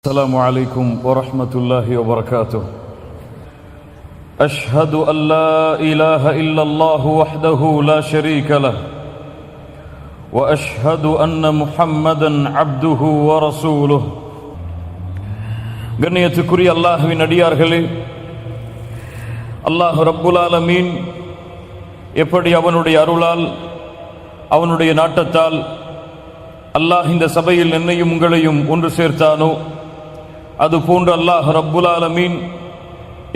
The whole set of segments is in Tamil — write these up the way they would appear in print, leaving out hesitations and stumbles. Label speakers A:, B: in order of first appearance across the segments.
A: السلام عليكم ورحمة الله وبركاته. أشهد أن لا إله إلا الله وحده لا شريك له وأشهد أن محمدا عبده ورسوله. கண்ணியத்துக்குரிய அல்லாஹ்வின் அடியார்களே, அல்லாஹ் ரப்புல் ஆலமீன் எப்படி அவனுடைய அருளால் அவனுடைய நாட்டத்தால் அல்லாஹ் இந்த சபையில் என்னையும் உங்களையும் ஒன்று சேர்த்தானோ, அதுபோன்று அல்லாஹ் ரப்புல் ஆலமீன்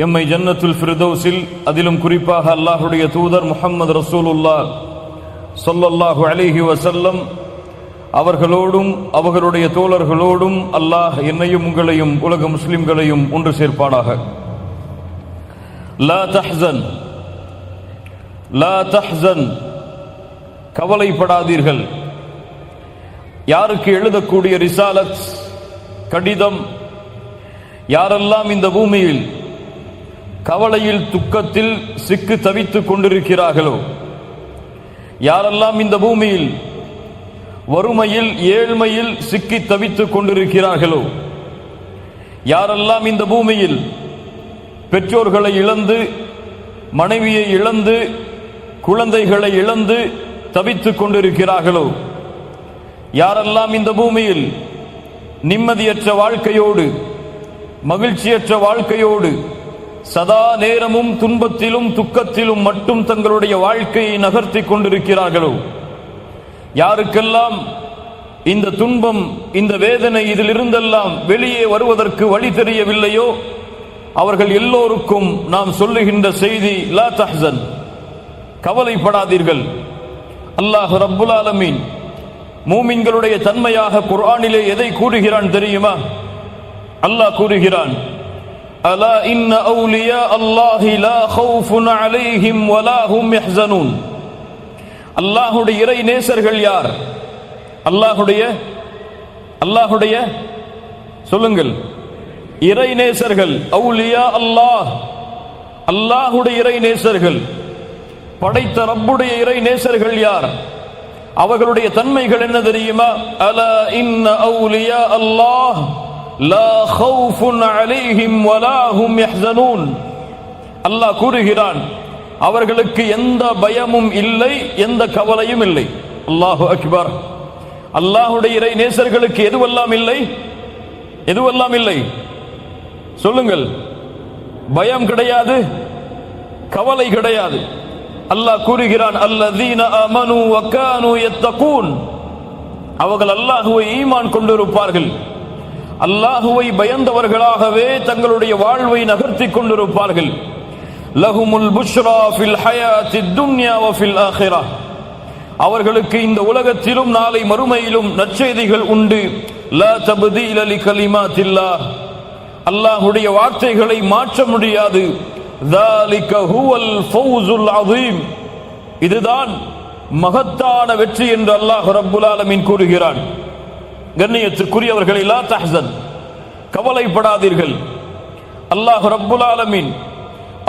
A: எம்மை ஜன்னத்துல் ஃபிர்தௌஸில், அதிலும் குறிப்பாக அல்லாஹுடைய தூதர் முஹம்மது ரசூலுல்லாஹ் ஸல்லல்லாஹு அலைஹி வஸல்லம் அவர்களோடும் அவர்களுடைய தோழர்களோடும் அல்லாஹ் என்னையும் உங்களையும் உலக முஸ்லிம்களையும் ஒன்று சேர்ப்பானாக. லா தஹ்சன், லா தஹ்சன், கவலைப்படாதீர்கள். யாருக்கு எழுதக்கூடிய ரிசாலத் கடிதம், யாரெல்லாம் இந்த பூமியில் கவலையில் துக்கத்தில் சிக்கு தவித்துக் கொண்டிருக்கிறார்களோ, யாரெல்லாம் இந்த பூமியில் வறுமையில் ஏழ்மையில் சிக்கி தவித்துக் கொண்டிருக்கிறார்களோ, யாரெல்லாம் இந்த பூமியில் பெற்றோர்களை இழந்து மனைவியை இழந்து குழந்தைகளை இழந்து தவித்துக் கொண்டிருக்கிறார்களோ, யாரெல்லாம் இந்த பூமியில் நிம்மதியற்ற வாழ்க்கையோடு மகிழ்ச்சியற்ற வாழ்க்கையோடு சதா நேரமும் துன்பத்திலும் துக்கத்திலும் மட்டும் தங்களுடைய வாழ்க்கையை நகர்த்தி கொண்டிருக்கிறார்களோ, யாருக்கெல்லாம் இந்த துன்பம் இந்த வேதனை இதிலிருந்தெல்லாம் வெளியே வருவதற்கு வழி தெரியவில்லையோ, அவர்கள் எல்லோருக்கும் நாம் சொல்லுகின்ற செய்தி லா தஹ்சன், கவலைப்படாதீர்கள். அல்லாஹ் ரப்புல் ஆலமீன் மூமின்களுடைய தன்மையாக குர்ஆனிலே எதை கூறுகிறான் தெரியுமா? அல்லாஹ் கூறுகிறான், அலா இன்ன அவுலியா அல்லாஹி லா ஹவுஃபுன் அலைஹிம் வலா ஹும் யஹ்ஸனூன். அல்லாஹ்வுடைய இறை நேசர்கள் யார்? அல்லாஹ்வுடைய சொல்லுங்கள், இறை நேசர்கள். அவுலியா அல்லாஹ், அல்லாஹ்வுடைய இறை நேசர்கள், படைத்த ரப்புடைய இறை நேசர்கள் யார்? அவர்களுடைய தன்மைகள் என்ன தெரியுமா? அலா இன்ன அவுலியா அல்லாஹ் லா ஹவுஃபுன் அலைஹிம் வலா ஹும் யஹ்ஸனூன். அல்லாஹ் கூறுகிறான், அவர்களுக்கு எந்த பயமும் இல்லை, எந்த கவலையும் இல்லை. அல்லாஹு அக்பர். அல்லாஹ்வுடைய இறை நேசர்களுக்கு எதுவெல்லாம் இல்லை? எதுவெல்லாம் இல்லை சொல்லுங்கள். பயம் கிடையாது, கவலை கிடையாது. அல்லாஹ் கூறுகிறான், அல்லதீன ஆமனூ வ கானூ யத்தகூன். அவர்கள் அல்லாஹ்வை ஈமான் கொண்டிருப்பார்கள், அல்லாஹ்வை பயந்தவர்களாகவே தங்களுடைய வாழ்வை நகர்த்தி கொண்டிருப்பார்கள். லஹுமுல் புஷ்ரா ஃபில் ஹயாத்தித் துன்யா வ ஃபில் ஆখিরাহ. அவர்களுக்கு இந்த உலகத்திலும் நாளை மறுமையிலும் நற்செய்திகள் உண்டு. லா தப்தீல லிகலிமாத்தில்லாஹ், அல்லாஹ்வுடைய வார்த்தைகளை மாற்ற முடியாது. ذَلِكَ هُوَ الْفَوْزُ الْعَظِيمُ. இதுதான் மகத்தான வெற்றி என்று அல்லாஹ் ரப்புல் ஆலமீன் கூறுகிறான். கண்ணியத்திற்குரியவர்களே, லா தஹ்சன், கவலைப்படாதீர்கள். அல்லாஹ் ரப்புல் ஆலமீன்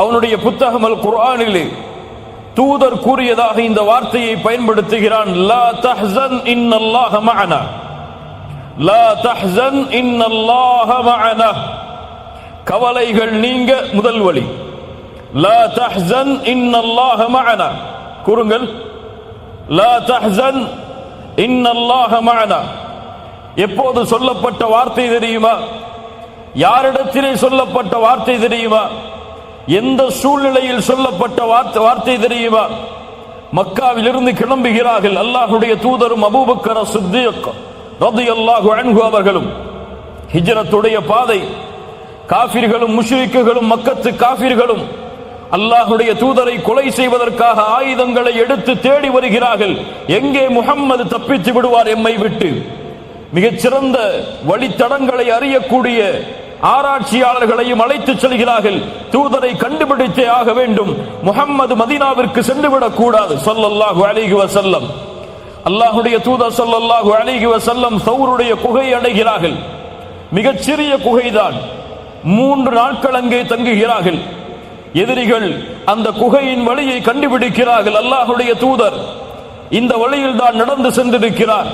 A: அவனுடைய புத்தகம் அல் குர்ஆனிலே தூதர் கூறியதாக இந்த வார்த்தையை பயன்படுத்துகிறான். லா தஹ்சன் இன்னல்லாஹ மஅனா, லா தஹ்சன் இன்னல்லாஹ மஅனா. கவலைகள் நீங்க முதல் வழி. லா தஹ்சன் இன்னல்லாஹ மஅனா. கூறுங்கள், லா தஹ்சன் இன்னல்லாஹ மஅனா. எப்போது சொல்லப்பட்ட வார்த்தை தெரியுமா? யாரிடத்திலே சொல்லப்பட்ட வார்த்தை தெரியுமா? எந்த சூழ்நிலையில் சொல்லப்பட்ட வார்த்தை தெரியுமா? மக்காவிலிருந்து கிளம்புகிறார்கள் அல்லாஹ்வுடைய தூதரும் அபூபக்கர் சித்தீக் ரலியல்லாஹு அன்ஹு அவர்களும். ஹிஜ்ரத்துடைய பாதை, காஃபிர்களும் முஷ்ரிக்குகளும் மக்கத்து காஃபிர்களும் அல்லாஹ்வுடைய தூதரை கொலை செய்வதற்காக ஆயுதங்களை எடுத்து தேடி வருகிறார்கள். எங்கே முஹம்மது தப்பித்து விடுவார் எம்மை விட்டு? மிகச்சிறந்த வழித்தடங்களை அறியக்கூடிய ஆராய்ச்சியாளர்களையும் அழைத்து செல்கிறார்கள். தூதரை கண்டுபிடித்தே ஆக வேண்டும், முஹம்மது மதீனாவிற்கு சென்றுவிடக் கூடாது ஸல்லல்லாஹு அலைஹி வஸல்லம். அல்லாஹ்வுடைய தூதர் ஸல்லல்லாஹு அலைஹி வஸல்லம் சௌருடைய குகை அடைகிறார்கள். மிகச்சிறிய குகைதான். 3 நாட்கள் அங்கே தங்குகிறார்கள். எதிரிகள் அந்த குகையின் வழியை கண்டுபிடிக்கிறார்கள். அல்லாஹ்வுடைய தூதர் இந்த வழியில் தான் நடந்து சென்றிருக்கிறார்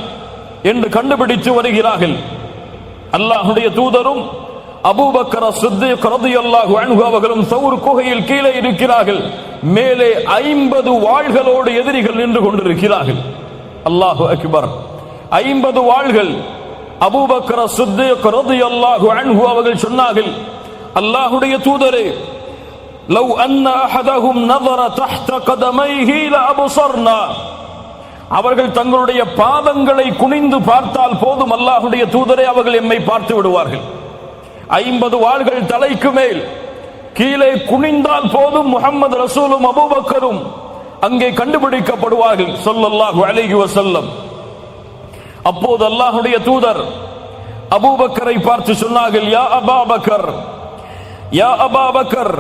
A: என்று கண்டுபிடித்து வருகிறார்கள். அல்லாஹ்வுடைய தூதரும் அபூபக்கர் சித்திக் ரலியல்லாஹு அன்ஹு அவர்களும் சௌர் குகையில் கீழே இருக்கிறார்கள். மேலே 50 வாள்களோடு எதிரிகள் நின்று கொண்டிருக்கிறார்கள். அல்லாஹு அக்பர். 50 வாள்கள். அபூபக்கர் சித்திக் ரலியல்லாஹு அன்ஹு அவர்கள் சொன்னார்கள், அல்லாஹ்வுடைய தூதரே, லவ் அன்ன அஹதஹும் நஸர தஹ்த கதமைஹி லஅப்ஸர்னா. அவர்கள் தங்களுடைய பாதங்களை குனிந்து பார்த்தால் போதும், அல்லாஹ்வுடைய தூதரே, அவர்கள் எம்மை பார்த்து விடுவார்கள். 50 வாள்கள் தலைக்கு மேல். கீழே குனிந்தால் போதும், முஹம்மது ரசூலும் அபூபக்கரும் அங்கே கண்டுபிடிக்கப்படுவார்கள் ஸல்லல்லாஹு அலைஹி வஸல்லம். அப்போது அல்லாஹ்வுடைய தூதர் அபூபக்கரை பார்த்து சொன்னார்கள், யா அபூபக்கர், யா அபூபக்கர்,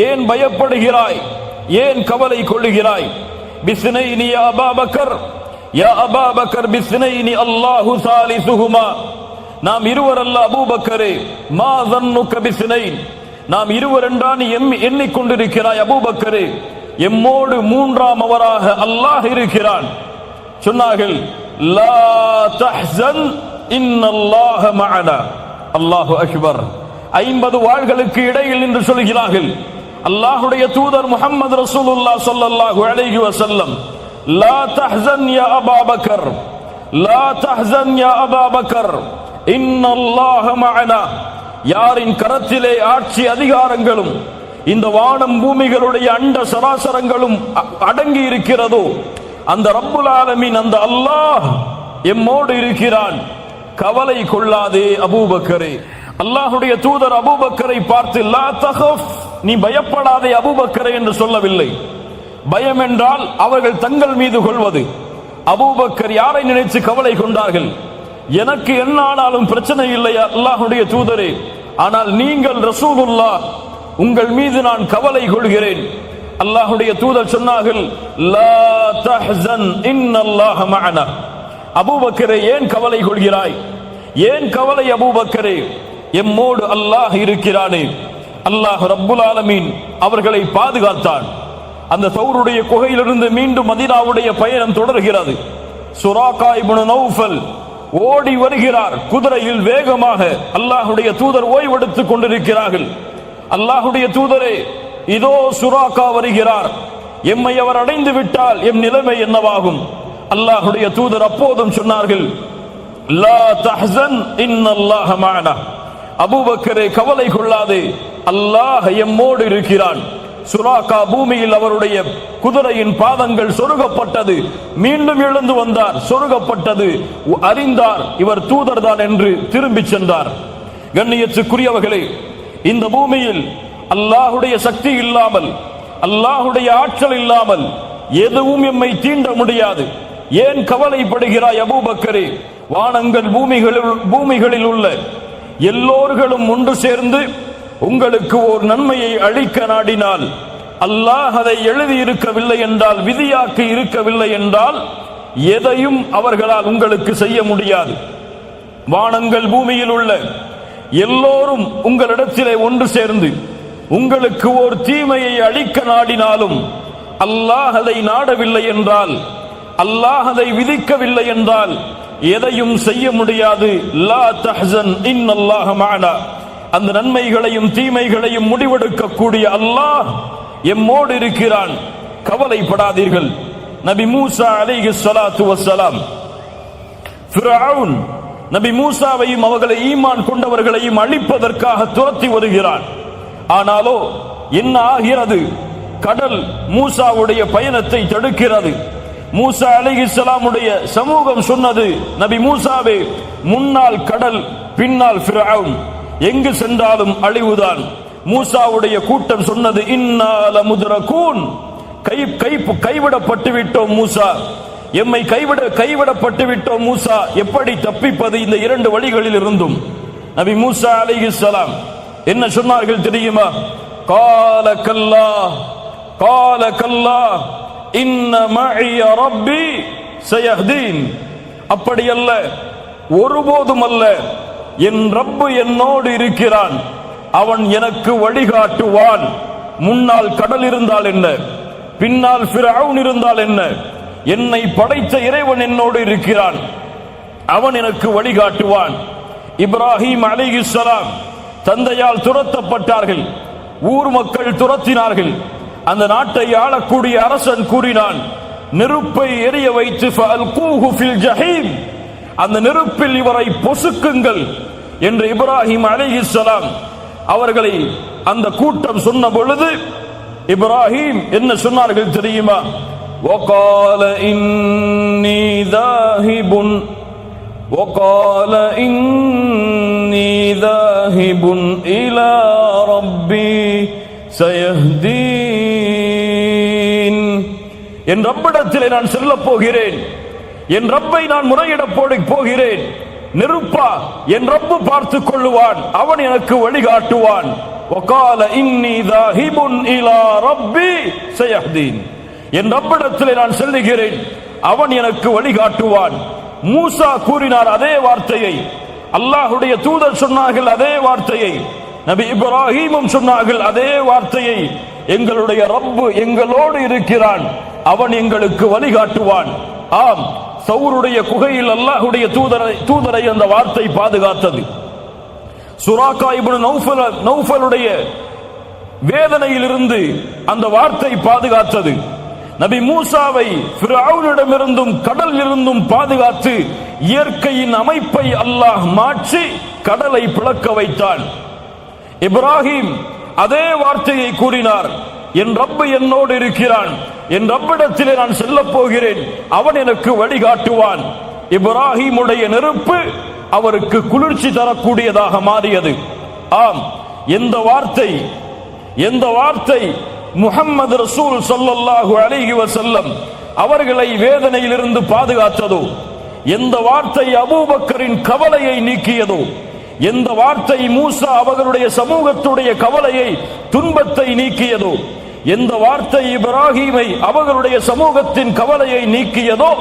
A: ஏன் பயப்படுகிறாய், ஏன் கவலை கொள்ளுகிறாய்? பிஸ்னைனி யா அபூபக்கர், யா அபூபக்கர் பிஸ்னைனி அல்லாஹு சாலிசுஹுமா. நாம் இருவர் அல்ல அபூபக்கரே, மா ظنك பிஸ்னைன். நாம் இருவர் என்றா நீ எண்ணிக்கொண்டிருக்கிறாய் அபூபக்கரே, எம்மோடு மூன்றாம் அவராக அல்லாஹ் இருக்கிறான். சொன்னார்கள், லா தஹ்சன் இன்னல்லாஹ மஅனா. அல்லாஹு அக்பர். 50 வாள்களுக்கு இடையில் நின்று சொல்கிறார்கள், அல்லாஹ்வுடைய தூதர் முஹம்மது ரசூலுல்லாஹ் ஸல்லல்லாஹு அலைஹி வஸல்லம், லா தஹ்சன் யா அபூபக்கர், லா தஹ்சன் யா அபூபக்கர், இன்னல்லாஹ மஅனா. யாரின் கரத்திலே ஆட்சி அதிகாரங்களும் இந்த வானம் பூமிகளுடைய அண்ட சராசரங்களும் அடங்கி இருக்கிறதோ அந்த ரப்புல் ஆலமீன், அந்த அல்லாஹ் எம்மோடு இருக்கிறான், கவலை கொள்ளாதே அபூபக்கரே. அல்லாஹ்வுடைய தூதர் அபூபக்கரை பார்த்து, லா தஹஃப், நீ பயப்படாதே அபூபக்கரே என்று சொல்லவில்லை. பயம் என்றால் அவர்கள் தங்கள் மீது கொள்வது. அபூபக்கர் யாரை நினைத்து கவலை கொண்டார்கள்? எனக்கு என்ன ஆனாலும் பிரச்சனை இல்லை அல்லாஹ்வுடைய தூதரே, ஆனால் நீங்கள் ரசூலுல்லாஹ், உங்கள் மீது நான் கவலை கொள்கிறேன். அல்லாஹ்வுடைய தூதர் சொன்னார்கள், லா தஹ்சன் இன்னல்லாஹ மஅனா. அபூபக்கரே, ஏன் கவலை கொள்கிறாய்? ஏன் கவலை அபூபக்கரே? எம்மோடு அல்லாஹ் இருக்கிறானே. அல்லாஹ் ரப்புல் ஆலமீன் அவர்களை பாதுகாத்தான். அந்த சௌருடைய குகையிலிருந்து மீண்டும் மதீனாவுடைய பயணம் தொடர்கிறது. சுராகா இப்னு நௌஃபல் ஓடி வருகிறார் குதிரையில் வேகமாக. அல்லாஹ்வுடைய தூதர் ஓய்வெடுத்துக் கொண்டிருக்கிறார்கள். அல்லாஹ்வுடைய தூதரே, இதோ சுராகா வருகிறார், எம்மை அவர் அடைந்து விட்டால் எம் நிலைமை என்னவாகும்? அல்லாஹ்வுடைய தூதர் அப்போதும் சொன்னார்கள், லா தஹ்சன் இன்னல்லாஹ மஅனா. அபூபக்கரே, கவலை கொள்ளாதே, அல்லாஹ் எம்மோடு இருக்கிறான். சுராகா பூமியில் அவருடைய குதிரையின் பாதங்கள் சொருகப்பட்டது. மீண்டும் எழுந்து வந்தார், சொருகப்பட்டது. அறிந்தார் இவர் தூதர் தான் என்று திரும்பி சென்றார். கண்ணியத்துக்குரியவர்களே, இந்த பூமியில் அல்லாஹ்வுடைய சக்தி இல்லாமல், அல்லாஹ்வுடைய ஆற்றல் இல்லாமல் எதுவும் எம்மை தீண்ட முடியாது. ஏன் கவலைப்படுகிறாய் அபூபக்கரே? வானங்கள் பூமிகளில் உள்ள எல்லோர்களும் ஒன்று சேர்ந்து உங்களுக்கு ஓர் நன்மையை அளிக்க நாடினால், அல்லாஹ் அதை எழுதி இருக்கவில்லை என்றால், விதியாக்கி இருக்கவில்லை என்றால், எதையும் அவர்களால் உங்களுக்கு செய்ய முடியாது. வானங்கள் பூமியில் உள்ள எல்லோரும் உங்களிடத்திலே ஒன்று சேர்ந்து உங்களுக்கு ஓர் தீமையை அளிக்க நாடினாலும், அல்லாஹ் அதை நாடவில்லை என்றால், அல்லாஹ் அதை விதிக்கவில்லை என்றால் எதையும் செய்ய முடியாது. லா தஹ்சன் இன்னல்லாஹ மஅனா. அந்த நன்மைகளையும் தீமைகளையும் முடிவெடுக்கக்கூடிய அல்லாஹ் எம்மோடு இருக்கிறான், கவலைப்படாதீர்கள். நபி மூசா அலைஹிஸ்ஸலாத்து வஸ்ஸலாம் ஃபிரௌன் நபி மூசாவையும் அவர்களை ஈமான் கொண்டவர்களையும் அழிப்பதற்காக துரத்தி வருகிறான். ஆனாலோ என்ன ஆகிறது? கடல் மூசாவுடைய பயணத்தை தடுக்கிறது. மூசா அலைஹிஸ்ஸலாமுடைய சமூகம் சொன்னது, நபி மூசாவே, முன்னால் கடல், பின்னால் ஃபிரௌன், எங்கு சென்றாலும் அழிவுதான். மூசாவுடைய கூட்டம் சொன்னது, இன்னா லமுத்ரகூன், கைவிடப்பட்டு விட்டோம் மூசா, எம்மை கைவிடப்பட்டு விட்டோம் மூசா, எப்படி தப்பிப்பது இந்த இரண்டு வழிகளில் இருந்தும்? நபி மூசா அலைஹிஸ்ஸலாம் என்ன சொன்னார்கள் தெரியுமா? கால கல்லா, கால கல்லா, இன்ன மஇய ரப்பி சயஹ்தீன். அப்படி அல்ல, ஒருபோதும் அல்ல, என் ரப்பு என்னோடு இருக்கிறான், அவன் எனக்கு வழிகாட்டுவான். முன்னால் கடல் இருந்தால் என்ன, பின்னால் ஃபிரௌன் இருந்தால் என்ன, என்னை படைத்த இறைவன் என்னோடு இருக்கிறான், அவன் எனக்கு வழிகாட்டுவான். இப்ராஹிம் அலைஹிஸ்ஸலாம் தந்தையால் துரத்தப்பட்டார்கள். ஊர் மக்கள் துரத்தினார்கள். அந்த நாட்டை ஆளக்கூடிய அரசன் கூறினான், நெருப்பை எரிய வைத்து ஃபஅல்கூஹு ஃபில் ஜஹீம், அந்த நெருப்பில் இவரை பொசுக்குங்கள் என்று இப்ராஹிம் அலைஹிஸ்ஸலாம் அவர்களை அந்த கூட்டம் சொன்ன பொழுது இப்ராஹிம் என்ன சொன்னார்கள் தெரியுமா? وقال إني ذاهب إلى ربي سيهدين, என் ரப்பிடத்திலே நான் செல்ல போகிறேன், என் ரப்பை நான் முறையிடப் போகிறேன். நெருப்பா, என் ரப்பு பார்த்துக் கொள்ளுவான், அவன் எனக்கு வழிகாட்டுவான். وقال إني ذاهب إلى ربي سيهدين, என் ரப்பிடத்திலே நான் செல்லுகிறேன், அவன் எனக்கு வழிகாட்டுவான். மூசா கூறினார் அதே வார்த்தையை, அல்லாஹ்வுடைய தூதர் சொன்னார்கள் அதே வார்த்தையை, நபி இப்ராஹிமும் சொன்னார்கள் அதே வார்த்தையை, எங்களுடைய ரப்பு எங்களோடு இருக்கிறான், அவன் எங்களுக்கு வழிகாட்டுவான். ஆம், சௌருடைய குகையில் அல்லாஹ்வுடைய தூதரை அந்த வார்த்தை பாதுகாத்தது. சுராகா இப்னு நௌஃபலுடைய வேதனையிலிருந்து அந்த வார்த்தை பாதுகாத்தது. நபி மூசாவை ஃபிரௌனிடமிருந்தும் கடலிலிருந்தும் பாதுகாத்து இயற்கையின் அமைப்பை அல்லாஹ் மாற்றி கடலை பிளக்க வைத்தான். இப்ராஹிம் அதே வார்த்தையை கூறினார், என் ரப்பு என்னோடு இருக்கிறான், என் ரப்பிடத்திலே நான் செல்ல போகிறேன், அவன் எனக்கு வழிகாட்டுவான். இப்ராஹிமுடைய நெருப்பு அவருக்கு குளிர்ச்சி தரக்கூடியதாக மாறியது. ஆம், எந்த வார்த்தை முஹம்மது ரசூல் ஸல்லல்லாஹு அலைஹி வஸல்லம் அவர்களை வேதனையிலிருந்து பாதுகாத்ததோ, எந்த வார்த்தை அபூபக்கரின் கவலையை நீக்கியதோ, எந்த வார்த்தை மூசா அவர்களுடைய சமூகத்துடைய கவலையை துன்பத்தை நீக்கியதோ, எந்த வார்த்தை இப்ராஹீமை அவர்களுடைய சமூகத்தின் கவலையை நீக்கியதோ,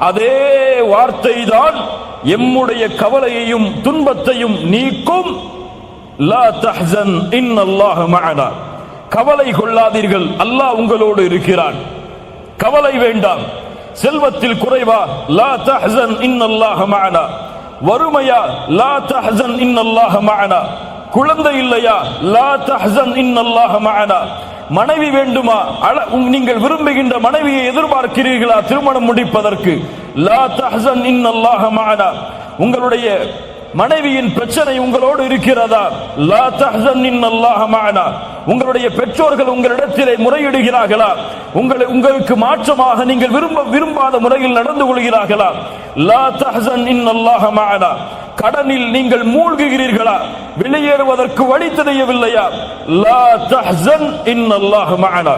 A: அதே வார்த்தை தான் எம்முடைய கவலையையும் துன்பத்தையும் நீக்கும். லா தஹ்சன் இன்னல்லாஹ மஅனா, கவலை கொள்ளாதீர்கள், அல்லாஹ் உங்களோடு இருக்கிறான். கவலை வேண்டாம். செல்வத்தில் குறைவா? லா தஹ்சன் இன்னல்லாஹ மஅனா. வறுமையா? லா தஹ்சன் இன்னல்லாஹ மஅனா. குழந்தை இல்லையா? லா தஹ்சன் இன்னல்லாஹ மஅனா. மனைவி வேண்டுமா? நீங்கள் விரும்புகின்ற மனைவியை எதிர்பார்க்கிறீர்களா திருமணம் முடிப்பதற்கு? லா தஹ்சன் இன்னல்லாஹ மஅனா. உங்களுடைய மனைவியின் பிரச்சனை உங்களோடு இருக்கிறதா? லா தஹ்சன் இன்னல்லாஹ மஅனா. உங்களுடைய பெற்றோர்கள் உங்களிடத்திலே முறையிடுகிறார்களா? உங்களுக்கு மாற்றமாக நீங்கள் விரும்பாத முறையில் நடந்து கொள்கிறார்களா? லா தஹ்சன் இன்னல்லாஹ மஅனா. கடனில் நீங்கள் மூழ்குகிறீர்களா? வெளியேறுவதற்கு வழி தெரியவில்லையா? லா தஹ்சன் இன்னல்லாஹ மஅனா.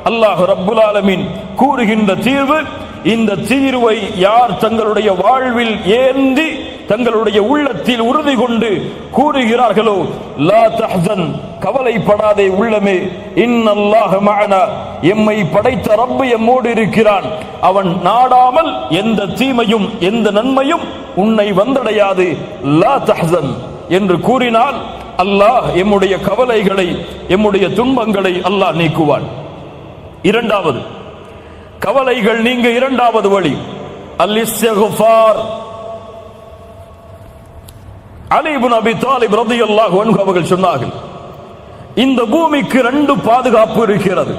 A: அல்லாஹ் ரப்புல் ஆலமீன் கூறுகின்ற தீர்வு, இந்த தீர்வை யார் தங்களுடைய வாழ்வில் ஏந்தி தங்களுடைய உள்ளத்தில் உறுதி கொண்டு கூறுகிறார்களோ, லா தஹ்சன், கவலைப்படாதே உள்ளமே, இன்னல்லாஹ மஅனா, எம்மை படைத்த ரப்பு எம்மோடு இருக்கிறான், அவன் நாடாமல் எந்த தீமையும் எந்த நன்மையும் உன்னை வந்தடையாது, லா தஹ்சன் என்று கூறினால் அல்லாஹ் எம்முடைய கவலைகளை எம்முடைய துன்பங்களை அல்லாஹ் நீக்குவான். இரண்டாவது, கவலைகள் நீங்க இரண்டாவது வழி அல்-இஸ்திக்ஃபார். அலி இப்னு அபி தாலிப் ரலியல்லாஹு அன்ஹு அவர்கள் சொன்னார்கள், இந்த பூமிக்கு ரெண்டு பாதுகாப்பு இருக்கிறது.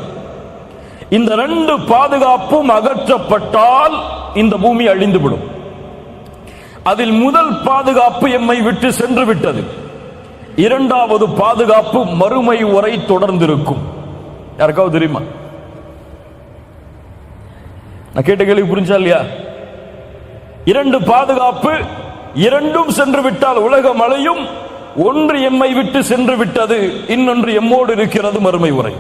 A: இந்த ரெண்டு பாதுகாப்பும் அகற்றப்பட்டால் இந்த பூமி அழிந்துவிடும். அதில் முதல் பாதுகாப்பு எம்மை விட்டு சென்று விட்டது. இரண்டாவது பாதுகாப்பு மறுமை வரை தொடர்ந்திருக்கும். யாருக்காவது தெரியுமா? நான் கேட்ட கேள்வி புரிஞ்சா இல்லையா? இரண்டு பாதுகாப்பு, இரண்டும் சென்று விட்டால் உலகம் அழியும். ஒன்று எம்மை விட்டு சென்று விட்டது, இன்னொன்று எம்மோடு இருக்கிறது மறுமை வரை.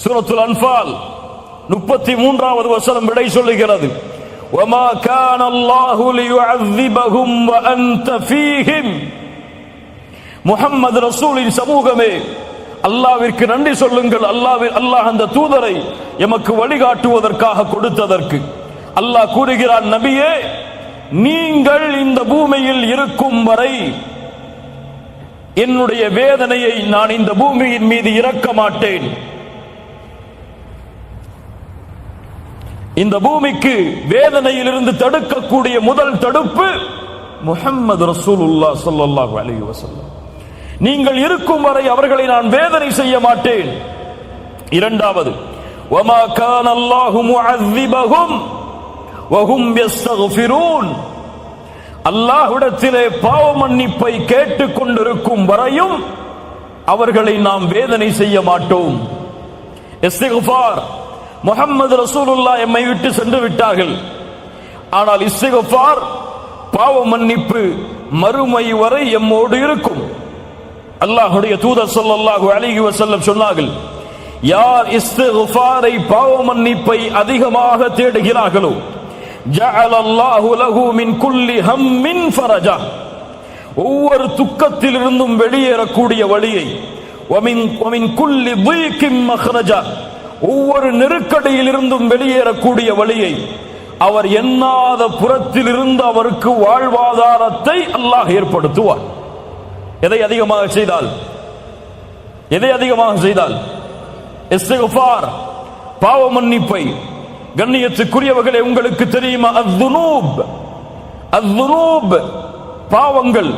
A: சூரத்துல் அன்ஃபால் 33வது வசனம் விடை சொல்லுகிறது, وَمَا كَانَ اللَّهُ لِيُعَذِّبَهُمْ وَأَنْتَ فِيهِمْ. முஹம்மது ரசூலின் சமூகமே, அல்லாஹ்விற்கு நன்றி சொல்லுங்கள். அல்லாஹ் அந்த தூதரை எமக்கு வழிகாட்டுவதற்காக கொடுத்ததற்கு. அல்லாஹ் கூறுகிறான், நபியே, நீங்கள் இந்த பூமியில் இருக்கும் வரை என்னுடைய வேதனையை நான் இந்த பூமியின் மீது இறக்க மாட்டேன். இந்த பூமிக்கு வேதனையிலிருந்து தடுக்கக்கூடிய முதல் தடுப்பு முஹம்மது ரசூலுல்லாஹ் ஸல்லல்லாஹு அலைஹி வஸல்லம். நீங்கள் இருக்கும் வரை அவர்களை நான் வேதனை செய்ய மாட்டேன். இரண்டாவது, வமா கான அல்லாஹு முஅذிபஹும் வஹும் யஸ்தக்ஃபிரூன். அல்லாஹ்விடத்திலே பாவ மன்னிப்பை கேட்டுக் கொண்டிருக்கும் வரையும் அவர்களை நாம் வேதனை செய்ய மாட்டோம். இஸ்திக்ஃபார், முஹம்மது ரசூலுல்லாஹ் எம்மை விட்டு சென்று விட்டார்கள். ஆனால் இஸ்திக்ஃபார், பாவ மன்னிப்பு மறுமை வரை எம்மோடு இருக்கும். அல்லாஹ்வுடைய தூதர் ஸல்லல்லாஹு அலைஹி வஸல்லம் சொன்னார்கள், யார் இஸ்திக்ஃபாரை பாவ மன்னிப்பை அதிகமாக தேடுகிறார்களோ ஜஅலல்லாஹு லஹு மின் குல்லி ஹம்மின் ஃபரஜா, ஒவ்வொரு துக்கத்திலிருந்தும் வெளியேறக்கூடிய வழியை, வமின் குல்லி தீகின் மக்ரஜா, ஒவ்வொரு நெருக்கடியிலிருந்தும் வெளியேறக்கூடிய வழியை, அவர் எண்ணாத புறத்திலிருந்து அவருக்கு வாழ்வாதாரத்தை அல்லாஹ் ஏற்படுத்துவார். எதை அதிகமாக செய்தால்? எதை அதிகமாக செய்தால்? இஸ்திக்ஃபார், பாவ மன்னிப்பை. கண்ணியத்துக்குரியவர்களே, உங்களுக்கு தெரியுமா அஸ்ஸுனூப், பாவங்கள்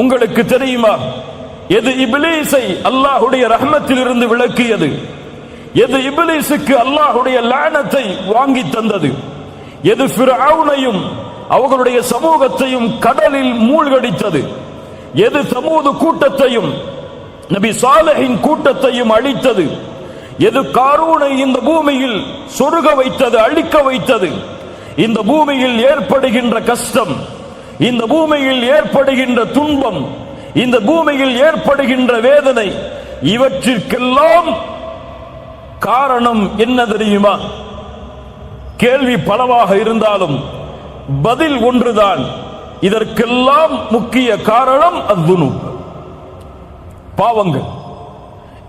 A: உங்களுக்கு தெரியுமா? எது இப்லீஸை அல்லாஹ்வுடைய ரஹ்மத்தில் இருந்து விலக்கியது? எது இப்லீஸுக்கு அல்லாஹ்வுடைய லானத்தை வாங்கி தந்தது? எது ஃபிர்அவுனையும் அவர்களுடைய சமூகத்தையும் கடலில் மூழ்கடித்தது? எது சமூது கூட்டத்தையும் நபி சாலிஹின் கூட்டத்தையும் அழித்தது? எது காரூனை இந்த பூமியில் சொருக வைத்தது, அழிக்க வைத்தது? இந்த பூமியில் ஏற்படுகின்ற கஷ்டம், இந்த பூமியில் ஏற்படுகின்ற துன்பம், இந்த பூமியில் ஏற்படுகின்ற வேதனை, இவற்றிற்கெல்லாம் காரணம் என்ன தெரியுமா? கேள்வி பலவாக இருந்தாலும் பதில் ஒன்றுதான். இதற்கெல்லாம் முக்கிய காரணம் அஸ்ஸுனூப், பாவங்கள்.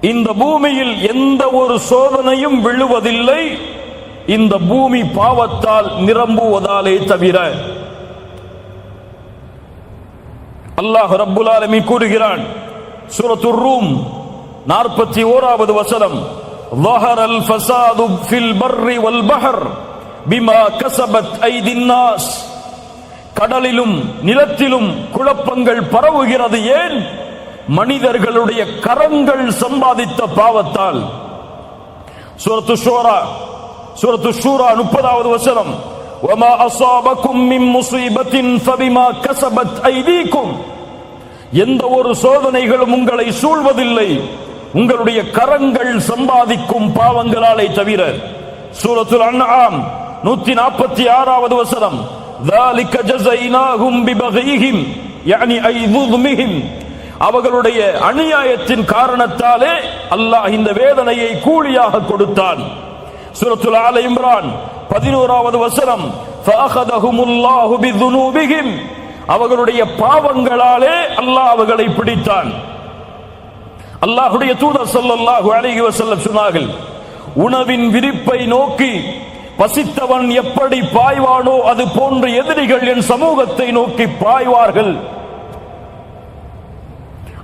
A: இந்த பூமியில் எந்த ஒரு சோதனையும் விழுவதில்லை, இந்த பூமி பாவத்தால் நிரம்புவதாலே தவிர. அல்லாஹ் ரப்புல் ஆலமீன் கூறுகிறான், சூரத்துர் ரூம் 41வது வசனம், ظهر الفساد في البر والبحر بما كسبت أيدي الناس. கடலிலும் நிலத்திலும் குழப்பங்கள் பரவுகிறது. ஏன்? மனிதர்களுடைய கரங்கள் சம்பாதித்த பாவத்தால். சூரத்து ஷூரா 30வது வசனம், وما أصابكم من مصيبة فبما كسبت أيديكم. எந்த ஒரு சோதனைகளும் உங்களை சூழ்வதில்லை, உங்களுடைய கரங்கள் சம்பாதிக்கும் பாவங்களாலே தவிர. சூரத்துல் அன்ஆம் 146வது வசனம், ذلك جزيناهم ببغيهم يعني أي ظلمهم. அவர்களுடைய அநியாயத்தின் காரணத்தாலே அல்லாஹ் இந்த வேதனையை கூலியாக கொடுத்தான். சூரத்துல் ஆல இம்ரான் 11வது வசனம், فأخذهم الله بذنوبهم. அவர்களுடைய பாவங்களாலே அல்லாஹ் அவர்களை பிடித்தான். அல்லாஹ்வுடைய தூதர் ஸல்லல்லாஹு அலைஹி வஸல்லம் சொன்னார்கள், உணவின் விரிப்பை நோக்கி பசித்தவன் எப்படி பாய்வானோ அது போன்ற எதிரிகள் என் சமூகத்தை நோக்கி பாய்வார்கள்.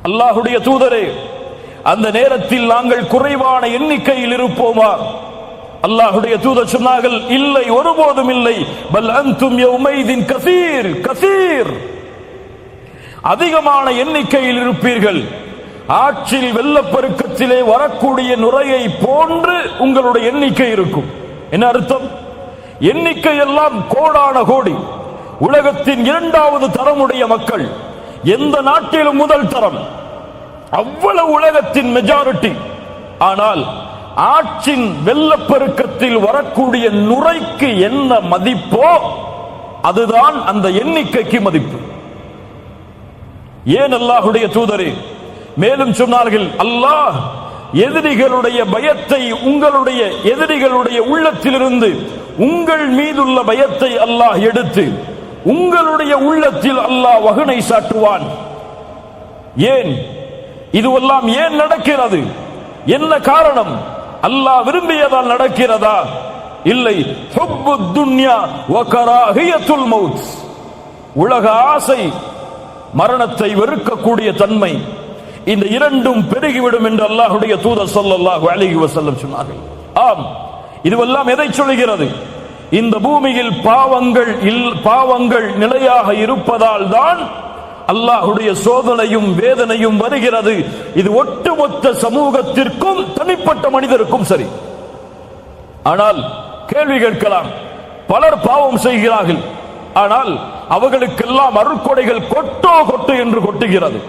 A: அல்லாஹ்வுடைய தூதரே, அந்த நேரத்தில் நாங்கள் குறைவான எண்ணிக்கையில் இருப்போமா? அல்லாஹ்வுடைய தூதர் சொன்னார்கள், இல்லை, ஒருபோதும் இல்லை. பல் அன்தும் யௌமைதின் கஸீர், அதிகமான எண்ணிக்கையில் இருப்பீர்கள். ஆற்றில் வெள்ளப்பெருக்கத்திலே வரக்கூடிய நுரையை போன்று உங்களுடைய எண்ணிக்கை இருக்கும். என்ன அர்த்தம்? எண்ணிக்கை எல்லாம் கோடான கோடி. உலகத்தின் 2வது தரமுடைய மக்கள், எந்த நாட்டிலும் முதல் தரம், அவ்வளவு உலகத்தின் மெஜாரிட்டி. ஆனால் ஆற்றின் வெள்ளப்பெருக்கத்தில் வரக்கூடிய நுரைக்கு என்ன மதிப்போ அதுதான் அந்த எண்ணிக்கைக்கு மதிப்பு. ஏன் அல்லாஹ்வுடைய தூதரே மேலும் சொன்னார்கள், அல்லாஹ் எதிரிகளுடைய பயத்தை, உங்களுடைய எதிரிகளுடைய உள்ளத்திலிருந்து உங்கள் மீதுள்ள பயத்தை அல்லாஹ் எடுத்து உங்களுடைய உள்ளத்தில் அல்லாஹ் வகுனை சாட்டுவான். ஏன் இதுவெல்லாம் ஏன் நடக்கிறது? என்ன காரணம்? அல்லாஹ் விரும்பியதால் நடக்கிறதா? இல்லை. ஹுப்புத் துன்யா வ கராஹியத்துல் மௌத், உலக ஆசை, மரணத்தை வெறுக்கக்கூடிய தன்மை, இந்த இரண்டும் பெருகிவிடும் என்று அல்லாஹ்வுடைய தூதர் ஸல்லல்லாஹு அலைஹி வஸல்லம் சொன்னார்கள். ஆம், இதுவெல்லாம் எதை சொல்கிறது? இந்த பூமியில் பாவங்கள் நிலையாக இருப்பதால் தான் அல்லாஹ்வுடைய சோதனையும் வேதனையும் வருகிறது. இது ஒட்டுமொத்த சமூகத்திற்கும் தனிப்பட்ட மனிதருக்கும் சரி. ஆனால் கேள்வி கேட்கலாம், பலர் பாவம் செய்கிறார்கள், ஆனால் அவர்களுக்கெல்லாம் அருட்கொடைகள் கொட்டு என்று கொட்டுகிறது.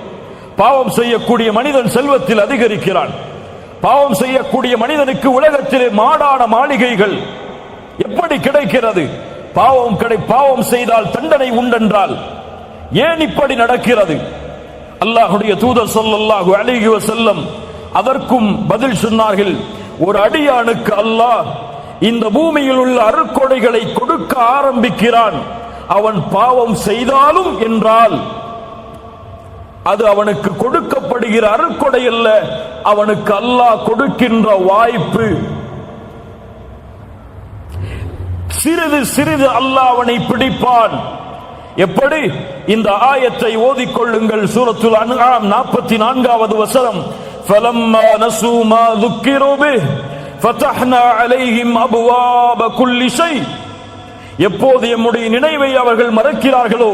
A: பாவம் செய்யக்கூடிய மனிதன் செல்வத்தில் அதிகரிக்கிறான். பாவம் செய்யக்கூடிய மனிதனுக்கு உலகத்திலே மாடான மாளிகைகள் எப்படி கிடைக்கிறது? பாவம் செய்தால் தண்டனை உண்டென்றால் ஏன் இப்படி நடக்கிறது? அல்லாஹ்வுடைய தூதர் ஸல்லல்லாஹு அலைஹி வஸல்லம் அதற்கும் பதில் சொன்னார்கள். ஒரு அடியானுக்கு அல்லாஹ் இந்த பூமியில் உள்ள அருட்கொடைகளை கொடுக்க ஆரம்பிக்கிறான், அவன் பாவம் செய்தாலும் என்றால் அது அவனுக்கு கொடுக்கப்படுகிற அருட்கொடை அல்ல, அவனுக்கு அல்லாஹ் கொடுக்கின்ற வாய்ப்பு. சிறிது சிறிது அல்லாஹ் அவனை பிடிப்பான். எப்படி? இந்த ஆயத்தை ஓதிக்கொள்ளுங்கள். சூரத்துல் அன்ஆம் 44வது வசனம். ஃபலம்மா நஸூ மா ذُكِّرُوا بِهِ فَتَحْنَا عَلَيْهِمْ أَبْوَابَ كُلِّ شَيْءٍ. எப்போது எம்முடைய நினைவை அவர்கள் மறக்கிறார்களோ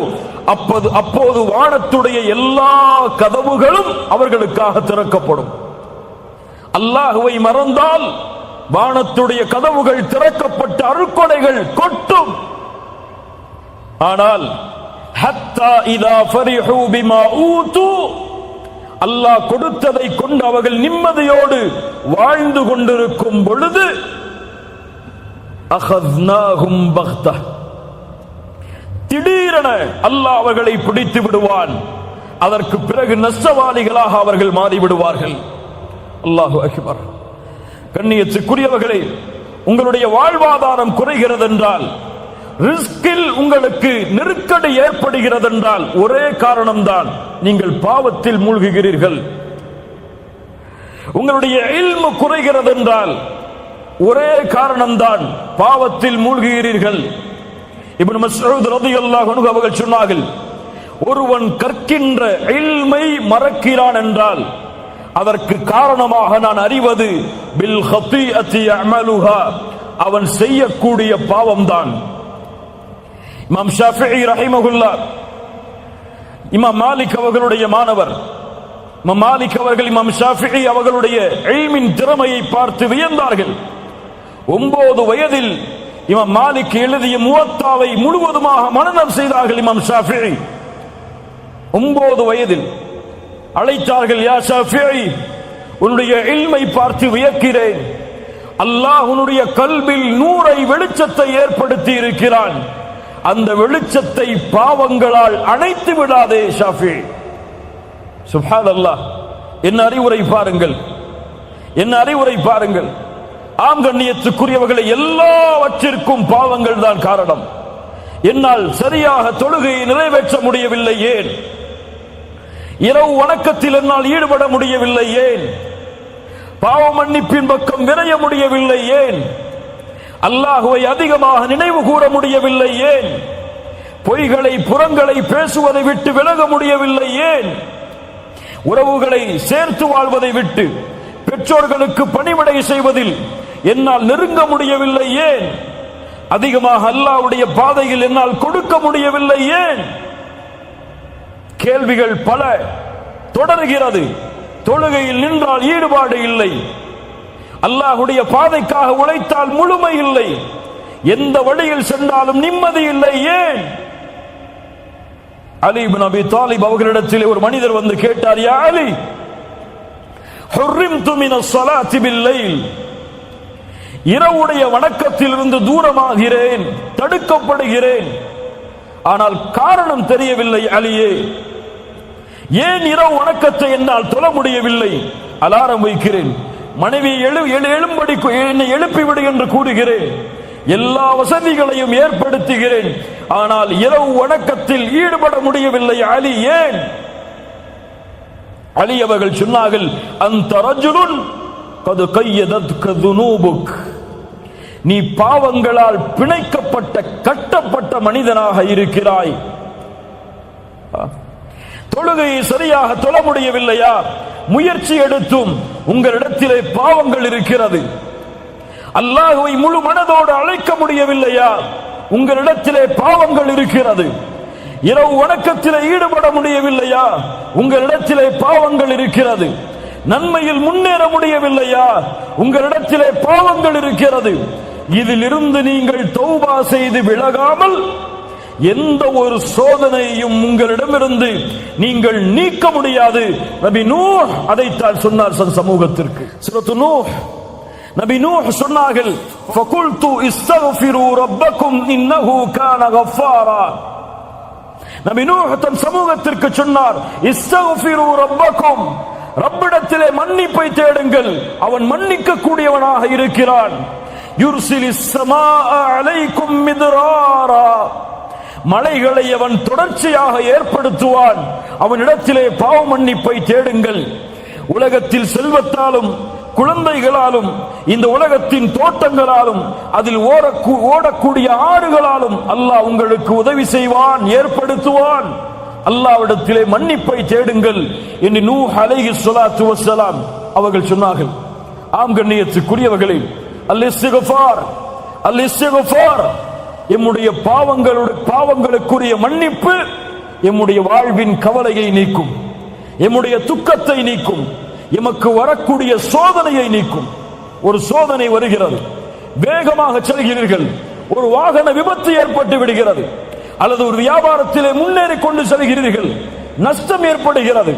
A: அப்போது வானத்துடைய எல்லா கதவுகளும் அவர்களுக்காக திறக்கப்படும். அல்லாஹ்வை மறந்தால் வானத்துடைய கதவுகள் திறக்கப்பட்ட அருட்கொடைகள் கொட்டும். ஆனால் ஹத்தா இதா ஃபரிஹூ பிமா ஊது, அல்லாஹ் கொடுத்ததை கொண்டு அவர்கள் நிம்மதியோடு வாழ்ந்து கொண்டிருக்கும் பொழுது அகத்னாஹும் பக்தா, திடீரென அல்லாஹ் அவர்களை பிடித்து விடுவான். அதற்கு பிறகு நஷ்டவாளிகளாக அவர்கள் மாறிவிடுவார்கள். அல்லாஹு அக்பர். கண்ணியத்துக்குரியவர்களே, உங்களுடைய வாழ்வாதாரம் குறைகிறது என்றால், ரிஸ்கில் உங்களுக்கு நெருக்கடி ஏற்படுகிறது என்றால் ஒரே காரணம்தான், நீங்கள் பாவத்தில் மூழ்குகிறீர்கள். உங்களுடைய இல்மு குறைகிறது என்றால் ஒரே காரணம்தான், பாவத்தில் மூழ்குகிறீர்கள். இப்னு மஸ்ஊத் ரலியல்லாஹு அன்ஹு அவர்கள் சொன்னார்கள், ஒருவன் கற்கின்ற இல்மை மறக்கிறான் என்றால் அதற்கு காரணமாக நான் அறிவது பில் ஹதீஅத்தி யஅமலுஹா, அவன் செய்யக்கூடிய பாவம்தான். இமாம் ஷாஃபிஈ ரஹிமஹுல்லாஹ், இமாம் மாலிக் அவர்களுடைய மாணவர். இமாம் மாலிக் அவர்கள் இமாம் ஷாஃபிஈ அவர்களுடைய இல்மின் திறமையை பார்த்து வியந்தார்கள். 9 வயதில் இமாம் மாலிக் எழுதிய முவத்தாவை முழுவதுமாக மனனம் செய்தார்கள். இமாம் ஷாஃபிஈ 9 வயதில் அழைத்தார்கள், யா ஷாஃபிஈ, உன்னுடைய இல்மை பார்த்து வியக்கிறேன். அல்லாஹ் உன்னுடைய கல்பில் நூரை வெளிச்சத்தை ஏற்படுத்தி இருக்கிறான். அந்த வெளிச்சத்தை பாவங்களால் அணைத்து விடாதே ஷாஃபிஈ. சுப்ஹானல்லாஹ். என்ன அறிவுரை பாருங்கள், என்ன அறிவுரை பாருங்கள். ஆம் கண்ணியத்துக்குரியவர்களை, எல்லாவற்றிற்கும் பாவங்கள் தான் காரணம். என்னால் சரியாக தொழுகையை நிறைவேற்ற முடியவில்லை, ஏன்? இரவு வணக்கத்தில் என்னால் ஈடுபட முடியவில்லை, ஏன்? பாவ மன்னிப்பின் பக்கம் விரைய முடியவில்லை, ஏன்? அல்லாஹுவை அதிகமாக நினைவு கூற முடியவில்லை, ஏன்? பொய்களை புறங்களை பேசுவதை விட்டு விலக முடியவில்லை, ஏன்? உறவுகளை சேர்த்து வாழ்வதை விட்டு பெற்றோர்களுக்கு பணிவிடை செய்வதில் என்னால் நெருங்க முடியவில்லை, ஏன்? அதிகமாக அல்லாஹ்வுடைய பாதையில் என்னால் கொடுக்க முடியவில்லை, ஏன்? கேள்விகள் பல தொடர்கிறது. தொழுகையில் நின்றால் ஈடுபாடு இல்லை, அல்லாஹ்வுடைய பாதைக்காக உழைத்தால் முழுமை இல்லை, எந்த வழியில் சென்றாலும் நிம்மதி இல்லை, ஏன்? அலி இப்னு அபி தாலிப் அவர்களிடத்தில் ஒரு மனிதர் வந்து கேட்டார், யா அலி, ஹுர்ரிம்து மினஸ் ஸலாத்தி பில்-லைல், இரவுடைய வணக்கத்தில் இருந்து தூரமாகிறேன், தடுக்கப்படுகிறேன், ஆனால் காரணம் தெரியவில்லை அலியே. ஏன் இரவு வணக்கத்தை என்னால் தொழ முடியவில்லை? அலாரம் வைக்கிறேன், மனைவி எழும்படி என்னை எழுப்பிவிடு என்று கூறுகிறேன், எல்லா வசதிகளையும் ஏற்படுத்துகிறேன், ஆனால் இரவு வணக்கத்தில் ஈடுபட முடியவில்லை அலி, ஏன்? அலி அவர்கள் சொன்னார்கள், அந்த ரஜுலுன் கது கையதத்க துனூபுக், நீ பாவங்களால் பிணைக்கப்பட்ட கட்டப்பட்ட மனிதனாக இருக்கிறாய். தொழுகையை சரியாக தொழ முடியவில்லையா? முயற்சி எடுத்தும் உங்களிடத்திலே பாவங்கள் இருக்கிறது. அல்லாஹ்வை முழு மனதோடு அழைக்க முடியவில்லையா? உங்களிடத்திலே பாவங்கள் இருக்கிறது. இரவு வணக்கத்திலே ஈடுபட முடியவில்லையா? உங்களிடத்திலே பாவங்கள் இருக்கிறது. நன்மையில் முன்னேற முடியவில்லையா? உங்களிடத்திலே பாவங்கள் இருக்கிறது. இதிலிருந்து நீங்கள் தௌபா செய்து விலகாமல் எந்த ஒரு சோதனையும் உங்களிடமிருந்து நீங்கள் நீக்க முடியாது. நபி நூஹ் அதைத்தான் சொன்னார் சமூகத்திற்கு. சூரத்து நூஹ், நபி நூஹ் சொன்னார்கள், ஃபகுல்து இஸ்தக்ஃபிரு ரப்பக்கும் இன்னஹு கான கஃபாரா. நபி நூஹ் தன் சமூகத்திற்கு சொன்னார், இஸ்தக்ஃபிரு ரப்பக்கும், ரப்பிடத்திலே மன்னிப்பை தேடுங்கள், அவன் மன்னிக்க கூடியவனாக இருக்கிறான். யுர்சிலிஸ் ஸமாஅ அலைக்கும் மித்ராரா, மலைகளை அவன் தொடர்ச்சியாக ஏற்படுத்துவான். அவனிடத்திலே பாவ மன்னிப்பை தேடுங்கள். உலகத்தில் செல்வத்தாலும் குழந்தைகளாலும் இந்த உலகத்தின் தோட்டங்களாலும் அதில் ஓடக்கூடிய ஆறுகளாலும் அல்லாஹ் உங்களுக்கு உதவி செய்வான், ஏற்படுத்துவான். அல்லாஹ்விடத்திலே மன்னிப்பை தேடுங்கள் என்று நூஹ் அலைஹிஸ்ஸலாத்து வஸ்ஸலாம் அவர்கள் சொன்னார்கள். ஆம் கண்ணியத்துக்குரியவர்களே, அல்-இஸ்திக்ஃபார், அல்-இஸ்திக்ஃபார், எம்முடைய பாவங்களுக்குரிய மன்னிப்பு எம்முடைய வாழ்வின் கவலையை நீக்கும், எம்முடைய துக்கத்தை நீக்கும், எமக்கு வரக்கூடிய சோதனையை நீக்கும். ஒரு சோதனை வருகிறது, வேகமாக செல்கிறீர்கள், ஒரு வாகன விபத்து ஏற்பட்டு விடுகிறது, அல்லது ஒரு வியாபாரத்திலே முன்னேறி கொண்டு செல்கிறீர்கள், நஷ்டம் ஏற்படுகிறது,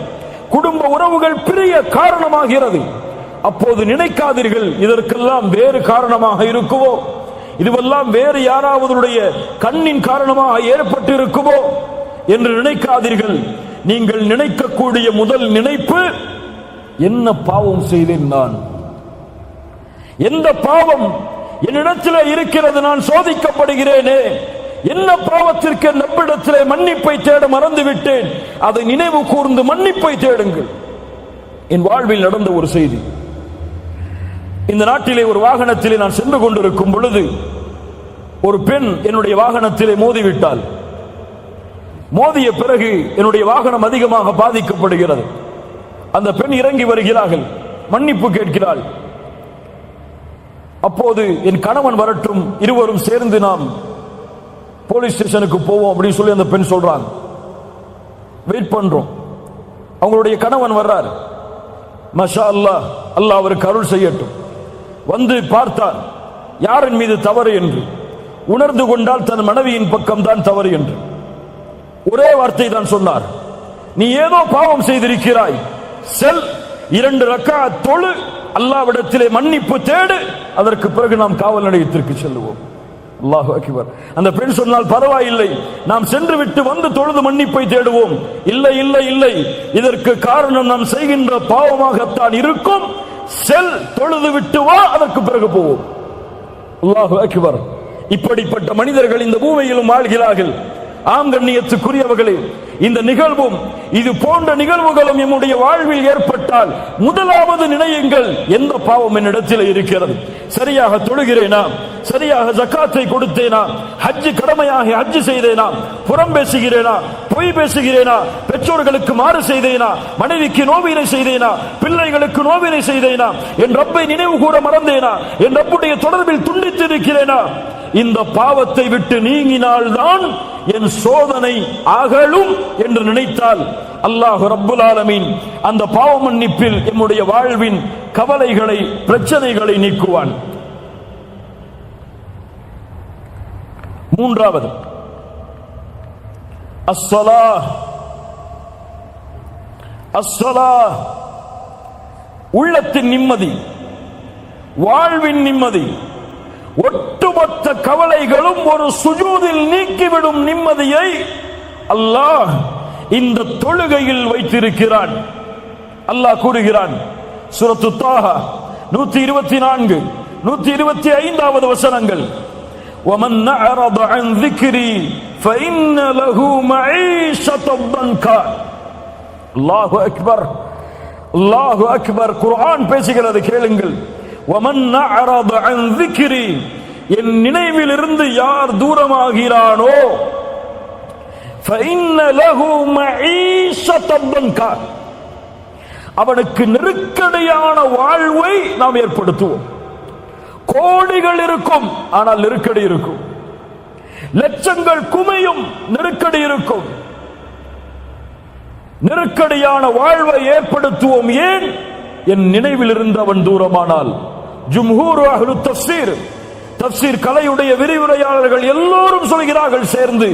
A: குடும்ப உறவுகள் பிரிய காரணமாகிறது. அப்போது நினைக்காதீர்கள் இதற்கெல்லாம் வேறு காரணமாக இருக்குமோ, இதுவெல்லாம் வேறு யாராவதுடைய கண்ணின் காரணமாக ஏற்பட்டு இருக்குமோ என்று நினைக்காதீர்கள். நீங்கள் நினைக்கக்கூடிய முதல் நினைப்பு, என்ன பாவம் செய்தேன் நான், எந்த பாவம் என்னிடத்திலே இருக்கிறது, நான் சோதிக்கப்படுகிறேனே, என்ன பாவத்திற்கு நம்மிடத்திலே மன்னிப்பை தேட மறந்துவிட்டேன், அதை நினைவு கூர்ந்து மன்னிப்பை தேடுங்கள். என் வாழ்வில் நடந்த ஒரு செய்தி. இந்த நாட்டிலே ஒரு வாகனத்திலே நான் சென்று கொண்டிருக்கும் பொழுது ஒரு பெண் என்னுடைய வாகனத்திலே மோதிவிட்டாள். மோதிய பிறகு என்னுடைய வாகனம் அதிகமாக பாதிக்கப்படுகிறது. அந்த பெண் இறங்கி வருகிறார்கள், மன்னிப்பு கேட்கிறாள். அப்போது என் கணவன் வரட்டும், இருவரும் சேர்ந்து நாம் போலீஸ் ஸ்டேஷனுக்கு போவோம் அப்படின்னு சொல்லி அந்த பெண் சொல்றாங்க. வெயிட் பண்றோம். அவங்களுடைய கணவன் வர்றார். மாஷா அல்லாஹ், அல்லாஹ் அவருக்கு அருள் செய்யட்டும். வந்து பார்த்தார் யாரின் மீது தவறு என்று. உணர்ந்து கொண்டால் தன் மனைவியின் பக்கம் தான் தவறு என்று ஒரே வார்த்தை தான் சொன்னார். நீ ஏதோ பாவம் செய்திருக்கிறாய், செல் 2 ரக்காத் தொழு, அல்லாஹ்விடத்திலே மன்னிப்பு தேடு, அதற்கு பிறகு நாம் காவல் நிலையத்திற்கு செல்லுவோம். அல்லாஹு அக்பர். அந்த பெண் சொன்னால் பரவாயில்லை, நாம் சென்று விட்டு வந்து தொழுது மன்னிப்பை தேடுவோம். இல்லை இல்லை இல்லை, இதற்கு காரணம் நாம் செய்கின்ற பாவமாகத்தான் இருக்கும். செல், தொழுது விட்டு வா, அதற்கு பிறகு போவோம். அல்லாஹு அக்பர். இப்படிப்பட்ட மனிதர்கள் இந்த பூமியிலும் வாழ்கிறார்கள். ஆம் கண்ணியத்துக்குரியவர்களே, இந்த நிகழ்வும் இது போன்ற நிகழ்வுகளும் நம்முடைய வாழ்வில் ஏற்பட்டால் முதலாவது நினையுங்கள், எந்த பாவம் என்னிடத்தில் இருக்கிறது, சரியாக தொழுகிறேனா, சரியாக ஜக்காத்தை கொடுத்தேனா, ஹஜ் கடமையாக ஹஜ் செய்தேனா, புறம் பேசுகிறேனா, பொய் பேசுகிறேனா, பெற்றோர்களுக்கு மாறு செய்தேனா, மனைவிக்கு நோவினை செய்தேனா, பிள்ளைகளுக்கு நோவினை செய்தேனா, என் ரப்பை நினைவு கூற மறந்தேனா, என் ரப்புடைய தொடர்பில் துண்டித்து இருக்கிறேனா. இந்த பாவத்தை விட்டு நீங்கினால்தான் என் சோதனை அகலும் என்று நினைத்தால் அல்லாஹ் ரப்புல் ஆலமீன் அந்த பாவ மன்னிப்பில் நம்முடைய வாழ்வின் கவலைகளை, பிரச்சனைகளை நீக்குவான். மூன்றாவது, அஸ்ஸலாஹ். அஸ்ஸலாஹ் உள்ளத்தின் நிம்மதி, வாழ்வின் நிம்மதி, ஒட்டுமொத்த கவலைகளும் ஒரு சுஜூதில் நீக்கிவிடும் நிம்மதியை அல்லாஹ் இந்த தொழுகையில் வைத்திருக்கிறான். அல்லாஹ் கூறுகிறான், சூரத்து தாஹா 124, 125வது வசனங்கள், وَمَنْ أَعْرَضَ عَنْ ذِكْرِي فَإِنَّ لَهُ مَعِيشَةً ضَنْكًا. அல்லாஹு அக்பர், அல்லாஹு அக்பர். குர்ஆன் பேசுகிறது, கேளுங்கள். وَمَنْ أَعْرَضَ عَنْ ذِكْرِي, என் நினைவிலிருந்து யார் தூரமாகிறானோ, فإن له معيشة ضنكا, அவனுக்கு நெருக்கடியான வாழ்வை நாம் ஏற்படுத்துவோம். கோடிகள் இருக்கும், ஆனால் நெருக்கடி இருக்கும். லட்சங்கள் குமையும், நெருக்கடி இருக்கும். நெருக்கடியான வாழ்வை ஏற்படுத்துவோம். ஏன்? என் நினைவில் இருந்தவன் தூரமானால். ஜும்ஹூர் அஹ்லு தஃப்ஸீர், தஃப்ஸீர் கலையுடைய விரிவுரையாளர்கள் எல்லோரும் சொல்கிறார்கள் சேர்ந்து,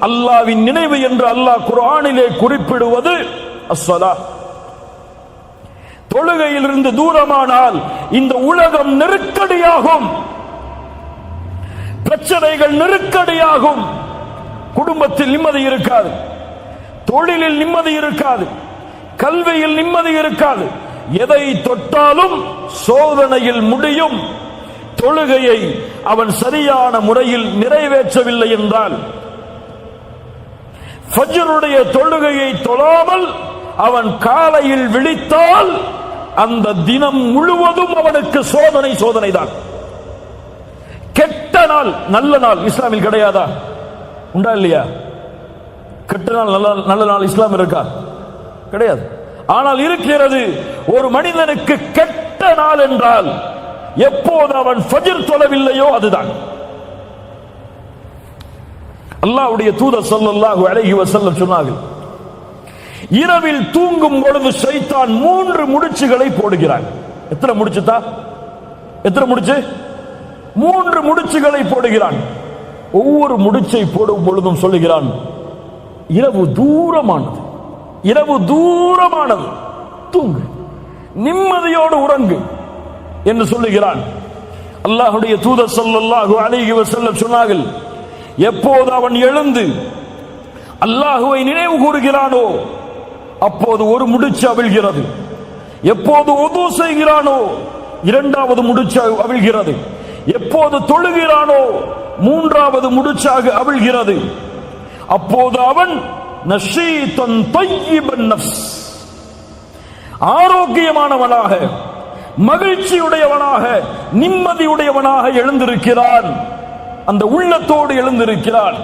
A: அல்லாஹ்வின் நினைவு என்று அல்லாஹ் குர்ஆனிலே குறிப்பிடுவது அஸ்ஸலாத். தொழுகையிலிருந்து தூரமானால் இந்த உலகம் நெருக்கடியாகும், பிரச்சனைகள் நெருக்கடியாகும், குடும்பத்தில் நிம்மதி இருக்காது, தொழிலில் நிம்மதி இருக்காது, கல்வியில் நிம்மதி இருக்காது. எதை தொட்டாலும் சோதனையில் முடியும். தொழுகையை அவன் சரியான முறையில் நிறைவேற்றவில்லை என்றால், ஃபஜ்ருடைய தொழுகையை தொழாமல் அவன் காலையில் விழித்தால் அந்த தினம் முழுவதும் அவனுக்கு சோதனை சோதனைதான். கெட்ட நாள் நல்ல நாள் இஸ்லாமில் கிடையாதா? உண்டா இல்லையா? கெட்ட நாள் நல்ல நாள் இஸ்லாம் இருக்கா? கிடையாது. ஆனால் இருக்கிறது. ஒரு மனிதனுக்கு கெட்ட நாள் என்றால் எப்போது அவன் ஃபஜ்ர் தொழவில்லையோ அதுதான். அல்லாஹ்வுடைய தூதர் ஸல்லல்லாஹு அலைஹி வஸல்லம் சொன்னார்கள், இரவில் தூங்கும் பொழுது ஷைத்தான் 3 முடிச்சுகளை போடுகிறான். எத்தனை முடிச்சுதா? எத்தனை முடிச்சு? 3 முடிச்சுகளை போடுகிறான். ஒவ்வொரு முடிச்சை போடும் பொழுதும் சொல்லுகிறான், இரவு தூரமானது, இரவு தூரமானது, தூங்கு, நிம்மதியோடு உறங்கு என்று சொல்லுகிறான். அல்லாஹ்வுடைய தூதர் ஸல்லல்லாஹு அலைஹி வஸல்லம் சொன்னார்கள், எப்போது அவன் எழுந்து அல்லாஹ்வை நினைவு கூறுகிறானோ அப்போது ஒரு முடிச்சு அவிழ்கிறது. எப்போது உது செய்கிறானோ 2வது முடிச்சு அவிழ்கிறது. எப்போது தொழுகிறானோ 3வது முடிச்சாக அவிழ்கிறது. அப்போது அவன் நஷீதன் தய்யிபன் நஃப்ஸ், ஆரோக்கியமானவனாக, மகிழ்ச்சியுடையவனாக, நிம்மதியுடையவனாக எழுந்திருக்கிறான். அந்த உள்ளத்தோடு எழுந்திருக்கிறான்.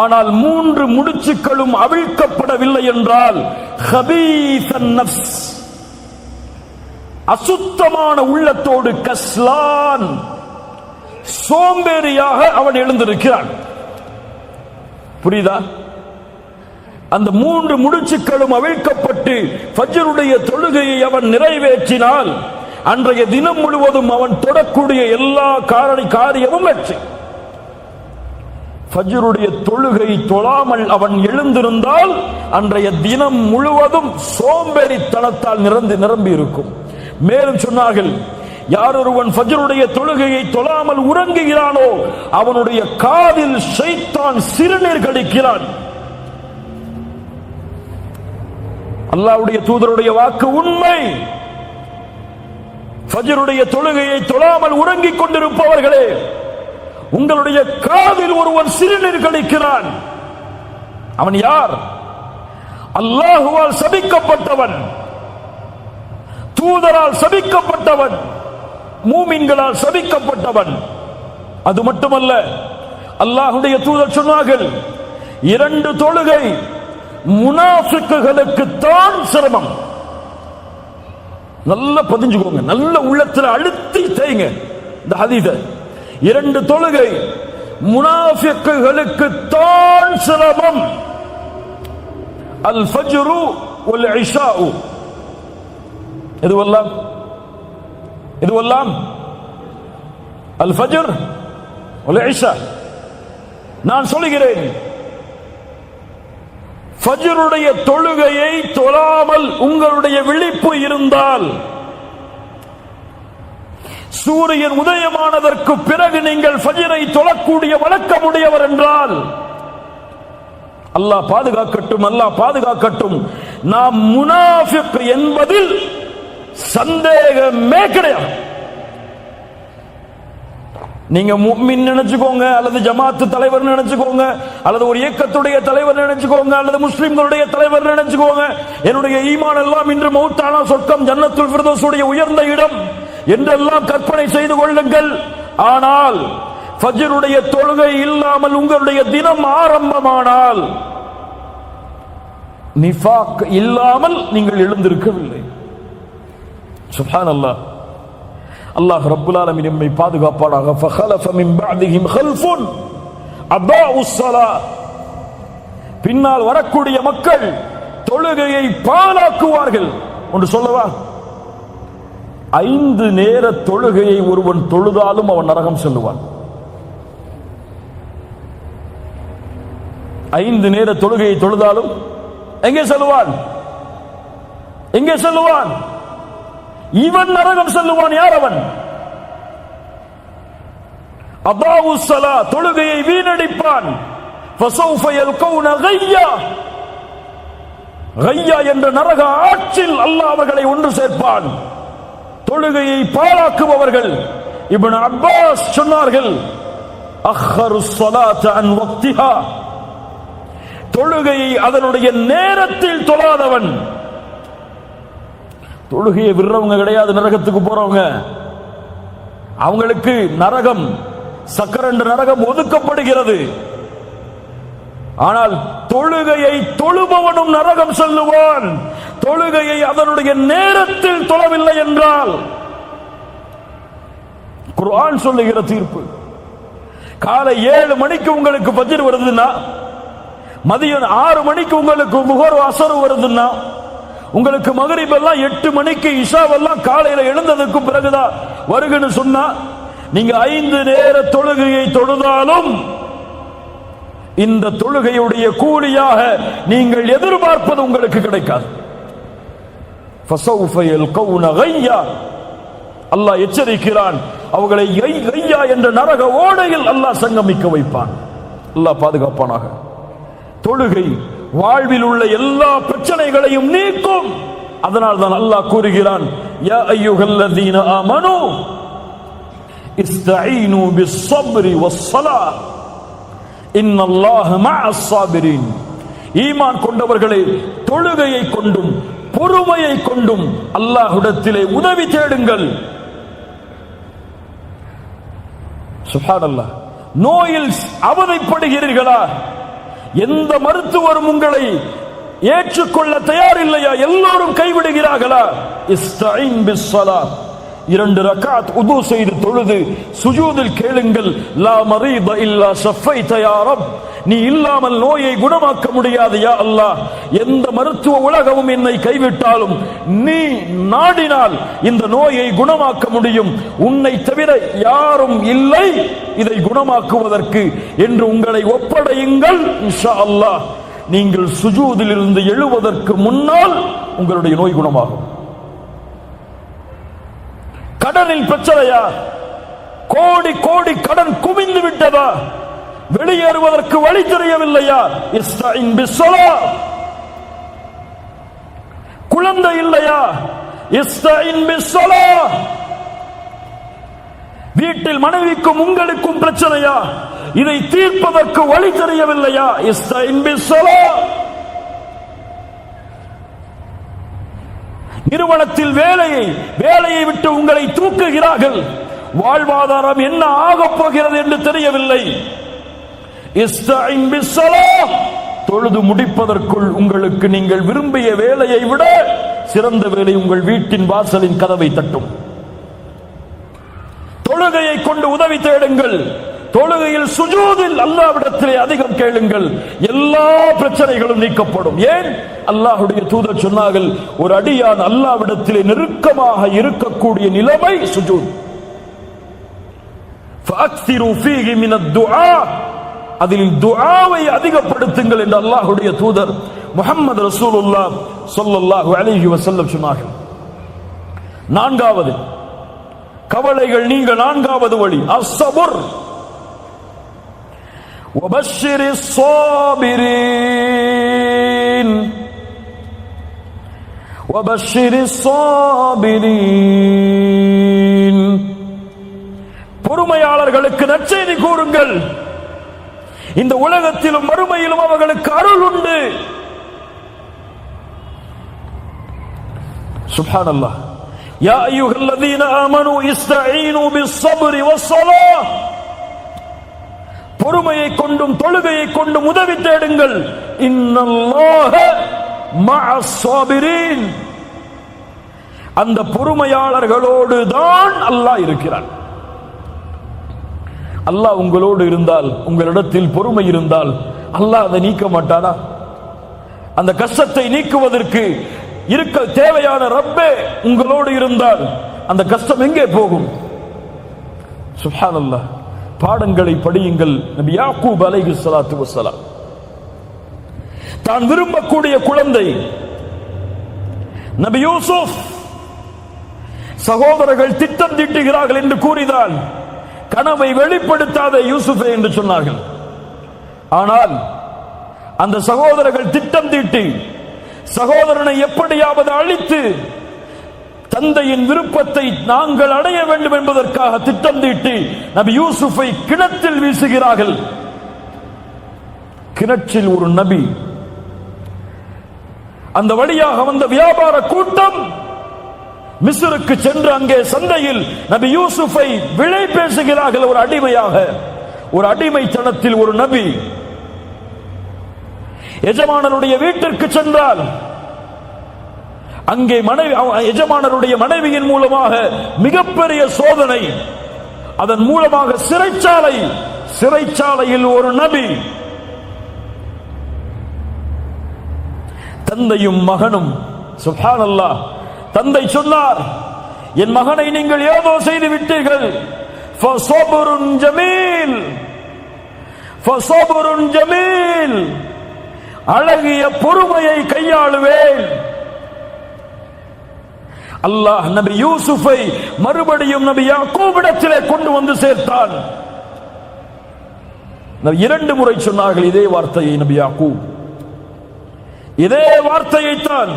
A: ஆனால் 3 முடிச்சுக்களும் அவிழ்க்கப்படவில்லை என்றால் ஹபீஸன் நஃப்ஸ், அசுத்தமான உள்ளத்தோடு, கஸ்லான், சோம்பேறியாக அவன் எழுந்திருக்கிறான். புரியுதா? அந்த 3 முடிச்சுக்களும் அவிழ்க்கப்பட்டு ஃபஜ்ருடைய தொழுகையை அவன் நிறைவேற்றினால் அன்றைய தினம் முழுவதும் அவன் தொடக்கூடிய எல்லா காரியமும் வெற்றி. ஃபஜ்ருடைய தொழுகை தொழாமல் அவன் எழுந்திருந்தால் அன்றைய தினம் முழுவதும் சோம்பேறித்தனத்தால் நிரம்பி இருக்கும். மேலும் சொன்னார்கள், யார் ஒருவன் ஃபஜ்ருடைய தொழுகையை தொழாமல் உறங்குகிறானோ அவனுடைய காதில் ஷைத்தான் சிறுநீர் கடிக்கிறான். அல்லாஹ்வுடைய தூதருடைய வாக்கு உண்மை. ஃபஜ்ருடைய தொழுகையை தொழாமல் உறங்கிக் கொண்டிருப்பவர்களே, உங்களுடைய காதில் ஒருவன் சிறுநீர் கழிக்கிறான். அவன் யார்? அல்லாஹுவால் சபிக்கப்பட்டவன், தூதரால் சபிக்கப்பட்டவன், மூமின்களால் சபிக்கப்பட்டவன். அது மட்டுமல்ல, அல்லாஹ்வுடைய தூதர் சொன்னார்கள், 2 தொழுகை முனாஃபிக்குகளுக்கு தான் சிரமம். நல்ல பதிஞ்சுக்கோங்க, நல்ல உள்ளத்தில் அழுத்தி தேய்ங்க இந்த ஹதீஸை. 2 தொழுகை முனாஃபிக்குகளுக்கு தான் சிரமம். அல் ஃபஜ்ரு வல் இஷாஉ, இதுவெல்லாம் அல் ஃபஜ்ர் வல் இஷா. நான் சொல்கிறேன், ஃபஜ்ருடைய தொழுகையை தொழாமல் உங்களுடைய விழிப்பு இருந்தால், சூரியன் உதயமானதற்கு பிறகு நீங்கள் ஃபஜ்ரை தொழக்கூடிய வழக்கமுடையவர் என்றால், அல்லாஹ் பாதுகாக்கட்டும், அல்லாஹ் பாதுகாக்கட்டும், நாம் முனாஃபிக் என்பதில் சந்தேகமே கிடையாது. நீங்க முஃமின் நினைச்சுக்கோங்க, அல்லது ஜமாத்து தலைவர் நினைச்சுக்கோங்க, அல்லது ஒரு இயக்கத்துடைய தலைவர் நினைச்சுக்கோங்க, அல்லது முஸ்லிம்களுடைய தலைவர் நினைச்சுக்கோங்க, என்னுடைய ஈமான் எல்லாம் இன்று மௌத்தானா சொர்க்கம் ஜன்னத்துல் ஃபிர்தௌஸுடைய உயர்ந்த இடம் என்றெல்லாம் கற்பனை செய்து கொள்ளுங்கள். ஆனால் ஃபஜ்ருடைய தொழுகை இல்லாமல் உங்களுடைய தினம் ஆரம்பமானால் நிஃபாக் இல்லாமல் நீங்கள் எழுந்திருக்கவில்லை. சுப்ஹானல்லாஹ். அல்லாஹ் ரப்புல் ஆலமீன் நம்மை பாதுகாப்பானாக. ஃபഖலஃப மின் பஅதிஹிம் கல்ஃபுன் அதாஉஸ் ஸலாத், பின்னால் வரக்கூடிய மக்கள் தொழுகையை பாழாக்குவார்கள். ஒன்று சொல்லவா, 5 நேர தொழுகையை ஒருவன் தொழுதாலும் அவன் நரகம் செல்லுவான். 5 நேர தொழுகையை தொழுதாலும் எங்கே செல்லுவான்? எங்கே செல்லுவான்? இவன் நரகம் செல்லுவான். யார் அவன்? அதாஉஸ் ஸலாத், தொழுகையை வீணடிப்பான். ஃபஸௌஃப யல்கௌன கய்யா, கய்யா என்ற நரக ஆற்றில் அல்லாஹ் அவர்களை ஒன்று சேர்ப்பான். தொழுகையை பாழாக்குபவர்கள். இப்னு அப்பாஸ் சொன்னார்கள், அக்ஹருஸ் ஸலாத அன் வக்திஹா, தொழுகையை அதனுடைய நேரத்தில் தொழாதவன். தொழுகையை விடுறவங்க கிடையாது நரகத்துக்கு போறவங்க. அவங்களுக்கு நரகம், சக்கரண்டு நரகம் ஒதுக்கப்படுகிறது. ஆனால் தொழுகையை தொழுபவனும் நரகம் செல்லுவான். தொழுகையை அதனுடைய நேரத்தில் தொழவில்லை என்றால். குர்ஆன் சொல்லுகிற தீர்ப்பு, காலை 7 மணிக்கு உங்களுக்கு ஃபஜ்ர் வருதுன்னா, மதியம் 6 மணிக்கு உங்களுக்கு முஹர் அஸர் வருதுன்னா, உங்களுக்கு மக்ரிப் எல்லாம் 8 மணிக்கு, இஷாவெல்லாம் காலையில எழுந்ததுக்கு பிறகுதான் வருகுன்னு சொன்னா, நீங்க 5 நேர தொழுகையை தொழுதாலும் இந்த தொழுகையுடைய கூலியாக நீங்கள் எதிர்பார்ப்பது உங்களுக்கு கிடைக்காது. ஃபஸௌஃப யல்கௌன கய்யா, அல்லாஹ் எச்சரிக்கிறான். அவர்களை கய்யா என்ற நரக ஓடையில் அல்லாஹ் சங்கமிக்க வைப்பான். அல்லாஹ் பாதுகாப்பானாக. தொழுகை வாழ்வில் உள்ள எல்லா பிரச்சனைகளையும் நீக்கும். அதனால் தான் அல்லாஹ் கூறுகிறான், யா அய்யுஹல்லதீன ஆமனூ இஸ்தஈனு பிஸ்ஸப்ரி வஸ்ஸலாஹ் இன்னல்லாஹ மஅஸ் ஸாபிரீன். ஈமான் கொண்டவர்களே, தொழுகையை கொண்டும் பொறுமையை கொண்டும் அல்லாஹ்விடத்திலே உதவி தேடுங்கள். சுப்ஹானல்லாஹ். நோயில் அவதிப்படுகிறீர்களா? எந்த மருத்துவரும் உங்களை ஏற்றுக்கொள்ள தயாரில்லையா? எல்லோரும் கைவிடுகிறார்களா? இஸ்தஈன் பிஸ்ஸலாத், 2 ரக்அத் உது செய்து தொழுது சுஜூதில் கேளுங்கள், லா மரீத இல்லா ஷஃபைத யா ரப், நீ இல்லாமல் நோயை குணமாக்க முடியாது யா அல்லாஹ். எந்த மருத்துவ உலகமும் என்னை கைவிட்டாலும் நீ நாடினால் இந்த நோயை குணமாக்க முடியும். உன்னை தவிர யாரும் இல்லை இதை குணமாக்குவதற்கு என்று உங்களை ஒப்படையுங்கள். இன்ஷா அல்லாஹ் நீங்கள் சுஜூதில் இருந்து எழுவதற்கு முன்னால் உங்களுடைய நோய் குணமாகும். கடனில் பிரச்சனையா? கோடி கோடி கடன் குவிந்து விட்டதா? வெளியேறுவதற்கு வழி தெரியவில்லையா? இஸ்தஈன் பிஸ்ஸலாத். குழந்தை இல்லையா? இஸ்தஈன் பிஸ்ஸலாத். வீட்டில் மனைவிக்கும் உங்களுக்கும் பிரச்சனையா? இதை தீர்ப்பதற்கு வழி தெரியவில்லையா? இஸ்தஈன் பிஸ்ஸலாத். நிறுவனத்தில் வேலையை விட்டு உங்களை தூக்குகிறார்கள். வாழ்வாதாரம் என்ன ஆகப் போகிறது என்று தெரியவில்லை. இஸ்தஈன் பிஸ்ஸலாத். தொழுது முடிப்பதற்குள் உங்களுக்கு நீங்கள் விரும்பிய வேலையை விட சிறந்த வேலை உங்கள் வீட்டின் வாசலின் கதவை தட்டும். தொழுகையை கொண்டு உதவி தேடுங்கள். தொழுகையில் சுஜூதில் அல்லாஹ்விடத்திலே அதிகம் கேளுங்கள். எல்லா பிரச்சனைகளும் நீக்கப்படும். ஏன்? அல்லாஹ்வுடைய தூதர் சொன்னார்கள், ஒரு அடியான் அல்லாஹ்விடத்திலே நெருக்கமாக இருக்கக்கூடிய நிலைமை சுஜூத். ஃபஅக்ஸிரு ஃபீஹி மினத் துஆ, அதில் துஆவை அதிகப்படுத்துங்கள் என்று அல்லாஹ்வுடைய தூதர் முஹம்மது ரசூலுல்லாஹ் ஸல்லல்லாஹு அலைஹி வஸல்லம் சொன்னார்கள். 4வது கவலைகள் நீங்க 4வது வழி அஸ்ஸபுர். وبشر الصابرين وبشر الصابرين. பொறுமையாளர்களுக்கு நற்செய்தி கூறுங்கள். இந்த உலகத்திலும் மறுமையிலும் அவர்களுக்கு அருள் உண்டு. சுப்ஹானல்லாஹ். யா அய்யுஹல்லதீன ஆமனூ இஸ்தஈனு பிஸ்ஸப்ரி வஸ்ஸலாஹ். பொறுமையை கொண்டும் தொழுகையை கொண்டும் உதவி தேடுங்கள். இன்னல்லாஹ மஅஸ் ஸாபிரீன், அந்த பொறுமையாளர்களோடு தான் அல்லாஹ் இருக்கிறான். அல்லாஹ் உங்களோடு இருந்தால், உங்களிடத்தில் பொறுமை இருந்தால் அல்லாஹ் அதை நீக்க மாட்டானா? அந்த கஷ்டத்தை நீக்குவதற்கு இருக்க தேவையான ரப்பே உங்களோடு இருந்தால் அந்த கஷ்டம் எங்கே போகும்? சுப்ஹானல்லாஹ். பாடங்களை படியுங்கள். நபி யாக்கூப் அலைஹிஸ்ஸலாத்து வஸ்ஸலாம் தான் விரும்பக்கூடிய குழந்தை நபி யூசுப், சகோதரர்கள் திட்டம் தீட்டுகிறார்கள் என்று கூறினால் கனவை வெளிப்படுத்தாத யூசுஃபே என்று சொன்னார்கள். ஆனால் அந்த சகோதரர்கள் திட்டம் தீட்டி சகோதரனை எப்படியாவது அழித்து தந்தையின் விருப்பத்தை நாங்கள் அடைய வேண்டும் என்பதற்காக திட்டம் தீட்டி நபி யூசுஃபை கிணற்றில் வீசுகிறார்கள். கிணற்றில் ஒரு நபி, அந்த வழியாக வந்த வியாபார கூட்டம் மிஸ்ருக்கு சென்று அங்கே சந்தையில் நபி யூசுஃபை விலை பேசுகிறார்கள். ஒரு அடிமையாக, ஒரு அடிமைத்தனத்தில் ஒரு நபி எஜமானருடைய வீட்டிற்கு சென்றால் அங்கே எஜமானருடைய மனைவியின் மூலமாக மிகப்பெரிய சோதனை, அதன் மூலமாக சிறைச்சாலையில் ஒரு நபி, தந்தையும் மகனும். சுப்ஹானல்லாஹ். தந்தை சொன்னார், என் மகனை நீங்கள் ஏதோ செய்து விட்டீர்கள். ஃபஸப்ருன் ஜமீல், ஃபஸப்ருன் ஜமீல், அழகிய பொறுமையை கையாளுவேன். அல்லாஹ் நபி யூசுஃபை மறுபடியும் நபி யாக்கூபிடத்திலே கொண்டு வந்து சேர்த்தான். இரண்டு முறை சொன்னார்கள் இதே வார்த்தையை நபி யாக்கூப். இதே வார்த்தையைத்தான்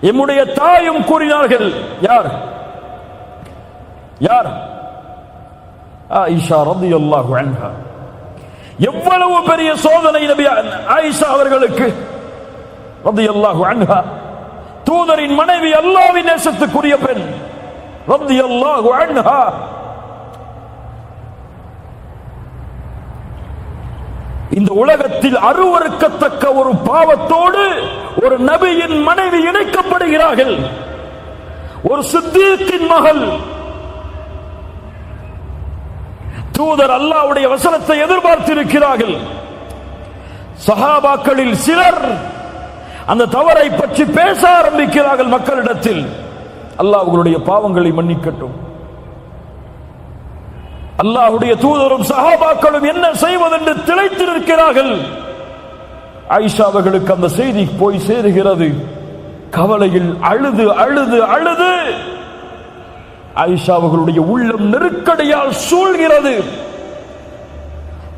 A: எம்முடைய தாயும் கூறினார்கள். யார் யார்? ஆயிஷா ரலியல்லாஹு அன்ஹா. எவ்வளவு பெரிய சோதனை நபி ஆயிஷா அவர்களுக்கு ரலியல்லாஹு அன்ஹா. தூதரின் மனைவி, அல்லாஹ்வின் நேசத்துக்குரிய பெண் ரலியல்லாஹு அன்ஹா. இந்த உலகத்தில் அருவருக்கத்தக்க ஒரு பாவத்தோடு ஒரு நபியின் மனைவி இணைக்கப்படுகிறார்கள். ஒரு சித்தீக்கின் மகள். தூதர் அல்லாஹ்வுடைய வசனத்தை எதிர்பார்த்திருக்கிறார்கள். சஹாபாக்களில் சிலர் அந்த தவறை பற்றி பேச ஆரம்பிக்கிறார்கள் மக்களிடத்தில். அல்லாஹ் அவர்களுடைய பாவங்களை மன்னிக்கட்டும். அல்லாஹ்வுடைய தூதரும் சஹாபாக்களும் என்ன செய்வதென்று திளைத்திருக்கிறார்கள். ஆயிஷா அவர்களுக்கு அந்த செய்தி போய் சேருகிறது. கவலையில் அழுது அழுது அழுது ஆயிஷா அவர்களுடைய உள்ளம் நெருக்கடியால் சூழ்கிறது.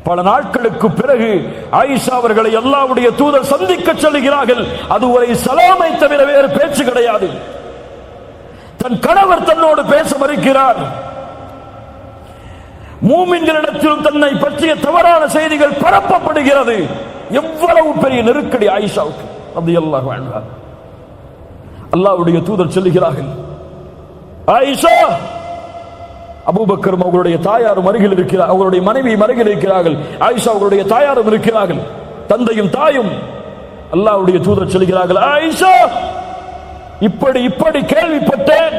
A: பல நாட்களுக்கு பிறகு ஆயிஷா அவர்களை அல்லாஹ்வுடைய தூதர் சந்திக்க செல்கிறார்கள். அதுவரை சலாமை தவிர வேறு பேச்சு கிடையாது. தன் கணவர் தன்னோடு பேச மறுக்கிறார். மூமின்களிடத்தில் தன்னை பற்றிய தவறான செய்திகள் பரப்பப்படுகிறது. எவ்வளவு பெரிய நெருக்கடி ஆயிஷாவுக்கு ரலியல்லாஹு அன்ஹா. அல்லாஹ்வுடைய தூதர் சொல்லுகிறார்கள், ஆயிஷா, அபூபக்கரும் அவர்களுடைய தாயாரும் அருகில் இருக்கிறார், அவருடைய மனைவியும் அருகில் இருக்கிறார்கள். ஆயிஷா அவர்களுடைய தாயாரும் இருக்கிறார்கள், தந்தையும் தாயும். அல்லாஹ்வுடைய தூதர் சொல்கிறார்கள், ஆயிஷா, இப்படி கேள்விப்பட்டேன்.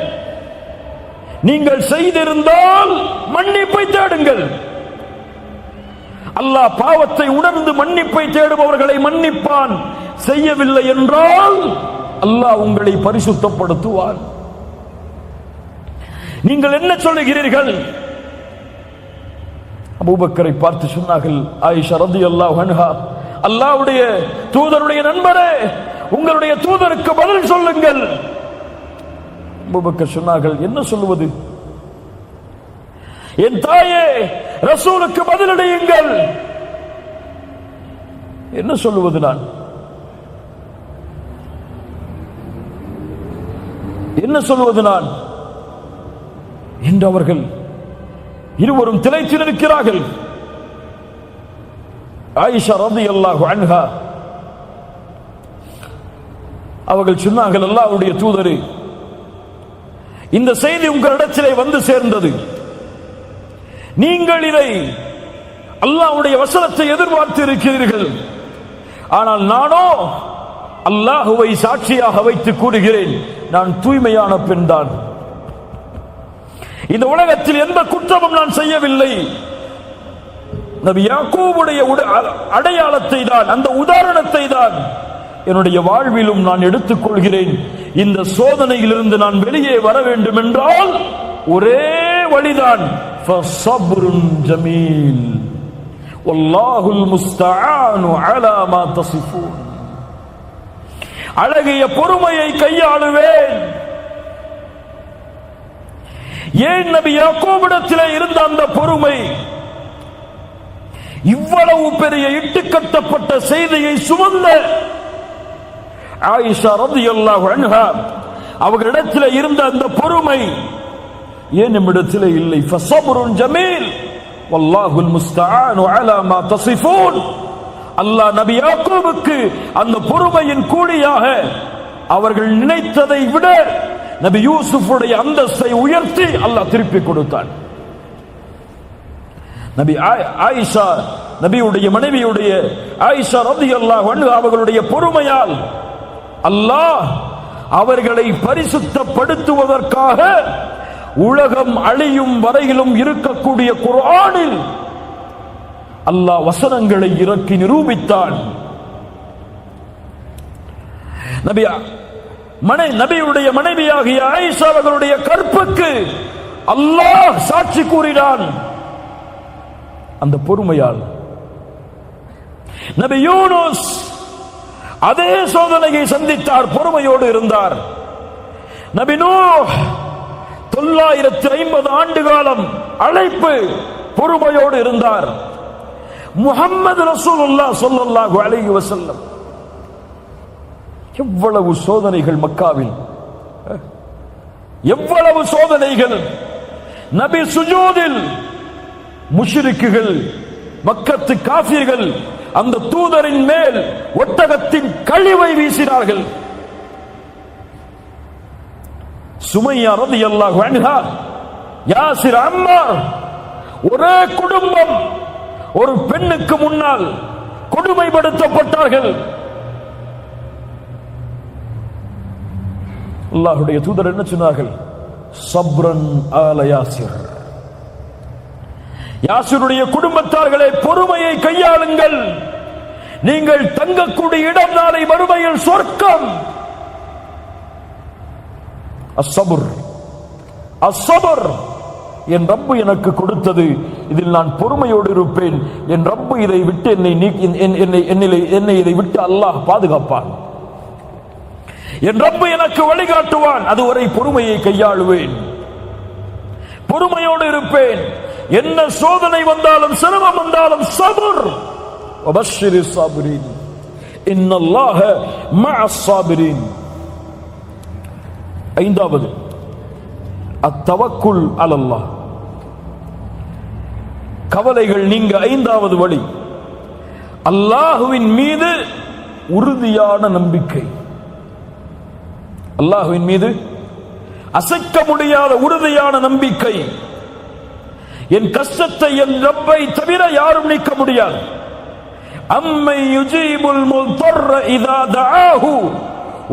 A: நீங்கள் செய்திருந்தால் மன்னிப்பை தேடுங்கள். அல்லாஹ் பாவத்தை உணர்ந்து மன்னிப்பை தேடுபவர்களை மன்னிப்பான். செய்யவில்லை என்றால் அல்லாஹ் உங்களை பரிசுத்தப்படுத்துவான். நீங்கள் என்ன சொல்லுகிறீர்கள்? அபூபக்கரை பார்த்து சொன்னார்கள், ஆயிஷா ரலியல்லாஹு அன்ஹா, அல்லாஹ்வுடைய தூதருடைய நண்பரே, உங்களுடைய தூதருக்கு பதில் சொல்லுங்கள். அபூபக்கர் சொன்னார்கள், என்ன சொல்லுவது? என் தாயே, ரசூலுக்கு பதிலளியுங்கள். என்ன சொல்லுவது நான்? என்ன சொல்லுவது நான் என்று அவர்கள் இருவரும் திளைத்து நிற்கிறார்கள். ஆயிஷா ரலியல்லாஹு அன்ஹா அவர்கள் சொன்னார்கள், அல்லாஹ்வுடைய தூதரே, இந்த செய்தி உங்களிடத்திலே வந்து சேர்ந்தது. நீங்கள் இதை அல்லாஹ்வுடைய வசனத்தை எதிர்பார்த்து இருக்கிறீர்கள். ஆனால் நானோ அல்லாஹுவை சாட்சியாக வைத்து கூறுகிறேன், நான் தூய்மையான பெண் தான். இந்த உலகத்தில் எந்த குற்றமும் நான் செய்யவில்லை. நபி யாக்கூபுடைய அடையாளத்தை தான், அந்த உதாரணத்தை தான் என்னுடைய வாழ்விலும் நான் எடுத்துக் கொள்கிறேன். இந்த சோதனையிலிருந்து நான் வெளியே வர வேண்டும் என்றால் ஒரே வழிதான், ஃபஸப்ருன் ஜமீல் வல்லாஹுல் முஸ்தஆனு அலா மா தஸிஃபூன். அழகிய பொறுமையை கையாளுவேன். ஏன் நபி யாக்கூபிடத்திலே இருந்த அந்த பொறுமை? இவ்வளவு பெரிய இட்டுக்கட்டப்பட்ட செய்தியை சுமந்த ஆயிஷா ரலியல்லாஹு அன்ஹா அவர்களிடத்தில் இருந்த அந்த பொறுமை ஏன் நம்மிடத்தில் இல்லை? ஃபஸப்ருன் ஜமீல் வல்லாஹுல் முஸ்தஆனு அலா மா தஸிஃபூன். அல்லாஹ் நபி யாக்கூபுக்கு அந்த பொறுமையின் கூலியாக அவர்கள் நினைத்ததை விட நபி யூசுஃபுடைய அந்தஸ்தை உயர்த்தி அல்லாஹ் திருப்பி கொடுத்தான். நபி ஆயிஷா, நபியுடைய மனைவியுடைய ஆயிஷா ரலியல்லாஹு அன்ஹா அவர்களுடைய பொறுமையால் அல்லாஹ் அவர்களை பரிசுத்தப்படுத்துவதற்காக உலகம் அழியும் வரையிலும் இருக்கக்கூடிய குர்ஆனில் அல்லாஹ் வசனங்களை இறக்கி நிரூபித்தான். நபியுடைய மனைவியாகிய ஆயிஷா அவர்களுடைய கற்புக்கு அல்லாஹ் சாட்சி கூறினான் அந்த பொறுமையால். நபி யூனுஸ் அதே சோதனையை சந்தித்தார், பொறுமையோடு இருந்தார். நபி நூஹ் 950 ஆண்டு காலம் அழைப்பு, பொறுமையோடு இருந்தார். முஹம்மது ரசூலுல்லாஹ் ஸல்லல்லாஹு அலைஹி வஸல்லம் எவ்வளவு சோதனைகள் மக்காவில், எவ்வளவு சோதனைகள். நபி சுஜூதில் முஷ்ரிக்குகள், மக்கத்து காஃபிர்கள் அந்த தூதரின் மேல் ஒட்டகத்தின் கழிவை வீசினார்கள். சுமையா ரலியல்லாஹு அன்ஹா, யாசிர், அம்மார், ஒரே குடும்பம் ஒரு பெண்ணுக்கு முன்னால் கொடுமைப்படுத்தப்பட்டார்கள். அல்லாஹ்வுடைய தூதர் என்ன சொன்னார்கள்? சப்ரன் ஆல யாசிர். யாசிருடைய குடும்பத்தார்களே, பொறுமையை கையாளுங்கள். நீங்கள் தங்கக்கூடிய இடம் நாளை மறுமையில் சொர்க்கம். அஸ்ஸபர், அஸ்ஸபர், என் ரப்பு எனக்கு கொடுத்தது, இதில் நான் பொறுமையோடு இருப்பேன். என் ரப்பு இதை விட்டு என்னை இதை விட்டு அல்லாஹ் பாதுகாப்பான். என் ரப்பு எனக்கு வழிகாட்டுவான். அதுவரை பொறுமையை கையாளுவேன், பொறுமையோடு இருப்பேன். என்ன சோதனை வந்தாலும், சிரமம் வந்தாலும் சபர். வபஷ்ஷிரிஸ் சாபிரீன், இன்னல்லாஹ மஅஸ் சாபிரீன். ஐந்தாவது அத்தவக்குல் அலல்லாஹ், கவலைகள் நீங்க. ஐந்தாவது வழி அல்லாஹுவின் மீது உறுதியான நம்பிக்கை. அல்லாஹுவின் மீது அசைக்க முடியாத உறுதியான நம்பிக்கை. என் கஷ்டத்தை என் ரப்பை தவிர யாரும் நீக்க முடியாது. அம்மை யுஜீபுல் முல்தர்ர இதா தஆஹு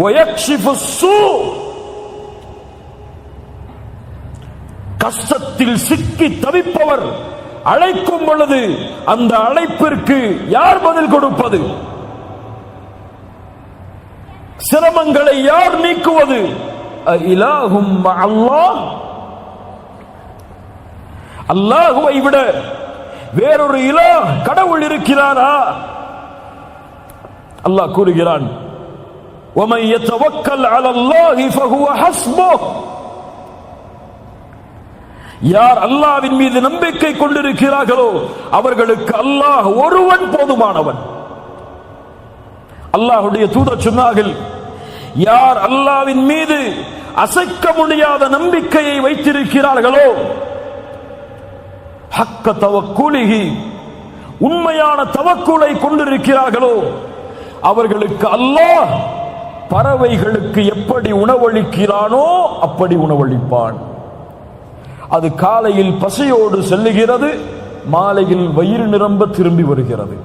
A: வ யக்ஷிஃபுஸ் ஸூ. கஷ்டத்தில் சிக்கி தவிப்பவர் அழைக்கும் பொழுது அந்த அழைப்பிற்கு யார் பதில் கொடுப்பது? சிரமங்களை யார் நீக்குவது? இலாஹும் அல்லாஹ், அல்லாஹுவை விட வேறொரு இலாஹ், கடவுள் இருக்கிறாரா? அல்லாஹ் கூறுகிறான், وَمَن يَتَوَكَّلْ عَلَى اللَّهِ فَهُوَ حَسْبُهُ. யார் அல்லாஹ்வின் மீது நம்பிக்கை கொண்டிருக்கிறார்களோ அவர்களுக்கு அல்லாஹ் ஒருவன் போதுமானவன். அல்லாஹ்வுடைய தூதர் சொன்னார்கள், யார் அல்லாஹ்வின் மீது அசைக்க முடியாத நம்பிக்கையை வைத்திருக்கிறார்களோ, ஹக்க தவக்குலிஹி, உண்மையான தவக்குலை கொண்டிருக்கிறார்களோ, அவர்களுக்கு அல்லாஹ் பறவைகளுக்கு எப்படி உணவளிக்கிறானோ அப்படி உணவளிப்பான். அது காலையில் பசியோடு செல்லுகிறது, மாலையில் வயிறு நிரம்ப திரும்பி வருகிறது.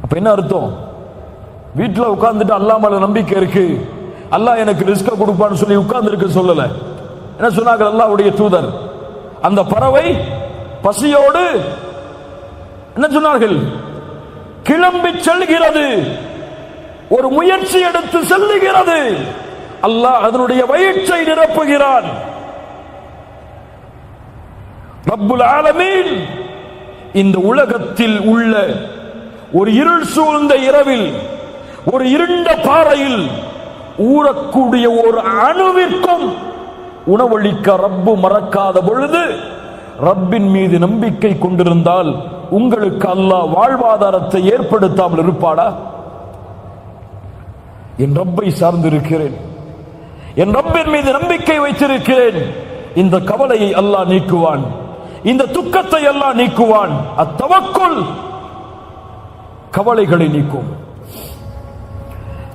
A: அப்ப என்ன அர்த்தம்? வீட்டில் உட்கார்ந்துட்டு அல்லாஹ் மேல நம்பிக்கை இருக்கு, அல்லாஹ் எனக்கு ரிஸ்க கொடுப்பான்னு சொல்லி உட்கார்ந்துருக்கு சொல்லல. என்ன சொன்னாங்க அல்லாஹ்வுடைய தூதர்? அந்த பறவை பசியோடு என்ன சொன்னார்கள்? கிளம்பி செல்கிறது, ஒரு முயற்சி எடுத்து செல்லுகிறது. அல்லாஹ் அதனுடைய வயிற்றை நிரப்புகிறான். ரப்புல் ஆலமீன் இந்த உலகத்தில் உள்ள ஒரு இருள் சூழ்ந்த இரவில், ஒரு இருண்ட பாறையில் ஊறக்கூடிய ஒரு அணுவிற்கும் உணவளிக்க ரப்பு மறக்காத பொழுது, ரப்பின் மீது நம்பிக்கை கொண்டிருந்தால் உங்களுக்கு அல்லாஹ் வாழ்வாதாரத்தை ஏற்படுத்தாமல் இருப்பாடா? என் ரப்பை சார்ந்திருக்கிறேன், என் ரப்பின் மீது நம்பிக்கை வைத்திருக்கிறேன். இந்த கவலையை அல்லாஹ் நீக்குவான், இந்த துக்கத்தை அல்லாஹ் நீக்குவான். அத்தவக்குல் கவலைகளை நீக்கும்.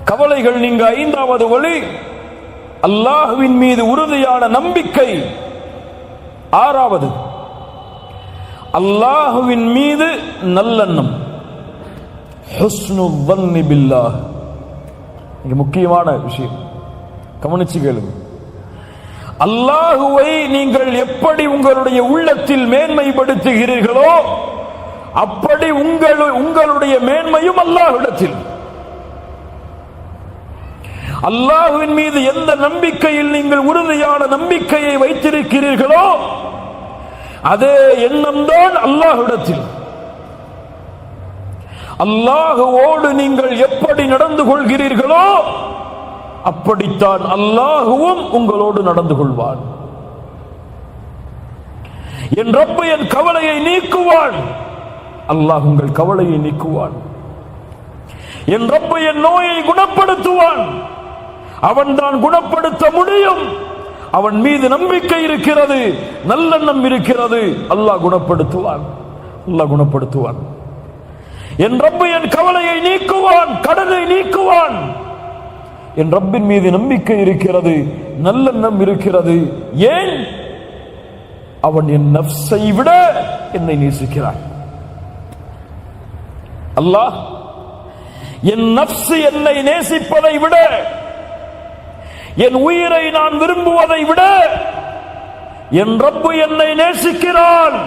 A: கவலைகள் நீங்க ஐந்தாவது வழி அல்லாஹ்வின் மீது உறுதியான நம்பிக்கை. ஆறாவது அல்லாஹ்வின் மீது நல்லெண்ணம், ஹுஸ்னு வன்னி பில்லாஹ். இது முக்கியமான விஷயம், கவனிச்சு கேளுங்க. அல்லாஹுவை நீங்கள் எப்படி உங்களுடைய உள்ளத்தில் மேன்மைப்படுத்துகிறீர்களோ அப்படி உங்களுடைய மேன்மையும் அல்லாஹ்விடத்தில். அல்லாஹ்வின் மீது எந்த நம்பிக்கையில் நீங்கள் உறுதியான நம்பிக்கையை வைத்திருக்கிறீர்களோ அதே எண்ணம் தான் அல்லாஹ்விடத்தில். அல்லாஹுவோடு நீங்கள் எப்படி நடந்து கொள்கிறீர்களோ அப்படித்தான் அல்லாஹுவும் உங்களோடு நடந்து கொள்வான். என் ரப்பு என் கவலையை நீக்குவான், அல்லாஹ் உங்கள் கவலையை நீக்குவான். என் ரப்பு என் நோயை குணப்படுத்துவான், அவன் தான் குணப்படுத்த முடியும். அவன் மீது நம்பிக்கை இருக்கிறது, நல்லெண்ணம் இருக்கிறது, அல்லாஹ் குணப்படுத்துவான், அல்லாஹ் குணப்படுத்துவான். என் ரப்பு என் கவலையை நீக்குவான், கடனை நீக்குவான். என் ரப்பின் மீது நம்பிக்கை இருக்கிறது, நல்லெண்ணம் இருக்கிறது. ஏன்? அவன் என் நஃப்ஸை விட என்னை நேசிக்கிறான். அல்லாஹ் என் நஃப்ஸ் என்னை நேசிப்பதை விட, என் உயிரை நான் விரும்புவதை விட என் ரப்பு என்னை நேசிக்கிறான்.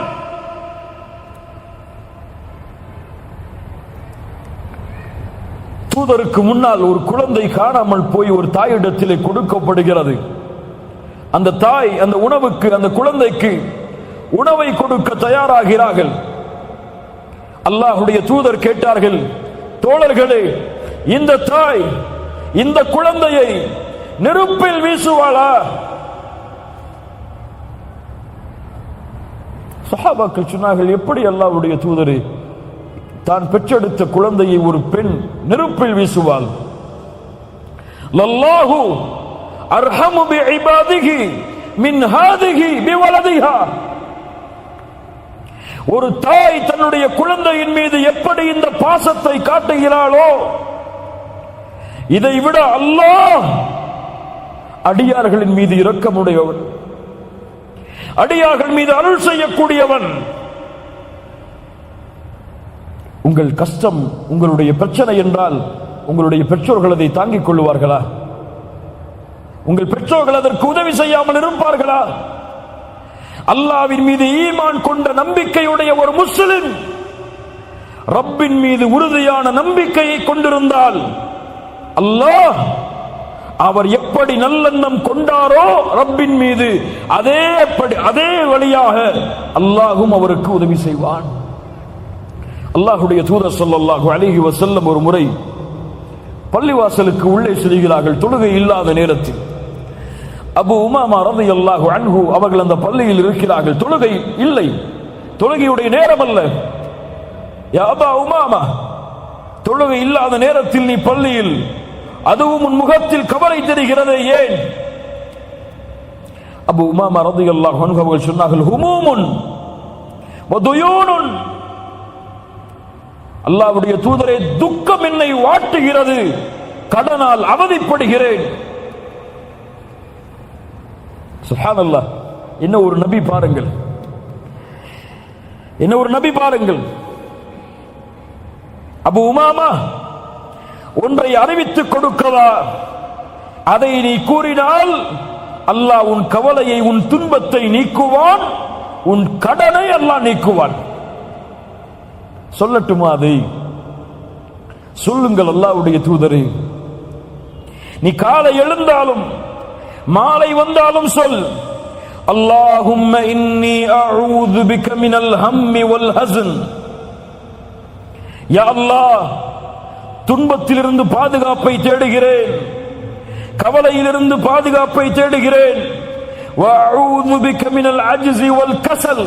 A: தூதருக்கு முன்னால் ஒரு குழந்தை காணாமல் போய் ஒரு தாயிடத்திலே கொடுக்கப்படுகிறது. அந்த தாய் அந்த உணவுக்கு, அந்த குழந்தைக்கு உணவை கொடுக்க தயாராகிறார்கள். அல்லாஹ்வுடைய தூதர் கேட்டார்கள், தோழர்களே, இந்த தாய் இந்த குழந்தையை நெருப்பில் வீசுவாளா? சஹாபாக்கள் சொன்னார்கள், எப்படி அல்லாஹ்வுடைய தூதரே, தான் பெற்றெடுத்த குழந்தையை ஒரு பெண் நெருப்பில் வீசுவாள்? லல்லாஹு அர்ஹமு பிஇபாதிஹி மின் ஹாதிஹி பிவலதிஹா. ஒரு தாய் தன்னுடைய குழந்தையின் மீது எப்படி இந்த பாசத்தை காட்டுகிறாளோ இதை விட அல்லாஹ் அடியார்களின் மீது இரக்கமுடையவன், அடியார்கள் மீது அருள் செய்யக்கூடியவன். உங்கள் கஷ்டம், உங்களுடைய பிரச்சனை என்றால் உங்களுடைய பெற்றோர்கள் அதை தாங்கிக் கொள்வார்களா? உங்கள் பெற்றோர்கள் அதற்கு உதவி செய்யாமல் இருப்பார்களா? அல்லாஹ்வின் மீது ஈமான் கொண்ட நம்பிக்கையுடைய ஒரு முஸ்லிம் ரப்பின் மீது உறுதியான நம்பிக்கையை கொண்டிருந்தால் அல்லாஹ் அவர் எப்படி நல்லெண்ணம் கொண்டாரோ ரப்பின் மீது அதே வழியாக அல்லாஹும் அவருக்கு உதவி செய்வான். அல்லாஹ்வுடைய தூதர் ஸல்லல்லாஹு அலைஹி வஸல்லம் ஒரு முறை பள்ளிவாசலுக்கு உள்ளே செல்கிறார்கள். தொழுகை இல்லாத நேரத்தில் அபு உமாமா ரலியல்லாஹு அன்ஹு அவர்கள் அந்த பள்ளியில் இருக்கிறார்கள். தொழுகை இல்லை, தொழுகையுடைய நேரம் அல்ல. யா அபா உமாமா, தொழுகை இல்லாத நேரத்தில் நீ பள்ளியில், அதுவும் உன் முகத்தில் கவலை தெரிகிறது, ஏன்? அபு உமாமா ரலியல்லாஹு அன்ஹு அவர்கள் சொன்னார்கள், ஹுமூமுன் வ துயூனுன். அல்லாஹ்வுடைய தூதரே, துக்கம் என்னை வாட்டுகிறது, கடனால் அவதிப்படுகிறேன். சுப்ஹானல்லாஹ், என்ன ஒரு நபி பாருங்கள், என்ன ஒரு நபி பாருங்கள். அபு உமாமா ஒன்றை அறிவித்துக் கொடுக்கவா? அதை நீ கூறினால் அல்லாஹ் உன் கவலையை, உன் துன்பத்தை நீக்குவான், உன் கடனை அல்லாஹ் நீக்குவான். சொல்லட்டுமா அதை? சொல்லுங்கள் அல்லாஹ்வுடைய தூதரே. நீ காலை எழுந்தாலும் மாலை வந்தாலும் சொல், அல்லாஹும்ம இன்னி அஊது பிக மினல் ஹம்மி வல் ஹஸன். யா அல்லாஹ், துன்பத்திலிருந்து பாதுகாப்பை தேடுகிறேன், கவலையிலிருந்து பாதுகாப்பை தேடுகிறேன். வஅஊது பிக மினல் அஜ்ஸி வல் கஸல்.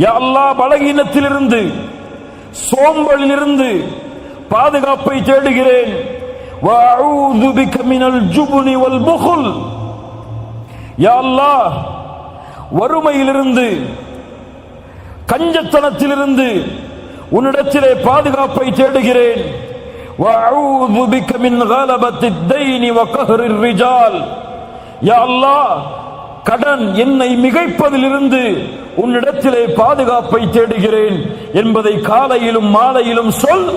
A: யா அல்லாஹ், பலகீனத்திலிருந்து, சோம்பலிலிருந்து பாதுகாப்பை தேடுகிறேன். வஅஊது பிக மினல் ஜுப்னி வல் புக்ல். யா அல்லாஹ், வறுமையிலிருந்து, கஞ்சத்தனத்திலிருந்து உன்னிடத்திலே பாதுகாப்பை தேடுகிறேன். வஅஊது பிக மின் கலபத்தித் தைனி வ கஹ்ரிர் ரிஜால். யா அல்லாஹ், கடன் என்னை மிகைப்பதிலிருந்து உன்னிடத்திலே பாதுகாப்பை தேடுகிறேன் என்பதை காலையிலும் மாலையிலும் சொல்.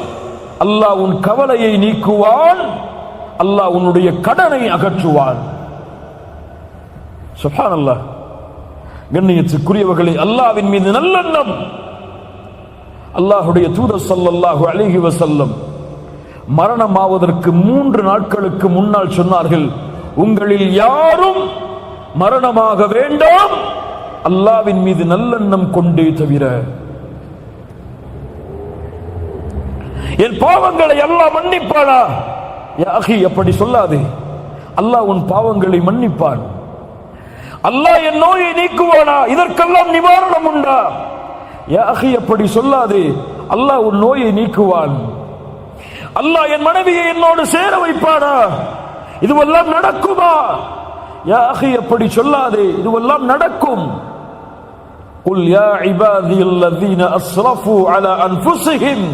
A: அல்லாஹ் உன் கவலையை நீக்குவான், அல்லாஹ் உன்னுடைய கடனை அகற்றுவான். சுப்ஹானல்லாஹ். கண்ணியத்துக்குரியவர்களே, அல்லாஹ்வின் மீது நல்லெண்ணம். அல்லாஹ்வுடைய தூதர் ஸல்லல்லாஹு அலைஹி வஸல்லம் மரணமாவதற்கு 3 நாட்களுக்கு முன்னால் சொன்னார்கள், உங்களில் யாரும் மரணமாக வேண்டாம் அல்லாஹ்வின் மீது நல்லெண்ணம் கொண்டே தவிர. என் பாவங்களை அல்லாஹ் மன்னிப்பானா? யா அகி, அப்படி சொல்லாதே. அல்லாஹ் உன் பாவங்களை மன்னிப்பான். அல்லாஹ் என் நோயை நீக்குவானா? இதற்கெல்லாம் நிவாரணம் உண்டா? யா அகி, அப்படி சொல்லாதே. அல்லாஹ் உன் நோயை நீக்குவான். அல்லாஹ் என் மனைவியை என்னோடு சேர வைப்பானா? இதுவெல்லாம் நடக்குமா? யா அகி, அப்படி சொல்லாதே. இதுவெல்லாம் நடக்கும். குல் யா இபாதியல்லதீன அஸ்ரஃபு அலா அன்ஃபுஸிஹிம்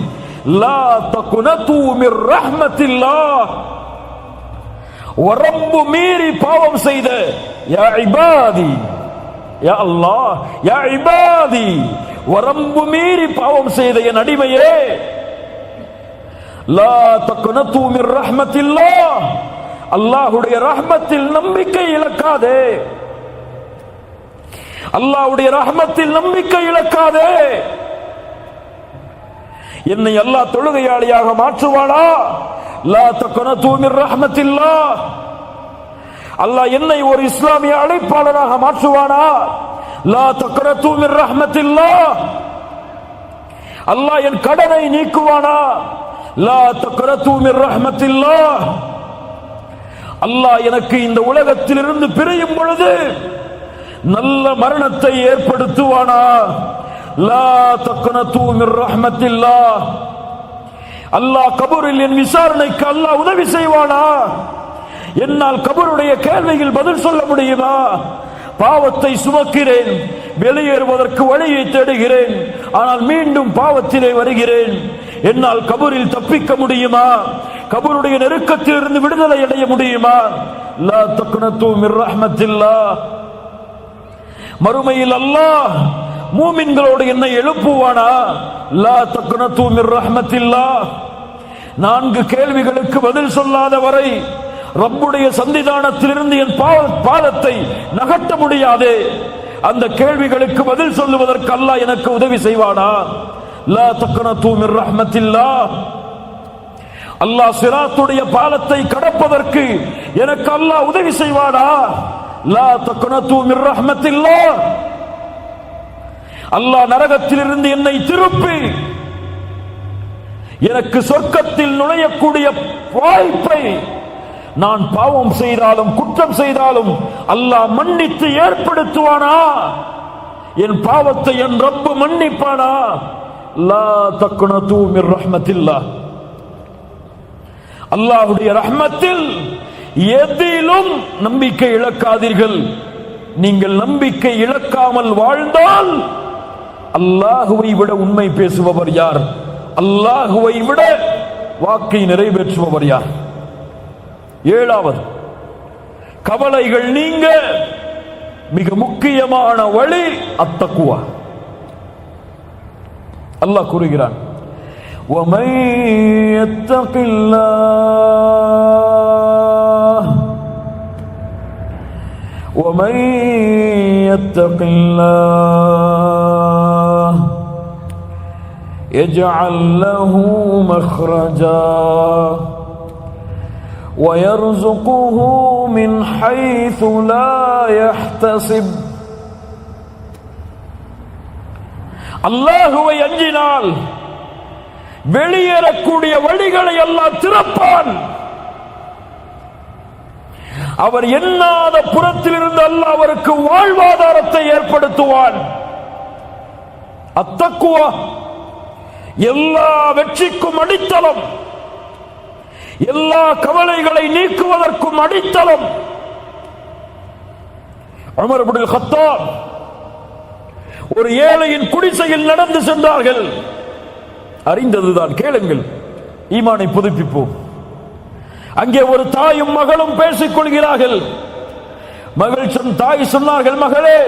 A: லா தக்னது மிர் ரஹ்மத்தில்லாஹ். வரம்பு மீறி பாவம் செய்த, யா இபாதி, யா அல்லாஹ், யா இபாதி, வரம்பு மீறி பாவம் செய்த என் அடிமையே, லா தக்னது மிர் ரஹ்மத்தில்லாஹ், அல்லாஹ்வுடைய ரஹ்மத்தில் நம்பிக்கை இழக்காதே. அல்லாஹ்வுடைய ரஹ்மத்தில் நம்பிக்கை இழக்காதே. என்னை அல்லாஹ் தொழுகையாளியாக மாற்றுவானா? லா தக்னது மிர் ரஹ்மத்தில்லாஹ். அல்லாஹ் என்னை ஒரு இஸ்லாமிய அழைப்பாளராக மாற்றுவானா? லா தக்னது மிர் ரஹ்மத்தில்லாஹ். அல்லாஹ் என் கடனை நீக்குவானா? லா தக்னது மிர் ரஹ்மத்தில்லாஹ். அல்லாஹ் எனக்கு இந்த உலகத்திலிருந்து பிரியும் பொழுது நல்ல மரணத்தை ஏற்படுத்துவானா? லா தக்னது மிர் ரஹ்மத்தில்லாஹ். அல்லாஹ் கபூரில் என் விசாரணைக்கு அல்லாஹ் உதவி செய்வானா? என்னால் கபருடைய கேள்வியில் பதில் சொல்ல முடியுமா? பாவத்தை சுமக்கிறேன், வெளியேறுவதற்கு வழியை தேடுகிறேன், ஆனால் மீண்டும் பாவத்திலே வருகிறேன். என்னால் கபரில் தப்பிக்க முடியுமா? கபருடைய நெருக்கத்தில் இருந்து விடுதலை அடைய முடியுமா? லா தக்னது மிர் ரஹ்மத்தில்லாஹ். மறுமையில் அல்லாஹ் மூமின்களோடு என்னை எழுப்புவானா? லா தக்னது மிர் ரஹ்மத்தில்லாஹ். 4 கேள்விகளுக்கு பதில் சொல்லாத வரை ரப்புடைய சன்னிதானத்திலிருந்து என் பாதத்தை நகட்ட முடியாது. அந்த கேள்விகளுக்கு பதில் சொல்லுவதற்கு அல்லாஹ் எனக்கு உதவி செய்வானா? லா தக்னது மிர் ரஹ்மத்தில்லாஹ். அல்லாஹ் சிராத்துடைய பாலத்தை கடப்பதற்கு எனக்கு அல்லாஹ் உதவி செய்வானா? லா தக்னது மிர் ரஹ்மத்தில்லாஹ். அல்லாஹ் நரகத்திலிருந்து என்னை திருப்பி எனக்கு சொர்க்கத்தில் நுழையக்கூடிய வாய்ப்பை நான் பாவம் செய்தாலும் குற்றம் செய்தாலும் அல்லாஹ் மன்னித்து ஏற்படுத்துவானா? என் பாவத்தை என் ரப்பு மன்னிப்பானா? லா தக்னது மிர் ரஹ்மத்தில்லாஹ். அல்லாஹ்வுடைய ரஹ்மத்தில் எதிலும் நம்பிக்கை இழக்காதீர்கள். நீங்கள் நம்பிக்கை இழக்காமல் வாழ்ந்தால் அல்லாஹுவை விட உண்மை பேசுபவர் யார்? அல்லாஹுவை விட வாக்கை நிறைவேற்றுபவர் யார்? 7வது, கவலைகள் நீங்க மிக முக்கியமான வழி அத்தக்குவா. அல்லாஹ் கூறுகிறான், ومن يتق الله ومن يتق الله يجعل له مخرجا ويرزقه من حيث لا يحتسب. அல்லாஹ்வை அஞ்சினால் வெளியேறக்கூடிய வழிகளை அல்லாஹ் திறப்பான். அவர் எண்ணாத புறத்திலிருந்து அல்லாஹ் அவருக்கு வாழ்வாதாரத்தை ஏற்படுத்துவான். அத்தக்குவா எல்லா வெற்றிக்கும் அடித்தளம், எல்லா கவலைகளை நீக்குவதற்கும் அடித்தளம். உமர் இப்னுல் கத்தாப் ஒரு ஏழையின் குடிசையில் நடந்து சென்றார்கள். அறிந்ததுதான், கேளுங்கள், ஈமானை புதுப்பிப்போம். அங்கே ஒரு தாயும் மகளும் பேசிக் கொள்கிறார்கள். தாய் சொன்னார்கள், மகளே,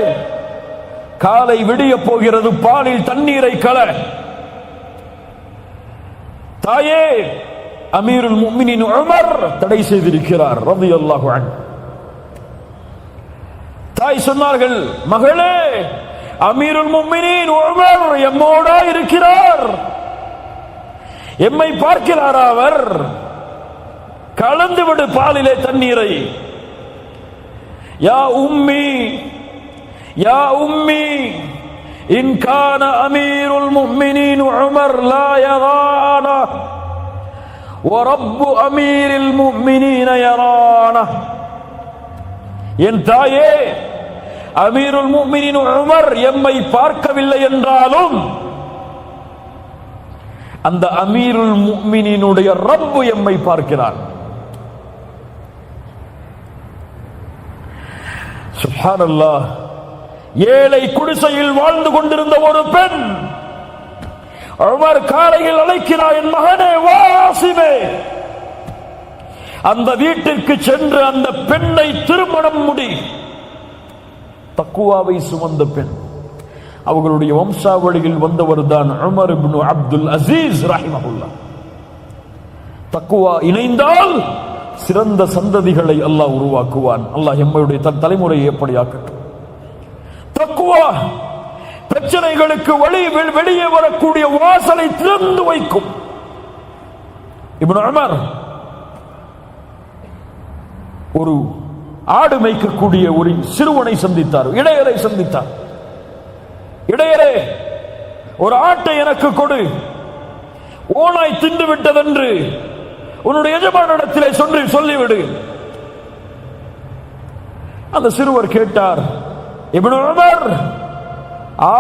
A: காலை விடிய போகிறது, பாலில் தண்ணீரை கல. தாயே, அமீருல் முஃமினீன் உமர் தடை செய்திருக்கிறார் ரலியல்லாஹு அன்ஹு. தாய் சொன்னார்கள், மகளே, அமீருல் முஃமினீன் உமர் எம்மோடா இருக்கிறார், எம்மை பார்க்கிறார், அவர் கலந்துவிடு பாலிலே தண்ணீரை. யா உம்மி யா உம்மி இன் கான அமீருல் முஃமினீன் உமர் லா யரானா வரப்பு அமீரில் முஃமினீன யரானா. என் தாயே, அமீருல் முஃமினீன் உமர் எம்மை பார்க்கவில்லை என்றாலும் அந்த அமீருல் முஃமினீனுடைய ரப்பு எம்மை பார்க்கிறார். சுப்ஹானல்லாஹ். ஏழை குடிசையில் வாழ்ந்து கொண்டிருந்த ஒரு பெண் உமர் காலையில் அழைக்கிறார், என் மகனே வாசிமே. அந்த வீட்டிற்கு சென்று அந்த பெண்ணை திருமணம் முடி. தக்குவாவை சுமந்த பெண், அவர்களுடைய வம்சாவளியில் வந்தவர் தான் உமர் இப்னு அப்துல் அசீஸ் ரஹிமஹுல்லாஹ். தக்குவா இணைந்தால் சிறந்த சந்ததிகளை அல்லாஹ் உருவாக்குவான். அல்லாஹ் எம்முடைய தலைமுறையை எப்படி ஆக்கட்டும். தக்குவா பிரச்சனைகளுக்கு வெளியே வரக்கூடிய வாசலை திறந்து வைக்கும். இப்னு உமர் ஒரு ஆடு மேய்க்கக்கூடிய ஒரு சிறுவனை சந்தித்தார், இடையரை சந்தித்தார். இடையரே, ஒரு ஆட்டை எனக்கு கொடு, ஓனாய் தின்று விட்டதென்று உன்னுடைய எஜமானிடத்திலே சொல்லிவிடு. அந்த சிறுவர் கேட்டார், இப்னு உமர்,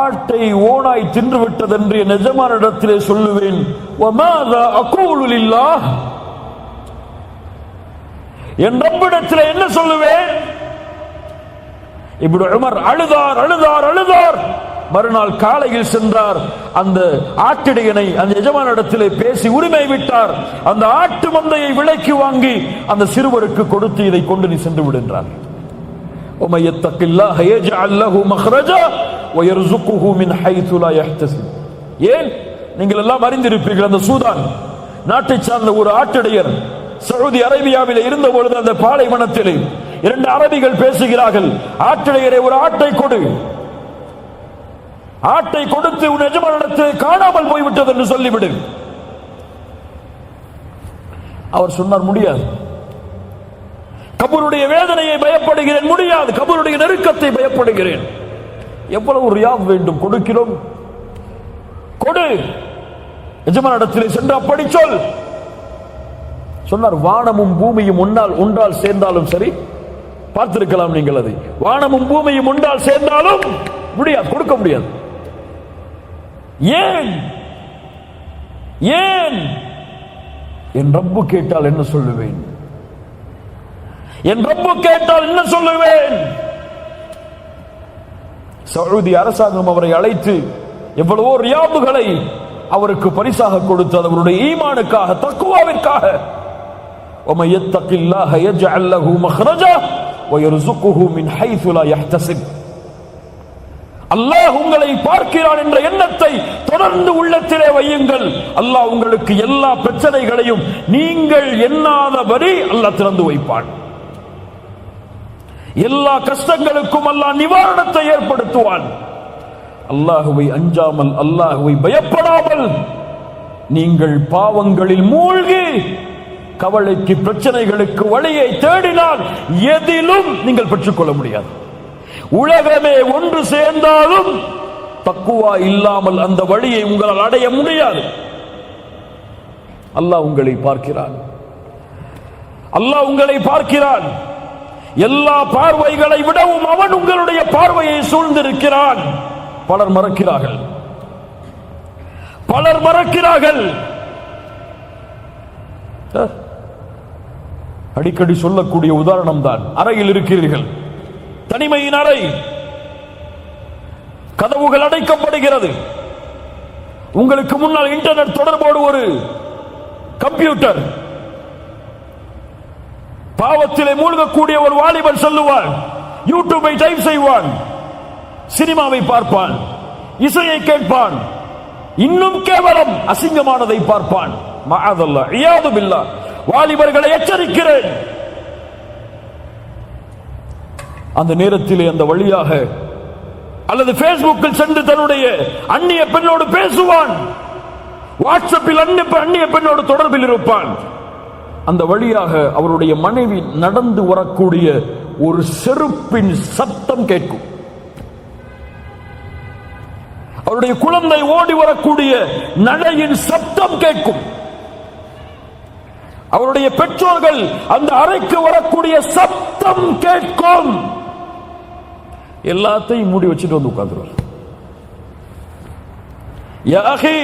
A: ஆட்டை ஓனாய் தின்று விட்டதென்று என் எஜமானிடத்திலே சொல்லுவேன், வமாதா அகூலு லில்லாஹ், என் ரப்பிடத்திலே என்ன சொல்லுவேன்? இப்னு உமர் அழுதார் அழுதார் அழுதார். மறுநாள் காலையில் சென்றார். அந்த ஆட்டிடையனை அந்த எஜமானிடத்திலே பேசி உரிமை விட்டார். அந்த ஆட்டு மந்தையை விலைக்கு வாங்கி அந்த சிறுவருக்கு கொடுத்து, இதை கொண்டு நீ சென்று விடுன்றார். وَمَن يَتَّقِ اللَّهَ يَجْعَل لَّهُ مَخْرَجًا وَيَرْزُقْهُ مِنْ حَيْثُ لَا يَحْتَسِبُ. ஏன்? நீங்கள் எல்லாம் அறிந்திருப்பீர்கள், அந்த சூதான் நாட்டை சார்ந்த ஒரு ஆட்டிடையர் சவுதி அரேபியாவில் இருந்த பொழுது அந்த பாலைவனத்தில் இரண்டு அரபிகள் பேசுகிறார்கள். ஆட்டிடையரை, ஒரு ஆட்டை கொடு, ஆட்டை கொடுத்து உன் எஜமானிடத்தில் காணாமல் போய்விட்டது என்று சொல்லிவிடு. அவர் சொன்னார், முடியாது, கபருடைய வேதனையை பயப்படுகிறேன், முடியாது, கபருடைய நெருக்கத்தை பயப்படுகிறேன். எவ்வளவு ரியாத் வேண்டும், கொடுக்கிறோம், கொடு, எஜமானிடத்தில் சென்று அப்படி சொல். சொன்னார், வானமும் பூமியும் ஒன்றால் சேர்ந்தாலும் சரி, பார்த்திருக்கலாம் நீங்கள் அதை, வானமும் பூமியும் ஒன்றால் சேர்ந்தாலும் முடியாது, கொடுக்க முடியாது. ஏன்? ஏன்? என் ரப்பு கேட்டால் என்ன சொல்லுவேன்? என் ரப்பு கேட்டால் என்ன சொல்லுவேன்? சவுதி அரசாங்கம் அவரை அழைத்து எவ்வளவோ ரியாபுகளை அவருக்கு பரிசாக கொடுத்தது, அவருடைய ஈமானுக்காக, தக்வாவிற்காக. وَمَن يَتَّقِ اللَّهَ يَجْعَل لَّهُ مَخْرَجًا وَيَرْزُقْهُ مِنْ حَيْثُ لَا يَحْتَسِبُ. அல்லாஹ் உங்களை பார்க்கிறான் என்ற எண்ணத்தை தொடர்ந்து உள்ளத்திலே வையுங்கள். அல்லாஹ் உங்களுக்கு எல்லா பிரச்சனைகளையும் நீங்கள் எண்ணாதபடி அல்லாஹ் திறந்து வைப்பான். எல்லா கஷ்டங்களுக்கும் அல்லாஹ் நிவாரணத்தை ஏற்படுத்துவான். அல்லாஹுவை அஞ்சாமல், அல்லாஹுவை பயப்படாமல் நீங்கள் பாவங்களில் மூழ்கி கவலைக்கு, பிரச்சனைகளுக்கு வழியை தேடினால் எதிலும் நீங்கள் பெற்றுக்கொள்ள முடியாது. உலகமே ஒன்று சேர்ந்தாலும் தக்குவா இல்லாமல் அந்த வழியை உங்களால் அடைய முடியாது. அல்லாஹ் உங்களை பார்க்கிறான். அல்லாஹ் உங்களை பார்க்கிறான். எல்லா பார்வைகளை விடவும் அவன் உங்களுடைய பார்வையை சூழ்ந்திருக்கிறான். பலர் மறக்கிறார்கள், பலர் மறக்கிறார்கள். அடிக்கடி சொல்லக்கூடிய உதாரணம் தான், அறையில் இருக்கிறீர்கள், தனிமையின் அறை, கதவுகள் அடைக்கப்படுகிறது, உங்களுக்கு முன்னால் இன்டர்நெட் தொடர்போடு ஒரு கம்ப்யூட்டர். பாவத்திலே மூழ்கக்கூடிய ஒரு வாலிபன் சொல்லுவான், யூடியூபை டைப் செய்வான், சினிமாவை பார்ப்பான், இசையை கேட்பான், இன்னும் கேவலம் அசிங்கமானதை பார்ப்பான். மஅதல்லாஹ், இயாது பில்லாஹ். வாலிபர்களை எச்சரிக்கிறேன். அந்த நேரத்திலே அந்த வழியாக அல்லது பேஸ்புக்கில் சென்று தன்னுடைய அந்நிய பெண்ணோடு பேசுவான், வாட்ஸ்அப்பில் அந்நிய பெண்ணோடு தொடர்பில் இருப்பான். அந்த வழியாக அவருடைய மனைவி நடந்து வரக்கூடிய ஒரு செருப்பின் சத்தம் கேட்கும். அவருடைய குழந்தை ஓடி வரக்கூடிய நடையின் சத்தம் கேட்கும். அவருடைய பெற்றோர்கள் அந்த அறைக்கு வரக்கூடிய சத்தம் கேட்கும். எல்லாத்தையும் மூடி வச்சுட்டு வந்து உட்கார்ந்துருவார். யா அகி,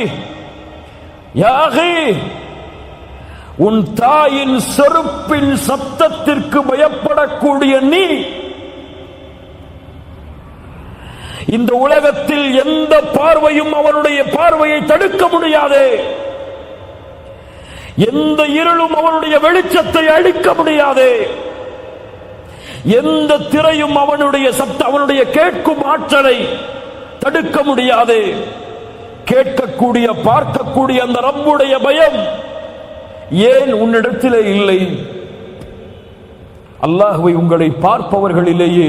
A: யா அகி, உன் தாயின் செருப்பின் சத்தத்திற்கு பயப்படக்கூடிய நீ இந்த உலகத்தில் எந்த பார்வையும் அவனுடைய பார்வையை தடுக்க முடியாது. எந்த இருளும் அவனுடைய வெளிச்சத்தை அழிக்க முடியாது. எந்த திரையும் அவனுடைய அவனுடைய கேட்கும் ஆற்றலை தடுக்க முடியாது. கேட்கக்கூடிய, பார்க்கக்கூடிய அந்த ரப்புடைய பயம் ஏன் உன்னிடத்திலே இல்லை? அல்லாஹ்வை உங்களை பார்ப்பவர்களிலேயே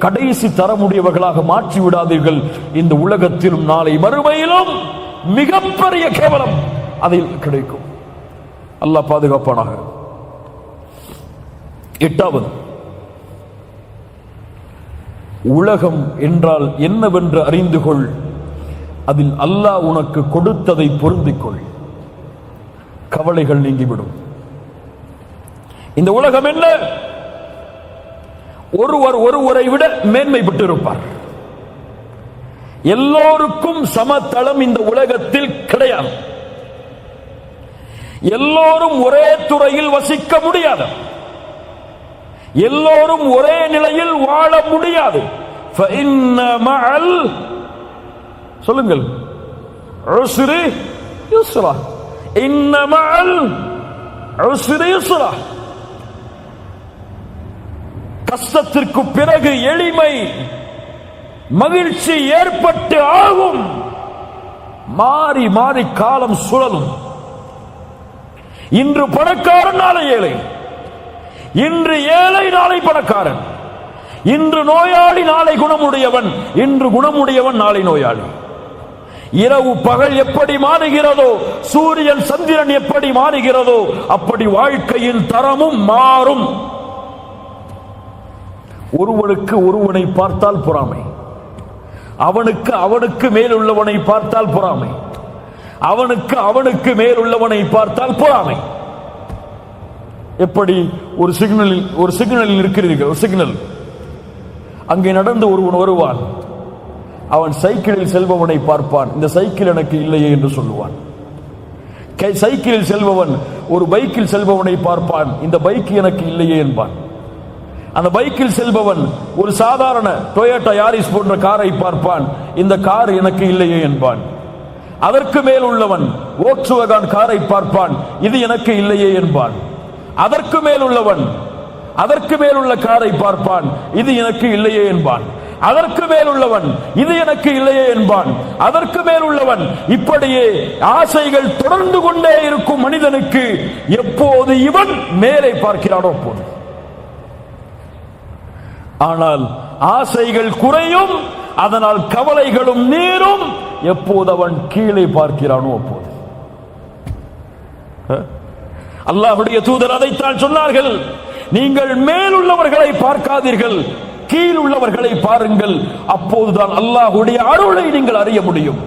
A: கடைசி தரமுடையவர்களாக மாற்றி விடாதீர்கள். இந்த உலகத்திலும் நாளை மறுமையிலும் மிகப்பெரிய கேவலம் அதில் கிடைக்கும். அல்லாஹ் பாதுகாப்பானாக. எட்டாவது, உலகம் என்றால் என்னவென்று அறிந்து கொள். அதில் அல்லாஹ் உனக்கு கொடுத்ததை பொருந்திக் கொள். கவலைகள் நீங்கிவிடும். இந்த உலகம் என்ன? ஒருவர் ஒருவரை விட மேன்மை பெற்றிருப்பார். எல்லோருக்கும் சமதளம் இந்த உலகத்தில் கிடையாது. எல்லோரும் ஒரே துறையில் வசிக்க முடியாது. எல்லோரும் ஒரே நிலையில் வாழ முடியாது. சொல்லுங்கள், உஸ்ரி யுஸ்ரா, இன்ன மஅல் உஸ்ரி யுஸ்ரா. கஷ்டத்திற்கு பிறகு எளிமை, மகிழ்ச்சி ஏற்பட்டு ஆகும். மாறி மாறி காலம் சுழலும். இன்று பணக்காரன், நாளை ஏழை. இன்று ஏழை, நாளை பணக்காரன். இன்று நோயாளி, நாளை குணமுடையவன். இன்று குணமுடையவன், நாளை நோயாளி. இரவு பகல் எப்படி மாறுகிறதோ, சூரியன் சந்திரன் எப்படி மாறுகிறதோ, அப்படி வாழ்க்கையின் தரமும் மாறும். ஒருவனுக்கு ஒருவனை பார்த்தால் பொறாமை, அவனுக்கு அவனுக்கு மேல் உள்ளவனை பார்த்தால் பொறாமை, அவனுக்கு அவனுக்கு மேல் உள்ளவனை பார்த்தால் பொறாமை. எப்படி ஒரு சிக்னலில் இருக்கிறீர்கள், ஒரு சிக்னல், அங்கே நடந்து ஒருவன் வருவான். அவன் சைக்கிளில் செல்பவனை பார்ப்பான், இந்த சைக்கிள் எனக்கு இல்லையே என்று சொல்லுவான். சைக்கிளில் செல்பவன் ஒரு பைக்கில் செல்பவனை பார்ப்பான், இந்த பைக் எனக்கு இல்லையே என்பான். அந்த பைக்கில் செல்பவன் ஒரு சாதாரண டொயோட்டா யாரிஸ் போன்ற காரை பார்ப்பான், இந்த கார் எனக்கு இல்லையே என்பான். அதற்கு மேல் உள்ளவன் வோக்ஸ்வேகன் காரை பார்ப்பான், இது எனக்கு இல்லையே என்பான். அதற்கு மேல் உள்ளவன் அதற்கு மேல் உள்ள காரை பார்ப்பான், இது எனக்கு இல்லையே என்பான். அதற்கு மேல் உள்ளவன் இது எனக்கு இல்லையே என்பான், அதற்கு மேல் உள்ளவன். இப்படியே ஆசைகள் தொடர்ந்து கொண்டே இருக்கும் மனிதனுக்கு எப்போது இவன் மேலே பார்க்கிறானோ போது. ஆனால் ஆசைகள் குறையும், அதனால் கவலைகளும் நீரும் எப்போது அவன் கீழே பார்க்கிறானோ அப்போது. அல்லாஹ்வுடைய தூதர் அதைத்தான் சொன்னார்கள், நீங்கள் மேலுள்ளவர்களை பார்க்காதீர்கள், கீழ் உள்ளவர்களை பாருங்கள், அப்போதுதான் அல்லாஹ்வுடைய அருளை நீங்கள் அறிய முடியும்.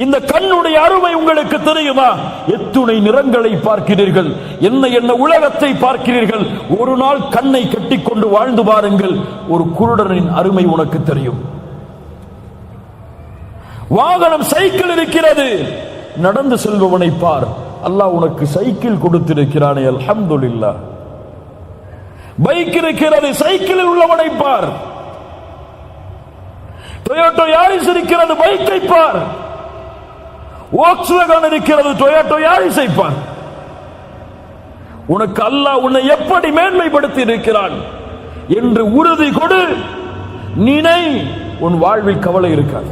A: இந்த கண்ணுடைய அருமை உங்களுக்கு தெரியுமா? எத்துணை நிறங்களை பார்க்கிறீர்கள், என்ன என்ன உலகத்தை பார்க்கிறீர்கள். ஒரு நாள் கண்ணை கட்டிக்கொண்டு வாழ்ந்து பாருங்கள், ஒரு குருடனின் அருமை உனக்கு தெரியும். வாகனம் சைக்கிள் இருக்கிறது, நடந்து செல்பவனை பார், அல்லாஹ் உனக்கு சைக்கிள் கொடுத்திருக்கிறானே, அல்ஹம்துலில்லாஹ். பைக் இருக்கிறது, சைக்கிளில் உள்ளவனை பார். டொயோட்டோ யாரிஸ் இருக்கிறது, பைக்கை பார். வோக்ஸ்வேகன் இருக்கிறது, டொயோட்டோ யாரிஸை பார். உனக்கு அல்லாஹ் உன்னை எப்படி மேன்மைப்படுத்தி இருக்கிறான் என்று உறுதி கொடு, நினை, உன் வாழ்வில் கவலை இருக்காது.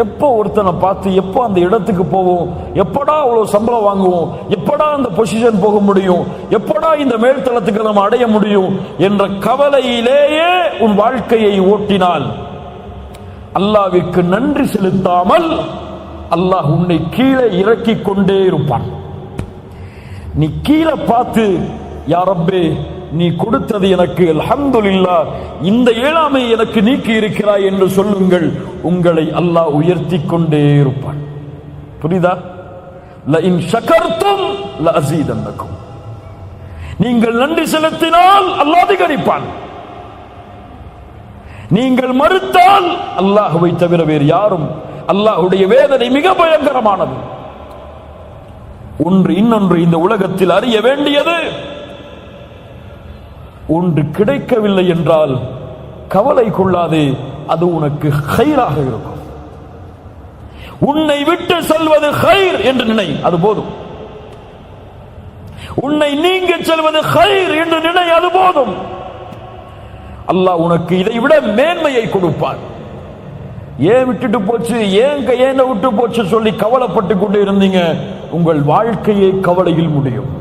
A: எப்போ ஒருத்தனை பார்த்து எப்போ அந்த இடத்துக்கு போவோம், எப்படா அவ்வளவு சம்பளம் வாங்குவோம், எப்படா அந்த பொசிஷன் போக முடியும், எப்படா இந்த மேல்தளத்துக்கு நம்ம அடைய முடியும் என்ற கவலையிலேயே உன் வாழ்க்கையை ஓட்டினால் அல்லாஹ்விற்கு நன்றி செலுத்தாமல் அல்லாஹ் உன்னை கீழே இறக்கிக் கொண்டே இருப்பான். நீ கீழே பார்த்து, யா ரப்பே நீ கொடுத்தது எனக்கு அல்ஹம்துலில்லாஹ், இந்த இயலாமை எனக்கு நீக்கி இருக்கிறாய் என்று சொல்லுங்கள், உங்களை அல்லாஹ் உயர்த்தி கொண்டே இருப்பான். புரியுதா? லஇன் ஷகர்தும் லஅஸீதன்னகும், நீங்கள் நன்றி செலுத்தினால் அல்லாஹ் அதிகரிப்பான். நீங்கள் மறுத்தால் அல்லாஹ்வை தவிர வேறு யாரும். அல்லாஹ்வுடைய வேதனை மிக பயங்கரமானது. ஒன்று இன்னொன்று இந்த உலகத்தில் அறிய வேண்டியது, ஒன்று கிடைக்கவில்லை என்றால் கவலை கொள்ளாதே, அது உனக்கு கைராக இருக்கும். உன்னை விட்டு செல்வது கைர் என்று நினை, அது போதும். உன்னை நீங்க செல்வது கைர் என்று நினை, அது போதும். அல்லாஹ் உனக்கு இதை விட மேன்மையை கொடுப்பான். ஏன் விட்டுட்டு போச்சு, ஏன் விட்டு போச்சு சொல்லி கவலைப்பட்டு கொண்டு இருந்தீங்க, உங்கள் வாழ்க்கையை கவலையில் முடியும்.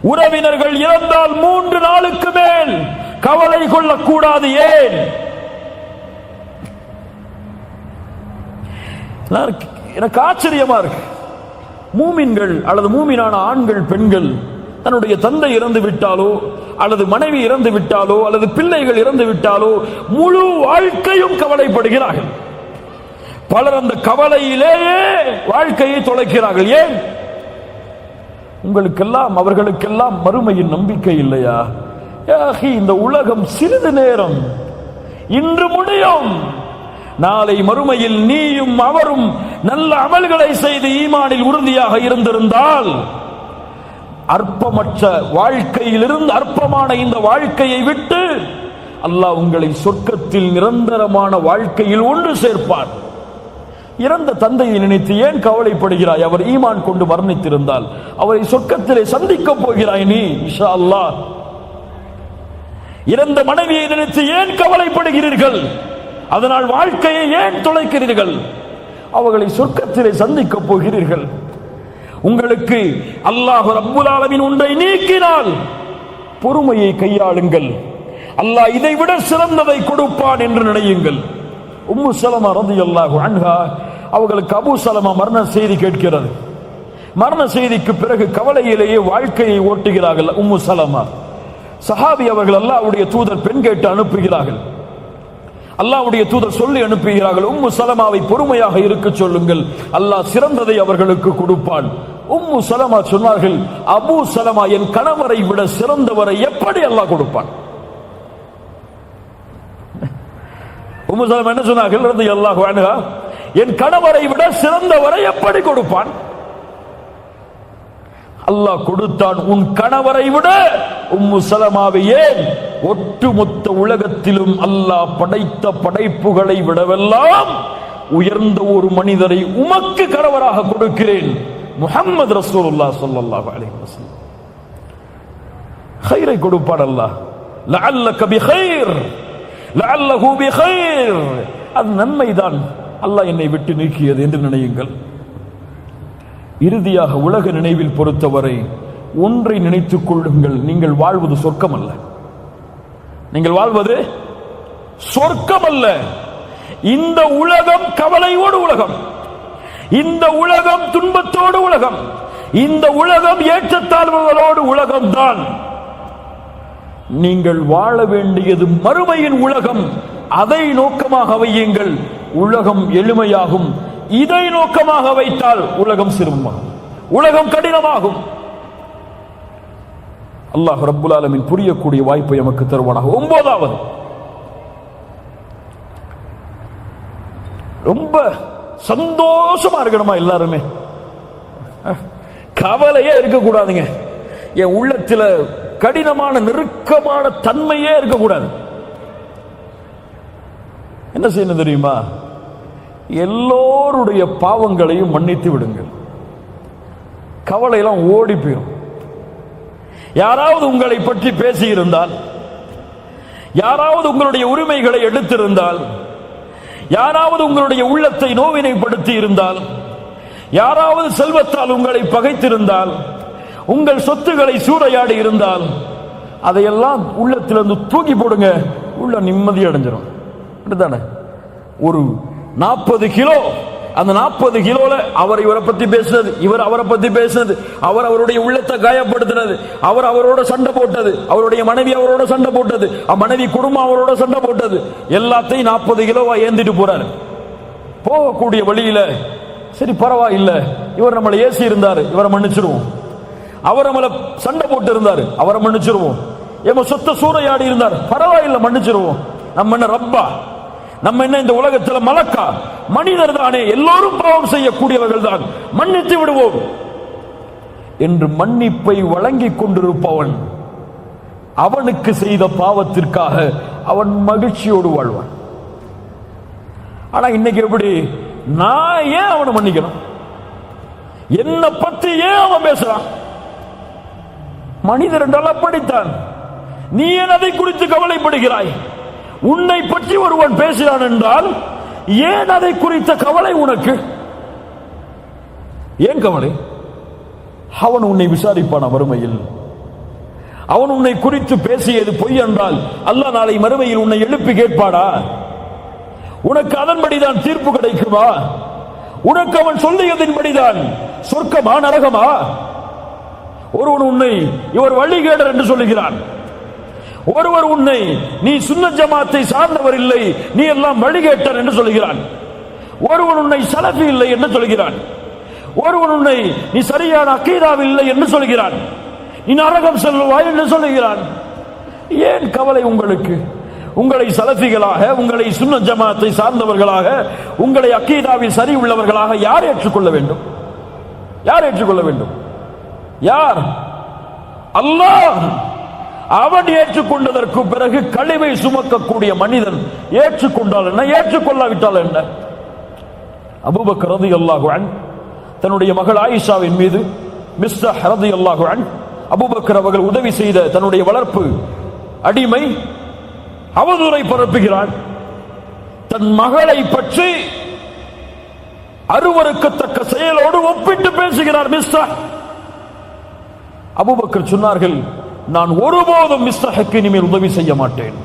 A: உறவினர்கள் இறந்தால் 3 நாளுக்கு மேல் கவலை கொள்ளக்கூடாது. ஏன்? எனக்கு ஆச்சரியமா இருக்கு. மூமின்கள் அல்லது மூமினான ஆண்கள் பெண்கள் தன்னுடைய தந்தை இறந்து விட்டாலோ அல்லது மனைவி இறந்து விட்டாலோ அல்லது பிள்ளைகள் இறந்து விட்டாலோ முழு வாழ்க்கையும் கவலைப்படுகிறார்கள். பலர் அந்த கவலையிலேயே வாழ்க்கையை தொலைக்கிறார்கள். ஏன்? உங்களுக்கெல்லாம் அவர்களுக்கெல்லாம் மறுமையின் நம்பிக்கை இல்லையா? இந்த உலகம் சிறிது நேரம், இன்று முடியும், நாளை மறுமையில் நீயும் அவரும் நல்ல அமல்களை செய்து ஈமானில் உறுதியாக இருந்திருந்தால் அற்பமற்ற வாழ்க்கையிலிருந்து அற்பமான இந்த வாழ்க்கையை விட்டு அல்லாஹ் உங்களை சொர்க்கத்தில் நிரந்தரமான வாழ்க்கையில் ஒன்று சேர்ப்பான். இறந்த தந்தையை நினைத்து ஏன் கவலைப்படுகிறாய்? அவர் ஈமான் கொண்டு மரணித்திருந்தால் அவரை சொர்க்கத்திலே சந்திக்க போகிறாய் நீ இன்ஷா அல்லாஹ். இறந்த மனைவியை நினைத்து ஏன் கவலைப்படுகிறீர்கள்? அதனால் வாழ்க்கையை ஏன் தொலைக்கிறீர்கள்? அவர்களை சொர்க்கத்திலே சந்திக்க போகிறீர்கள். உங்களுக்கு அல்லாஹ் ரப்புல் ஆலமீன் ஒன்றை நீக்கினால் பொறுமையை கையாளுங்கள். அல்லாஹ் இதை விட சிறந்ததை கொடுப்பான் என்று நினையுங்கள். உம்மு சலமா ரலியல்லாஹு அன்ஹா அவர்களுக்கு அபூ சலமா மரண செய்தி கேட்கிறது. மரண செய்திக்கு பிறகு கவலையிலேயே வாழ்க்கையை ஓட்டுகிறார்கள். உம்மு சலமா சஹாபி அவர்கள் அல்லாஹ்வுடைய தூதர் பெண் கேட்டு அனுப்புகிறார்கள். அல்லாஹ்வுடைய தூதர் சொல்லி அனுப்புகிறார்கள், உம்மு சலமாவை பொறுமையாக இருக்க சொல்லுங்கள், அல்லாஹ் சிறந்ததை அவர்களுக்கு கொடுப்பான். உம்மு சலமா சொன்னார்கள், அபூ சலமா என் கணவரை விட சிறந்தவரை எப்படி அல்லாஹ் கொடுப்பான்? உம்மு சலமா என்ன சொன்னார்கள் ரலியல்லாஹு அன்ஹா, என் கணவரை விட சிறந்தவரை எப்படி கொடுப்பான்? அல்லாஹ் கொடுத்தான். உன் கணவரை விட உம்மு சலமாவை ஏன் ஒட்டுமொத்த உலகத்திலும் அல்லாஹ் படைத்த படைப்புகளை விடவெல்லாம் உயர்ந்த ஒரு மனிதரை உமக்கு கணவராக கொடுக்கிறேன், முஹம்மது ரசூலுல்லாஹ் ஸல்லல்லாஹு அலைஹி வஸல்லம். கைரை கொடுப்பான் அல்லாஹ். லஅல்லக பிகைர் லஅல்லஹு பிகைர், அது நன்மைதான், அல்லாஹ் என்னை விட்டு நீக்கியது என்று நினையுங்கள். இறுதியாக உலக நினைவில் பொறுத்தவரை ஒன்றை நினைத்துக் கொள்ளுங்கள், நீங்கள் வாழ்வது சொர்க்கம் அல்ல. நீங்கள் வாழ்வது சொர்க்கம் அல்ல. இந்த உலகம் கவலையோடு உலகம், இந்த உலகம் துன்பத்தோடு உலகம், இந்த உலகம் ஏற்றத்தாழ்வுகளோடு உலகம்தான். நீங்கள் வாழ வேண்டியது மறுமையின் உலகம். அதை நோக்கமாக வையுங்கள், உலகம் எளிமையாகும். இதை நோக்கமாக வைத்தால் உலகம் சிரமமாகும், உலகம் கடினமாகும். அல்லாஹ் ரப்புல் ஆலமீன் புரியக்கூடிய வாய்ப்பை நமக்கு தருவானாக. 9வது, ரொம்ப சந்தோஷமா இருக்கணுமா எல்லாருமே, கவலையே இருக்கக்கூடாதுங்க. என் உள்ளத்துல கடினமான நெருக்கமான தன்மையே இருக்கக்கூடாது. என்ன செய்யணும் தெரியுமா? எல்லோருடைய பாவங்களையும் மன்னித்து விடுங்கள், கவலையெல்லாம் ஓடி போயிடும். யாராவது உங்களை பற்றி பேசியிருந்தால், யாராவது உங்களுடைய உரிமைகளை எடுத்திருந்தால், யாராவது உங்களுடைய உள்ளத்தை நோவினைப்படுத்தி இருந்தால், யாராவது செல்வத்தால் உங்களை பகைத்திருந்தால், உங்கள் சொத்துக்களை சூறையாடி இருந்தால், அதையெல்லாம் உள்ளத்திலிருந்து தூக்கி போடுங்க, உள்ள நிம்மதி அடைஞ்சிடும். ஒரு 40 கிலோ, அந்த 40 கிலோல அவர் இவரை பத்தி பேசுறது, இவர் அவரை பத்தி பேசுறது, அவர் அவருடைய உள்ளத்தை காயப்படுத்துறது, அவர் அவரோட சண்டை போட்டது, அவருடைய மனைவி அவரோட சண்டை போட்டது, மனைவி குடும்பம் அவரோட சண்டை போட்டது, எல்லாத்தையும் 40 கிலோவா ஏந்திட்டு போறாரு. போகக்கூடிய வழியில சரி பரவாயில்ல, இவர் நம்மளை ஏசி இருந்தாரு, இவரை மன்னிச்சிருவோம். அவர் நம்மளை சண்டை போட்டு இருந்தாரு, அவரை மன்னிச்சிருவோம். எம்ம சொத்த சூறையாடி இருந்தார், பரவாயில்லை மன்னிச்சிருவோம். நம்ம என்ன ரப்பா? நம்ம என்ன இந்த உலகத்தில் மலக்கா? மனிதர் தானே, எல்லோரும் பாவம் செய்யக்கூடியவர்கள் தான், மன்னித்து விடுவோம் என்று மன்னிப்பை வழங்கிக் கொண்டிருப்பவன் அவனுக்கு செய்த பாவத்திற்காக அவன் மகிழ்ச்சியோடு வாழ்வான். ஆனா இன்னைக்கு எப்படி? நான் ஏன் அவனை மன்னிக்கணும்? என்ன பத்தி ஏன் அவன் பேசுறான்? மனிதர் என்றால் அப்படித்தான். நீ ஏன் அதை குறித்து கவலைப்படுகிறாய்? உன்னை பற்றி ஒருவன் பேசுகிறான் என்றால் ஏன் அதை குறித்த கவலை உனக்கு? ஏன் கவலை? அவன் உன்னை விசாரிப்பான் மறுமையில். அவன் உன்னை குறித்து பேசியது பொய் என்றால் அல்லாஹ் நாளை மறுமையில் உன்னை எழுப்பி கேட்பாடா? உனக்கு அதன்படிதான் தீர்ப்பு கிடைக்குமா? உனக்கு அவன் சொல்லியதின்படிதான் சொர்க்கமா நரகமா? ஒருவன் உன்னை இவர் வழிகேடர் என்று சொல்லுகிறான், ஒருவர் உன்னை நீ சுன்னத் ஜமாத்தை சார்ந்தவர் இல்லை, நீ எல்லாம் வழிகேட்டர் என்று சொல்கிறான். ஒருவன் உன்னை சலஃபி இல்லை என்று சொல்கிறான். ஒருவன் உன்னை நீ சரியான அக்கீதாவில் இல்லை என்று சொல்கிறான். நீ நரகம் செல்வாய் என்று சொல்லுகிறான். ஏன் கவலை உங்களுக்கு? உங்களை சலஃபிகளாக, உங்களை சுன்னத் ஜமாத்தை சார்ந்தவர்களாக, உங்களை அக்கீதாவில் சரி உள்ளவர்களாக யார் ஏற்றுக்கொள்ள வேண்டும்? யார் ஏற்றுக்கொள்ள வேண்டும்? யார்? அல்லாஹ். அவன் ஏற்றுக்கொண்டதற்கு பிறகு கழிவை சுமக்கக்கூடிய மனிதன் ஏற்றுக்கொண்டால் என்ன, ஏற்றுக்கொள்ளாவிட்டால் என்ன? அபூபக்கர் ரலியல்லாஹு அன்ஹு தன்னுடைய மகள் ஆயிஷாவின் மீது மிஸ்தஹ் ரலியல்லாஹு அன்ஹு அபூபக்கர் அவர்கள் உதவி செய்த தன்னுடைய வளர்ப்பு அடிமை அவதூறை பரப்புகிறான். தன் மகளை பற்றி அருவருக்கத்தக்க செயலோடு ஒப்பிட்டு பேசுகிறார் மிஸ்தஹ். அபூபக்கர் சொன்னார்கள், நான் ஒருபோதும் மிஸ்தஹுக்கு இனிமேல் உதவி செய்ய மாட்டேன்.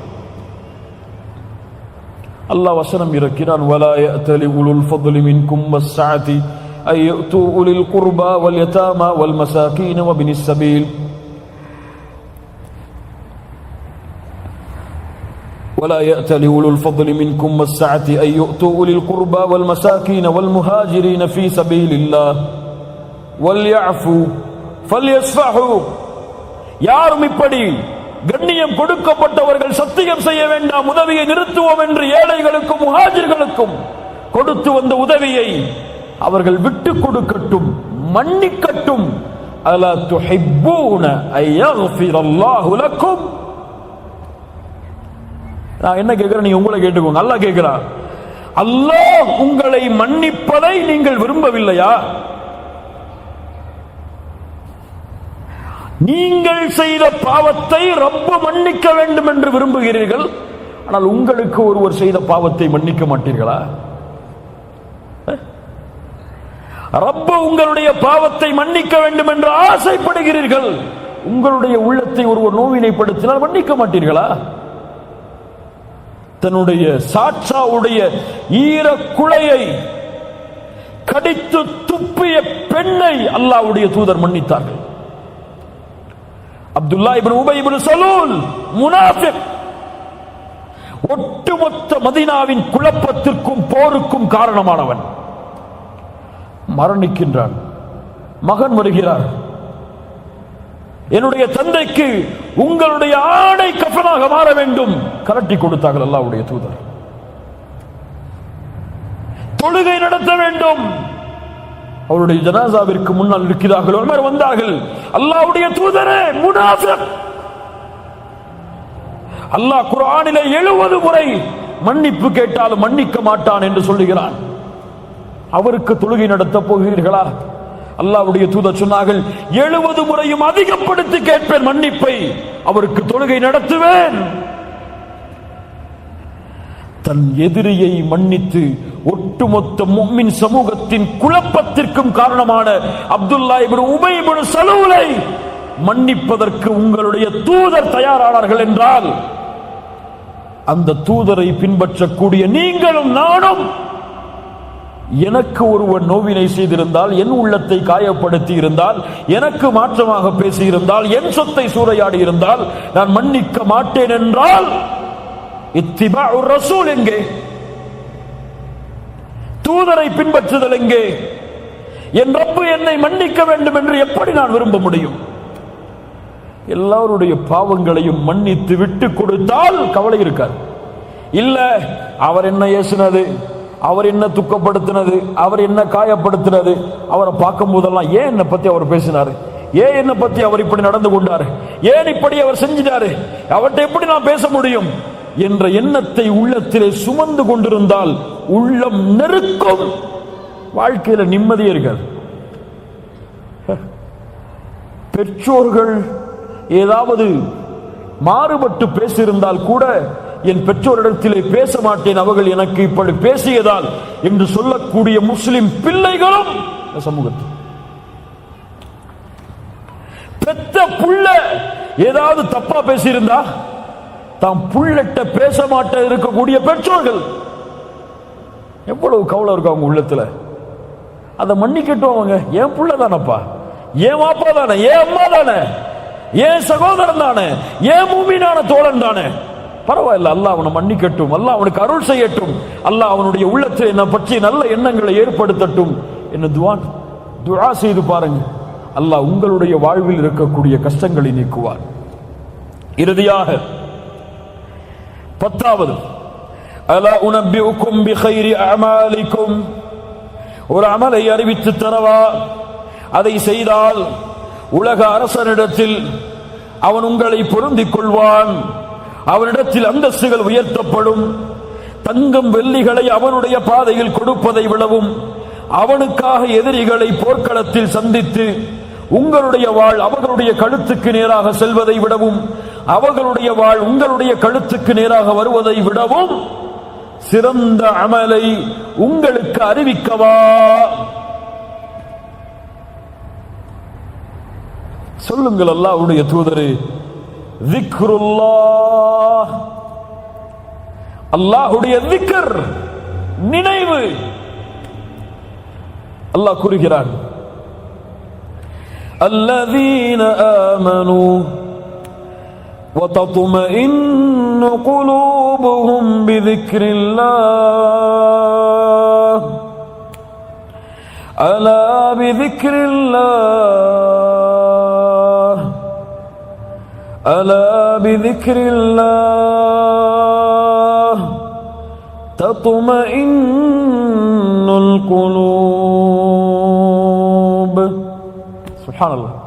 A: அல்லாஹ் வசனம் இறக்கிறான், வலா யஅதலி உலுல் ஃபضل மின்கும் வஸ்ஸஅதி أن يؤتوا أولي القربى واليتامى والمساكين وابن السبيل ولا يأتل أولو الفضل منكم والسعة أن يؤتوا أولي القربى والمساكين والمهاجرين في سبيل الله وليعفوا فليصفحوا. யாரும் இப்படி கண்ணியம் கொடுக்கப்பட்டவர்கள் சத்தியம் செய்ய வேண்டாம், உதவியை நிறுத்துவோம் என்று ஏழைகளுக்கும் முஹாஜிர்களுக்கும் கொடுத்து வந்த உதவியை அவர்கள் விட்டு கொடுக்கட்டும், மன்னிக்கட்டும். அலா துஹிப்பூன அய்யக்ஃபிரல்லாஹு லக்கும். நான் என்ன கேட்கிறேன், நீங்க உங்களை கேட்டுக்கோங்க. அல்லாஹ் கேட்கிறான், அல்லாஹ் உங்களை மன்னிப்பதை நீங்கள் விரும்பவில்லையா? நீங்கள் செய்த பாவத்தை ரப்பு மன்னிக்க வேண்டும் என்று விரும்புகிறீர்கள், ஆனால் உங்களுக்கு ஒருவர் செய்த பாவத்தை மன்னிக்க மாட்டீர்களா? ரப்பு உங்களுடைய பாவத்தை மன்னிக்க வேண்டும் என்று ஆசைப்படுகிறீர்கள், உங்களுடைய உள்ளத்தை ஒருவர் நோவினைப்படுத்தினால் மன்னிக்க மாட்டீர்களா? தன்னுடைய சாட்சாவுடைய ஈர குலையை கடித்து துப்பிய பெண்ணை அல்லாஹ்வுடைய தூதர் மன்னித்தார்கள். அப்துல்லா இப்னு உபை இப்னு சலூல் முனாஃபிக், ஒட்டுமொத்த மதீனாவின் குழப்பத்திற்கும் போருக்கும் காரணமானவன், மரணிக்கின்றான். மகன் வருகிறார், என்னுடைய தந்தைக்கு உங்களுடைய ஆடை கஃனாக மாற வேண்டும், கலட்டி கொடுத்தார்கள் அல்லாஹ்வுடைய தூதர். தொழுகை நடத்த வேண்டும், அவருடைய ஜனாசாவிற்கு முன்னால் இருக்கிறார்கள். உமர் வந்தார்கள், அல்லாஹ்வுடைய தூதரே முனாஃபிக். அல்லாஹ் குர்ஆனிலே 70 முறை மன்னிப்பு கேட்டாலும் மன்னிக்க மாட்டான் என்று சொல்லுகிறான். அவருக்கு தொழுகை நடத்த போகிறீர்களா? அல்லாஹ்வுடைய தூதர் சொன்னார்கள், 70 முறையும் அதிகப்படுத்தி கேட்பேன் மன்னிப்பை, அவருக்கு தொழுகை நடத்துவேன். தன் எதிரியை மன்னித்து ஒட்டுமொத்த முஃமின் சமூகத்தின் குழப்பத்திற்கும் காரணமான அப்துல்லா இப்னு உபை இப்னு சலூலை மன்னிப்பதற்கு உங்களுடைய தூதர் தயாரானார்கள் என்றால், அந்த தூதரை பின்பற்றக்கூடிய நீங்களும் நானும், எனக்கு ஒருவர் நோவினை செய்திருந்தால், என் உள்ளத்தை காயப்படுத்தி இருந்தால், எனக்கு மாற்றமாக பேசியிருந்தால், என் சொத்தை சூறையாடி இருந்தால் நான் மன்னிக்க மாட்டேன் என்றால் இத்திபாஉ ரசூல் எங்கே? தூதரை பின்பற்றுதல் எங்கே? என் ரப்பு என்னை மன்னிக்க வேண்டும் என்று எப்படி நான் விரும்ப முடியும்? எல்லாருடைய பாவங்களையும் மன்னித்து விட்டு கொடுத்தால் கவலை இருக்காது. இல்ல, அவர் என்ன ஏசினது, அவர் என்ன துக்கப்படுத்தினது, அவர் என்ன காயப்படுத்தினது, அவரை பார்க்கும் போதெல்லாம் ஏன் என்னை பத்தி அவர் பேசினாரு, ஏன் என்னை பத்தி அவர் இப்படி நடந்து கொண்டாரு, ஏன் இப்படி அவர் செஞ்சிட்டாரு, அவர்கிட்ட எப்படி நான் பேச முடியும் என்ற எண்ணத்தை உள்ளத்திலே சுமந்து கொண்டிருந்தால் உள்ளம் நெருக்கும், வாழ்க்கையில நிம்மதியே இருக்காது. பெற்றோர்கள் ஏதாவது மாறுபட்டு பேசியிருந்தால் கூட, என் பெற்றோரிடத்திலே பேச மாட்டேன், அவர்கள் எனக்கு இப்படி பேசியதால் என்று சொல்லக்கூடிய முஸ்லிம் பிள்ளைகளும் சமூகத்தில். பெத்த புள்ள ஏதாவது தப்பா பேசியிருந்தா தாம் புள்ளட்ட பேச மாட்ட இருக்கக்கூடிய பெற்றோர்கள் எவ்வளவு கவலை இருக்கும் அவங்க உள்ளத்துல. அதை மன்னிக்கட்டும், அவங்க என் புள்ள தானப்பா, என் வாப்பா தானே, என் அம்மா தானே, என் சகோதரன் தானே, என் மூமினான தோழன் தானே, பரவாயில்ல, அல்லாஹ் அவனை மன்னிக்கட்டும், அல்லாஹ் அவனுக்கு அருள் செய்யட்டும், அல்லாஹ் அவனுடைய உள்ளத்தில் என்னை பற்றி நல்ல எண்ணங்களை ஏற்படுத்தட்டும் என்று துஆ செய்து பாருங்க. அல்லாஹ் உங்களுடைய வாழ்வில் இருக்கக்கூடிய கஷ்டங்களை நீக்குவார். இறுதியாக 10வது, அலா உனப்பிஉக்கும் பிகைரி அமாலிக்கும், ஒரு அமலை அறிவித்து தரவா, அதை செய்தால் உலக அரசனிடத்தில் அவன் உங்களை பொருந்திக் கொள்வான், அவனிடத்தில் அந்தஸ்துகள் உயர்த்தப்படும், தங்கம் வெள்ளிகளை அவனுடைய பாதையில் கொடுப்பதை விடவும், அவனுக்காக எதிரிகளை போர்க்களத்தில் சந்தித்து உங்களுடைய வாழ் அவர்களுடைய கழுத்துக்கு நேராக செல்வதை விடவும், அவர்களுடைய வாழ் உங்களுடைய கழுத்துக்கு நேராக வருவதை விடவும் சிறந்த அமலை உங்களுக்கு அறிவிக்கவா? சொல்லுங்கள் அல்லாஹ்வுடைய தூதரே, திக்ருல்லாஹ், அல்லாஹ்வுடைய திக்ர், நினைவு. அல்லாஹ் கூறுகிறான், الذين آمنوا وتطمئن قلوبهم بذكر الله ألا بذكر الله ألا بذكر الله تطمئن القلوب. சுப்ஹானல்லாஹ்.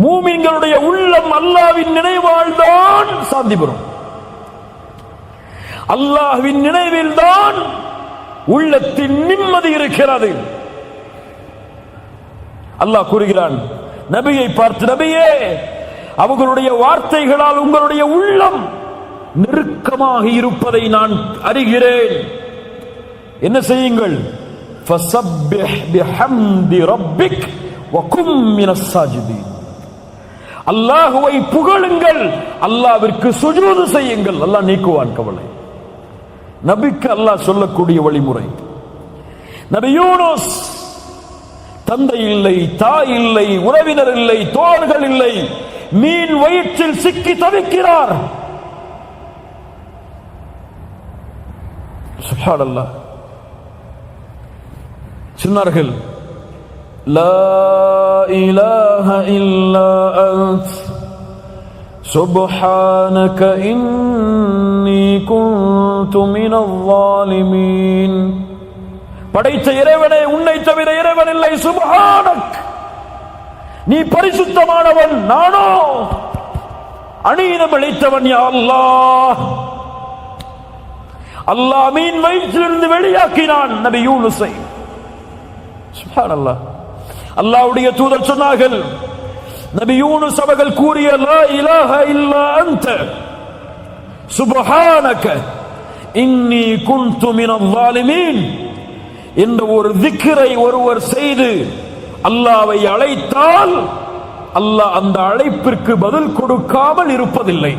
A: மூமின்களுடைய உள்ளம் அல்லாஹ்வின் நினைவால் தான் சாந்தி பெறும். அல்லாஹ்வின் நினைவில் தான் உள்ளத்தின் நிம்மதி இருக்கிறது. அல்லாஹ் கூறுகிறான், நபியை பார்த்து, நபியே, அவர்களுடைய வார்த்தைகளால் உங்களுடைய உள்ளம் நெருக்கமாக இருப்பதை நான் அறிகிறேன். என்ன செய்யுங்கள்? ஃபஸப்பிஹ் பிஹம்தி ரப்பிக் வகும் மினஸ் சாஜிதீன். அல்லாஹ்வை புகழுங்கள், அல்லாஹ்விற்கு சுஜூது செய்யுங்கள். அல்லாஹ் நீக்குவான் கவலை. நபிக்கு அல்லாஹ் சொல்லக்கூடிய வழிமுறை. நபி யூனுஸ் தந்தை இல்லை, தாய் இல்லை, உறவினர் இல்லை, தோழர்கள் இல்லை, மீன் வயிற்றில் சிக்கி தவிக்கிறார். சுப்ஹானல்லாஹ். சொன்னார்கள், லா இலாஹ இல்லா அன்த் சுப்ஹானக இன்னி குன்து மினல் ஸாலிமீன். படைத்த இறைவனே, உன்னை தவிர இறைவன் இல்லை. சுப்ஹானக், நீ பரிசுத்தமானவன், நானோ அநீதம் இழைத்தவன். யா அல்லாஹ். அல்லாஹ் மீன் வயிற்றிலிருந்து வெளியாக்கினான் நபி யூனுஸை. சுப்ஹானல்லாஹ். அல்லாஹ்வுடைய தூதர் சொன்னார்கள், நபி யூனுஸ் அவர்கள் கூறிய லா இலாஹ இல்லா அன்த சுப்ஹானக இன்னி குன்து மினல் ஸாலிமீன் என்ற ஒரு திக்ரை ஒருவர் செய்து அல்லாஹ்வை அழைத்தால் அல்லாஹ் அந்த அழைப்பிற்கு பதில் கொடுக்காமல் இருப்பதில்லை.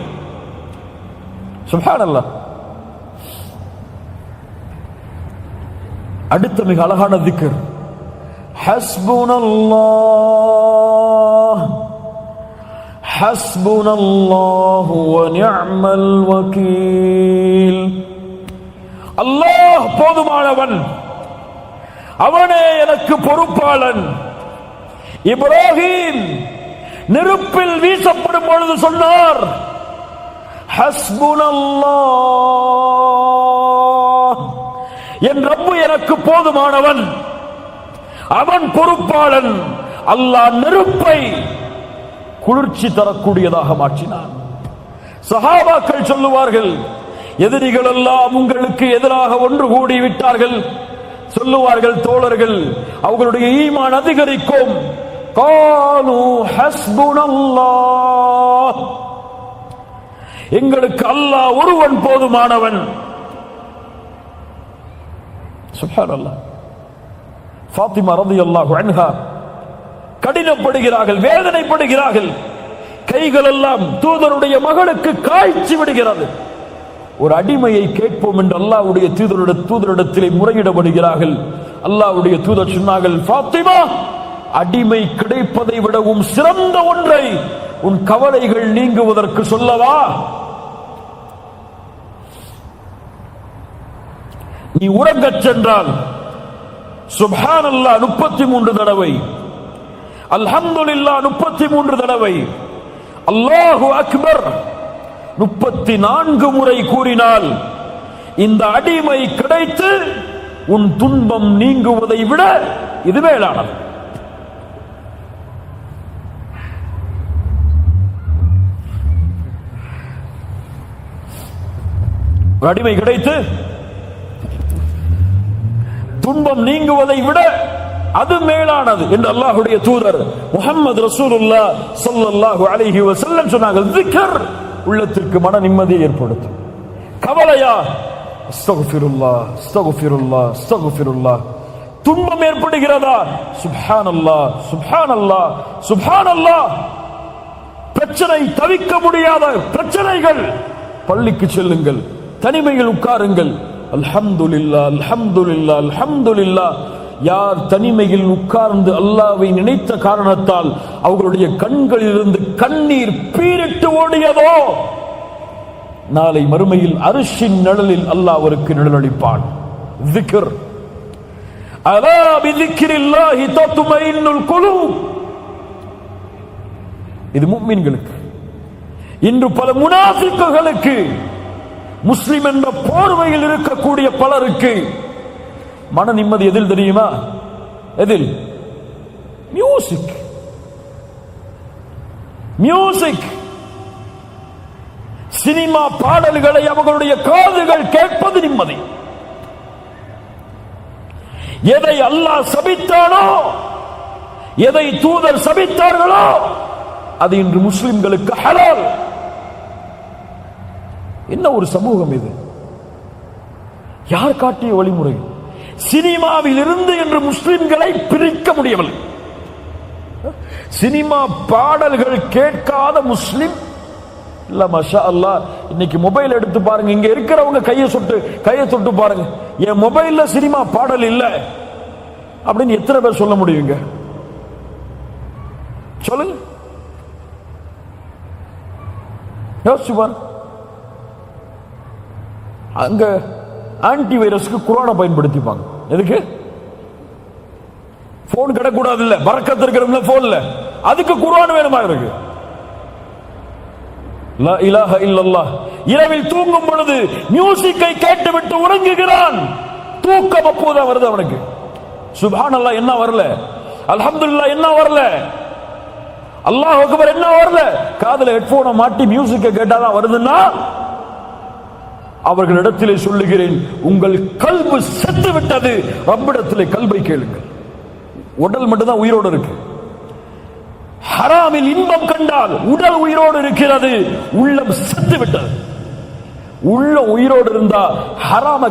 A: சுப்ஹானல்லாஹ். அடுத்த மிக அழகான திக்ர், ஹஸ்புனல்லாஹ் ஹஸ்புனல்லாஹு வ நிஅமல் வகீல். அல்லாஹ் போதுமானவன், அவனே எனக்கு பொறுப்பாளன். இப்ராஹிம் நெருப்பில் வீசப்படும் பொழுது சொன்னார், ஹஸ்புனல்லாஹ், என் ரப்பு எனக்கு போதுமானவன், அவன் பொறுப்பாளன். அல்லாஹ் நெருப்பை குளிர்ச்சி தரக்கூடியதாக மாற்றினான். சஹாபாக்கள் சொல்லுவார்கள், எதிரிகள் எல்லாம் உங்களுக்கு எதிராக ஒன்று கூடி விட்டார்கள். சொல்லுவார்கள் தோழர்கள், அவர்களுடைய ஈமான் அதிகரிக்கும். காலு ஹஸ்புனல்லாஹ், எங்களுக்கு அல்லாஹ் ஒருவன் போதுமானவன். சுப்ஹானல்லாஹ். ஃபாத்திமா ரலியல்லாஹு அன்ஹா கடினப்படுகிறார்கள், வேதனைப்படுகிறார்கள். கைகள் எல்லாம் தூதருடைய மகளுக்கு காய்ச்சி விடுகிறது. ஒரு அடிமையை கேட்போம் என்று அல்லாஹ்வுடைய தூதரிடத்திலே முறையிடப்படுகிறார்கள். அல்லாஹ்வுடைய தூதர் சொன்னார்கள், ஃபாத்திமா, அடிமை கிடைப்பதை விடவும் சிறந்த ஒன்றை உன் கவலைகள் நீங்குவதற்கு சொல்லவா? நீ உறங்கச் சென்றால் சுப்ஹானல்லாஹ் 33 தடவை, அல்ஹம்துலில்லாஹ் 33 தடவை, அல்லாஹு அக்பர் 34 முறை கூறினால் இந்த அடிமை கிடைத்து உன் துன்பம் நீங்குவதை விட இது மேலானது. ஒரு அடிமை கிடைத்து துன்பம் நீங்குவதை விட அது மேலானது என்று அல்லாஹ்வுடைய தூதர் முஹம்மது ரசூலுல்லாஹ் ஸல்லல்லாஹு அலைஹி வஸல்லம் சொன்னார்கள். zikr உள்ளத்திற்கு மன நிம்மதியை ஏற்படுத்தும். கவலையா, அஸ்தக்ஃபிருல்லாஹ் அஸ்தக்ஃபிருல்லாஹ் அஸ்தக்ஃபிருல்லாஹ். துன்பம் ஏற்படுகிறதா, சுப்ஹானல்லாஹ் சுப்ஹானல்லாஹ் சுப்ஹானல்லாஹ். பிரச்சனை, தவிக்க முடியாத பிரச்சனைகள், பள்ளிக்கு செல்லுங்கள், தனிமையில் உட்காருங்கள், அல்ஹம்துலில்லாஹ் அல்ஹம்துலில்லாஹ் அல்ஹம்துலில்லாஹ். யார் தனிமையில் உட்கார்ந்து அல்லாஹ்வை நினைத்த காரணத்தால் அவர்களுடைய கண்களிலிருந்து கண்ணீர் பீரிட்டு ஓடியதோ, நாளை மறுமையில் அர்ஷின் நிழலில் அல்லாஹ் அவருக்கு நிழலளிப்பான். zikr, அலா பிذிக்ரில்லாஹி தத்மைனுல் குலூப். இது முஃமின்களுக்கு. இன்று பல முனாஃபிக்குகளுக்கு, முஸ்லிம் என்ற போர்வையில் இருக்கக்கூடிய பலருக்கு மன நிம்மதி எதில் தெரியுமா? எதில்? மியூசிக். மியூசிக், சினிமா பாடல்களை அவர்களுடைய காதுகள் கேட்பது நிம்மதி. எதை அல்லாஹ் சபித்தானோ, எதை தூதர் சபித்தார்களோ அது இன்று முஸ்லிம்களுக்கு ஹலால். என்ன ஒரு சமூகம் இது? யார் காட்டிய வழிமுறை? சினிமாவில் இருந்து என்று முஸ்லிம்களை பிரிக்க முடியவில்லை. சினிமா பாடல்கள் கேட்காத முஸ்லிம் இல்ல. மாஷா அல்லாஹ், இன்னைக்கு மொபைல் எடுத்து பாருங்க, இங்க இருக்கிறவங்க கையை தொட்டு பாருங்க, என் மொபைல்ல சினிமா பாடல் இல்ல அப்படின்னு எத்தனை பேர் சொல்ல முடியுங்க? சொல்லுங்க, யோசிச்சு பாருங்க. அங்க ஆன்டி வைரஸ்க்கு குரானை பயன்படுத்திப்பாங்க. எதுக்கு? போன் கிடக்கூடாது இல்ல, பரக்கத்து இருக்கிற போன்ல, அதுக்கு குர்ஆன் வேணுமா இருக்கு? லா இலாஹ இல்லல்லாஹ். இரவில் தூங்கும் பொழுது மியூசிக்கை கேட்டுவிட்டு உறங்குகிறான். தூக்கம் அப்போதான் வருது அவனுக்கு. சுப்ஹானல்லாஹ் என்ன வரல, அல்ஹம்துலில்லாஹ் என்ன வரல, அல்லாஹ் அக்பர் என்ன வரல, காதுல ஹெட்போனை மாட்டி மியூசிக்கை கேட்டாதான் வருதுன்னா அவர்களிடத்திலே சொல்லுகிறேன், உங்கள் கல்பு செத்து விட்டது. ரப்பிடத்திலே கல்பை கேளுங்கள். உடல் மட்டும்தான் உயிரோடு இருக்கு. ஹராமில் இன்பம் கண்டால் உடல் உயிரோடு இருக்கிறது, உள்ளம் செத்து விட்டது. உள்ள உயிரோடு இருந்தா ஹராம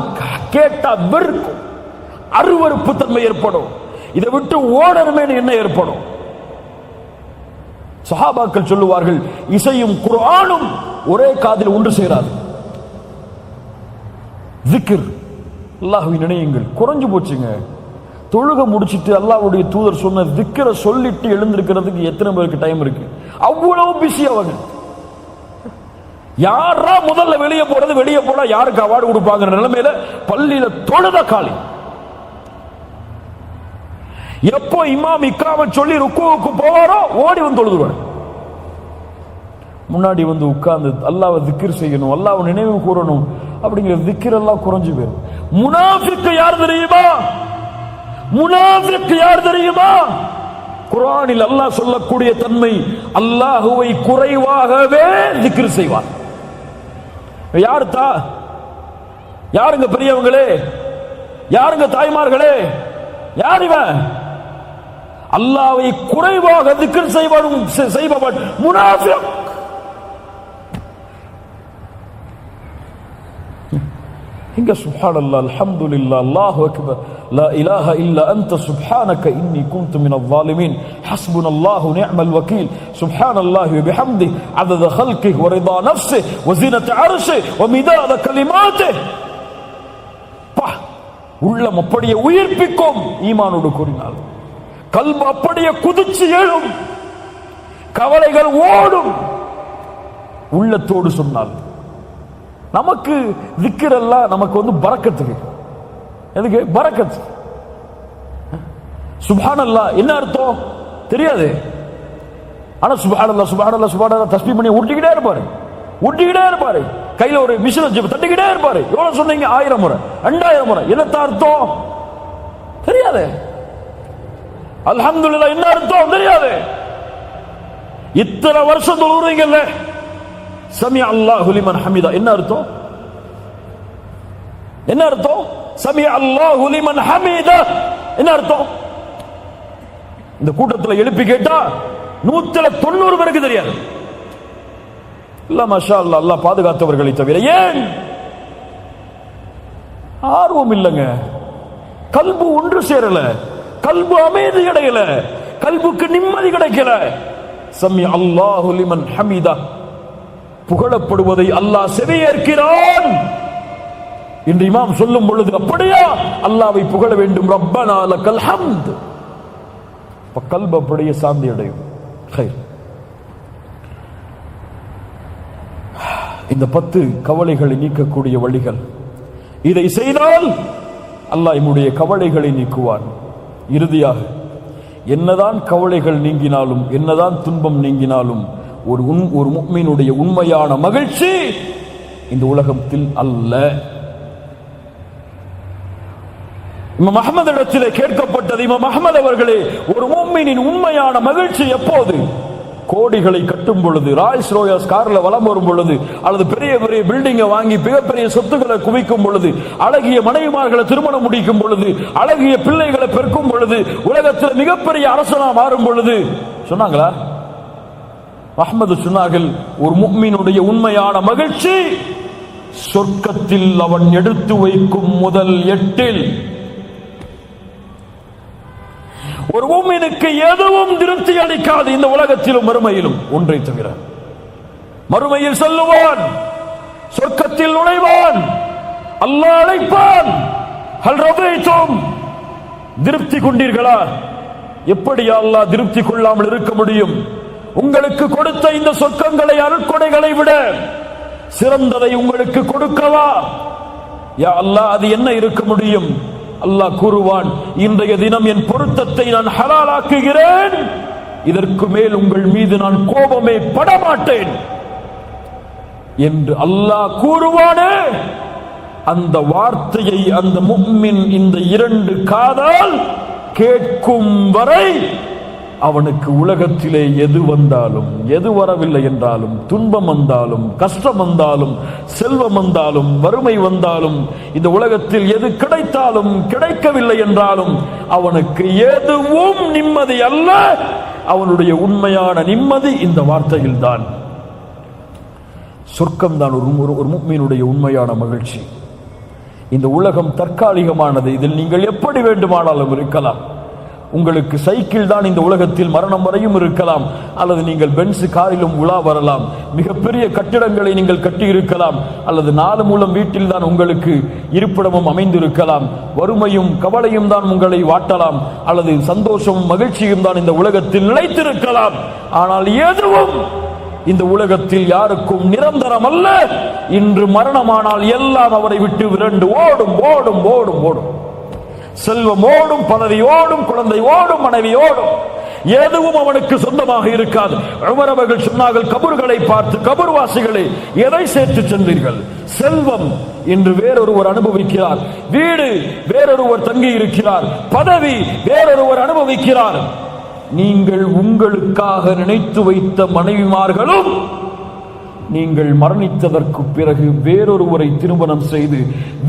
A: கேட்டா வெறுக்கும், அருவருப்பு தன்மை ஏற்படும். இதை விட்டு ஓடணுமே என்ன ஏற்படும்? சஹாபாக்கள் சொல்லுவார்கள், இசையும் குர்ஆனும் ஒரே காதில் ஒன்று சேராது. zikr, அல்லாஹ்வை நினையுங்கள், குறைஞ்சு போச்சுங்க. தொழுக முடிச்சிட்டு அல்லாஹ்வுடைய தூதர் சொன்ன zikra சொல்லிட்டு எழுந்திருக்கிறதுக்கு எத்தனை பேருக்கு டைம் இருக்கு? அவ்வளவு பிஸி அவங்க. யாரா முதல்ல வெளியே போறது, வெளியே போனா யாருக்கு அவார்டு கொடுப்பாங்க நிலைமையில பள்ளியில தொழுத காலி. எப்போ இமாம் இக்காம சொல்லி ருக்குவுக்கு போவாரோ ஓடி வந்து தொழுதுவார். முன்னாடி வந்து உட்கார்ந்து அல்லாஹ்வை zikr செய்யணும், அல்லாஹ்வை நினைவு கூறணும் அப்படிங்கிற zikr எல்லாம் குறைஞ்சு போயிடும். முனாஃபிக் யார் தெரியுமா? முனாஃபிக் யார் தெரியுமா? குர்ஆனில் அல்லாஹ் சொல்லக்கூடிய தன்மை, அல்லாஹ்வை குறைவாகவே zikr செய்வார். யாருங்க பெரியவங்களே, யாருங்க தாய்மார்களே, யார் இவன்? அல்லாஹ்வை குறைவாக zikr செய்பவன் முனாஃபிக். இங்க சுப்ஹானல்லாஹ், அல்ஹம்துலில்லாஹ், அல்லாஹு அக்பர், லா இலாஹ இல்லா அன்த சுப்ஹானக இன்னி குன்து மினல் ஸாலிமீன், ஹஸ்புனல்லாஹு நிஅமல் வகீல், சுப்ஹானல்லாஹி வ பிஹம்திஹி அதத ஹல்கிஹி வ ரிதா நஃப்ஸிஹி வ ஸீனத அர்ஷிஹி வ மிதாத கலிமாத்திஹி. உள்ளம் அப்படியே உயிர்ப்பிக்கும் ஈமானோடு கூறினால், கல்பு அப்படியே குதிச்சு எழும், கவலைகள் ஓடும். உள்ளத்தோடு சொன்னால் நமக்கு zikr எல்லாம் நமக்கு வந்து பரக்கத்துக்கு. எதுக்கு பரக்கத்? சுப்ஹானல்லாஹ் என்ன அர்த்தம் தெரியாது, ஆனா சுப்ஹானல்லாஹ் சுப்ஹானல்லாஹ் சுப்ஹானல்லாஹ் தஸ்பீஹ் பண்ணி உருட்டிக்கிட்டே இருப்பாரு. கையில ஒரு மிஷினை தட்டிக்கிட்டே இருப்பாரு. எவ்வளவு சொன்னீங்க? 1000 முறை, 2000 முறை. என்ன அர்த்தம் தெரியாது. அல்ஹம்துலில்லாஹ் என்ன அர்த்தம் தெரியாது. இத்தனை வருஷம் தொழுறீங்கல்ல, சமி அல்லாஹு லிமன் ஹமிதா என்ன அர்த்தம்? என்ன அர்த்தம்? சமி அல்லாஹு லிமன் ஹமிதா என்ன அர்த்தம்? இந்த கூட்டத்தில் எழுப்பி கேட்டா 190 பேருக்கு தெரியாது. இல்ல மாஷா அல்லாஹ், அல்லாஹ் பாதுகாத்தவர்களை தவிர. ஏன்? ஆர்வம் இல்லைங்க. கல்பு ஒன்று சேரல, கல்பு அமைதி அடையல, கல்புக்கு நிம்மதி கிடைக்கல. சமி அல்லாஹு லிமன் ஹமிதா, புகழப்படுவதை அல்லாஹ் செவியேற்கிறான் என்று இமாம் சொல்லும் பொழுது, அப்படியா அல்லாஹ்வை புகழ வேண்டும். ரப்பனா லக்கல் ஹம்த். கல்பு அப்படியே சாந்தி அடையும். இந்த 10 கவலைகளை நீக்கக்கூடிய வழிகள். இதை செய்தால் அல்லாஹ் நம்முடைய கவலைகளை நீக்குவான். இறுதியாக, என்னதான் கவலைகள் நீங்கினாலும், என்னதான் துன்பம் நீங்கினாலும், ஒரு முஃமினுடைய உண்மையான மகிழ்ச்சி இந்த உலகத்தில் அல்ல. இமாம் அஹ்மத் இடத்திலே கேட்கப்பட்டது, இமாம் அஹ்மத் அவர்களே, ஒரு முஃமினின் உண்மையான மகிழ்ச்சி எப்போது? கோடிகளை கட்டும் பொழுது, ராய்ஸ் ரோயல்ஸ் கார்ல வலம் வரும் பொழுது, அல்லது பெரிய பெரிய பில்டிங்கை வாங்கி மிகப்பெரிய சொத்துக்களை குவிக்கும் பொழுது, அழகிய மனைவிமார்களை திருமணம் முடிக்கும் பொழுது, அழகிய பிள்ளைகளை பெருக்கும் பொழுது, உலகத்தில் மிகப்பெரிய அரசனா மாறும் பொழுது சொன்னாங்களா? அஹ்மது சொன்னார்கள், ஒரு முஃமினுடைய உண்மையான மகிழ்ச்சி சொர்க்கத்தில் அவன் எடுத்து வைக்கும் முதல் 8. ஒரு முஃமினுக்கு எதுவும் திருப்தி அளிக்காது இந்த உலகத்திலும் மறுமையிலும், ஒன்றை தவிர. மறுமையில் சொல்லுவான், சொர்க்கத்தில் நுழைவான், அல்லாஹ் அழைப்பான், ஹல் ரதைத்தும், திருப்தி கொண்டீர்களா? எப்படி அல்லாஹ் திருப்தி கொள்ளாமல் இருக்க முடியும்? உங்களுக்கு கொடுத்த இந்த சொர்க்கங்களை, அருட்கொடைகளை விட சிறந்ததை உங்களுக்கு கொடுக்கவா? யா அல்லாஹ், அது என்ன இருக்க முடியும்? அல்லாஹ் கூறுவான், இன்றைய தினம் என் பொருத்தத்தை நான் ஹலாலாக்குகிறேன், இதற்கு மேல் உங்கள் மீது நான் கோபமே படமாட்டேன் என்று அல்லாஹ் கூறுவானே, அந்த வார்த்தையை அந்த முஃமின் இந்த 2 காதால் கேட்கும் வரை அவனுக்கு உலகத்திலே எது வந்தாலும், எது வரவில்லை என்றாலும், துன்பம் வந்தாலும், கஷ்டம் வந்தாலும், செல்வம் வந்தாலும், வறுமை வந்தாலும், இந்த உலகத்தில் எது கிடைத்தாலும், கிடைக்கவில்லை என்றாலும் அவனுக்கு எதுவும் நிம்மதி அல்ல. அவனுடைய உண்மையான நிம்மதி இந்த வார்த்தையில் தான். சொர்க்கம் தான் ஒரு முஃமினுடைய உண்மையான மகிழ்ச்சி. இந்த உலகம் தற்காலிகமானது, இதில் நீங்கள் எப்படி வேண்டுமானாலும் இருக்கலாம். உங்களுக்கு சைக்கிள் தான் இந்த உலகத்தில் மரணம் வரையும் இருக்கலாம், அல்லது நீங்கள் பென்ஸ் காரிலும் உலா வரலாம், மிகப்பெரிய கட்டிடங்களை நீங்கள் கட்டி இருக்கலாம், அல்லது 4 மூலம் வீட்டில் தான் உங்களுக்கு இருப்பிடமும் அமைந்திருக்கலாம். வறுமையும் கவலையும் தான் உங்களை வாட்டலாம், அல்லது சந்தோஷமும் மகிழ்ச்சியும் தான் இந்த உலகத்தில் நிலைத்திருக்கலாம். ஆனால் எதுவும் இந்த உலகத்தில் யாருக்கும் நிரந்தரம் அல்ல. இன்று மரணமானால் எல்லாம் அவரை விட்டு விரண்டு ஓடும் ஓடும் ஓடும் ஓடும். செல்வம் ஓடும், பதவி ஓடும், குழந்தை ஓடும், மனைவி ஓடும், எதுவும் அவனுக்கு சொந்தமாக இருக்காது. உமர் அவர்கள் சொன்னார்கள், கபர்களை பார்த்து, கபர்வாசிகளை எதை சேர்த்து சென்றீர்கள்? செல்வம் இன்று வேறொருவர் அனுபவிக்கிறார், வீடு வேறொருவர் தங்கி இருக்கிறார், பதவி வேறொருவர் அனுபவிக்கிறார். நீங்கள் உங்களுக்காக நினைத்து வைத்த மனைவிமார்களும் நீங்கள் மரணித்ததற்கு பிறகு வேறொருவரை திருமணம் செய்து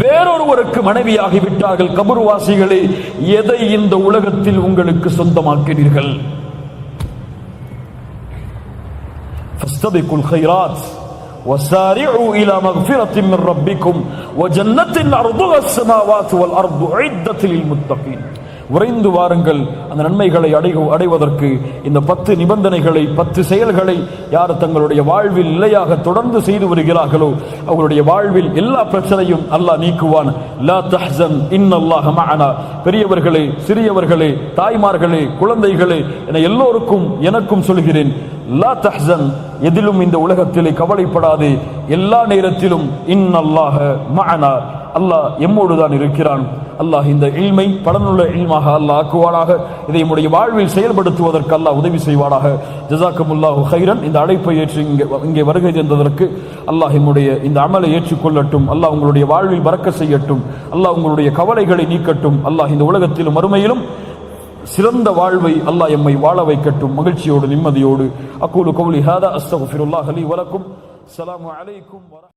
A: வேறொருவருக்கு மனைவியாகி விட்டார்கள். கபர்வாசிகளே, எதை இந்த உலகத்தில் உங்களுக்கு சொந்தமாக்கிறீர்கள்? ஃபஸ்தபிகுல் கைராத் وسارعوا إلى مغفرة من ربكم وجنة عرضها السماوات والأرض أعدت للمتقين. விரைந்து வாருங்கள், அந்த நன்மைகளை அடைவதற்கு. இந்த 10 நிபந்தனைகளை, 10 செயல்களை யார் தங்களுடைய வாழ்வில் நிலையாக தொடர்ந்து செய்து வருகிறார்களோ அவர்களுடைய வாழ்வில் எல்லா பிரச்சனையும் அல்லாஹ் நீக்குவான். லா தஹ்சன் இன்னல்லாஹ மஅனா. பெரியவர்களே, சிறியவர்களே, தாய்மார்களே, குழந்தைகளே என எல்லோருக்கும் எனக்கும் சொல்கிறேன், லா தஹ்சன், எதிலும் இந்த உலகத்திலே கவலைப்படாதே. எல்லா நேரத்திலும் இன்னல்லாஹ மஅனா, அல்லாஹ் எம்மோடு தான் இருக்கிறான். அல்லாஹ் இந்த இல்மை பலனுள்ள இல்மாக அல்லாஹ் ஆக்குவானாக. இதை நம்முடைய வாழ்வில் செயல்படுத்துவதற்கு அல்லாஹ் உதவி செய்வானாக. ஜஸாக்கமுல்லாஹு கைரன். இந்த அழைப்பை ஏற்று இங்கே வருகை தந்ததற்கு அல்லாஹ் நம்முடைய இந்த அமலை ஏற்றுக்கொள்ளட்டும். அல்லாஹ் உங்களுடைய வாழ்வில் பரக்கத் செய்யட்டும். அல்லாஹ் உங்களுடைய கவலைகளை நீக்கட்டும். அல்லாஹ் இந்த உலகத்திலும் மறுமையிலும் சிறந்த வாழ்வை அல்லாஹ் எம்மை வாழ வைக்கட்டும், மகிழ்ச்சியோடு நிம்மதியோடு. அக்கூலு கௌலி ஹாதா அஸ்தக்ஃபிருல்லாஹ் லீ வலக்கும். அஸ்ஸலாமு அலைக்கும்.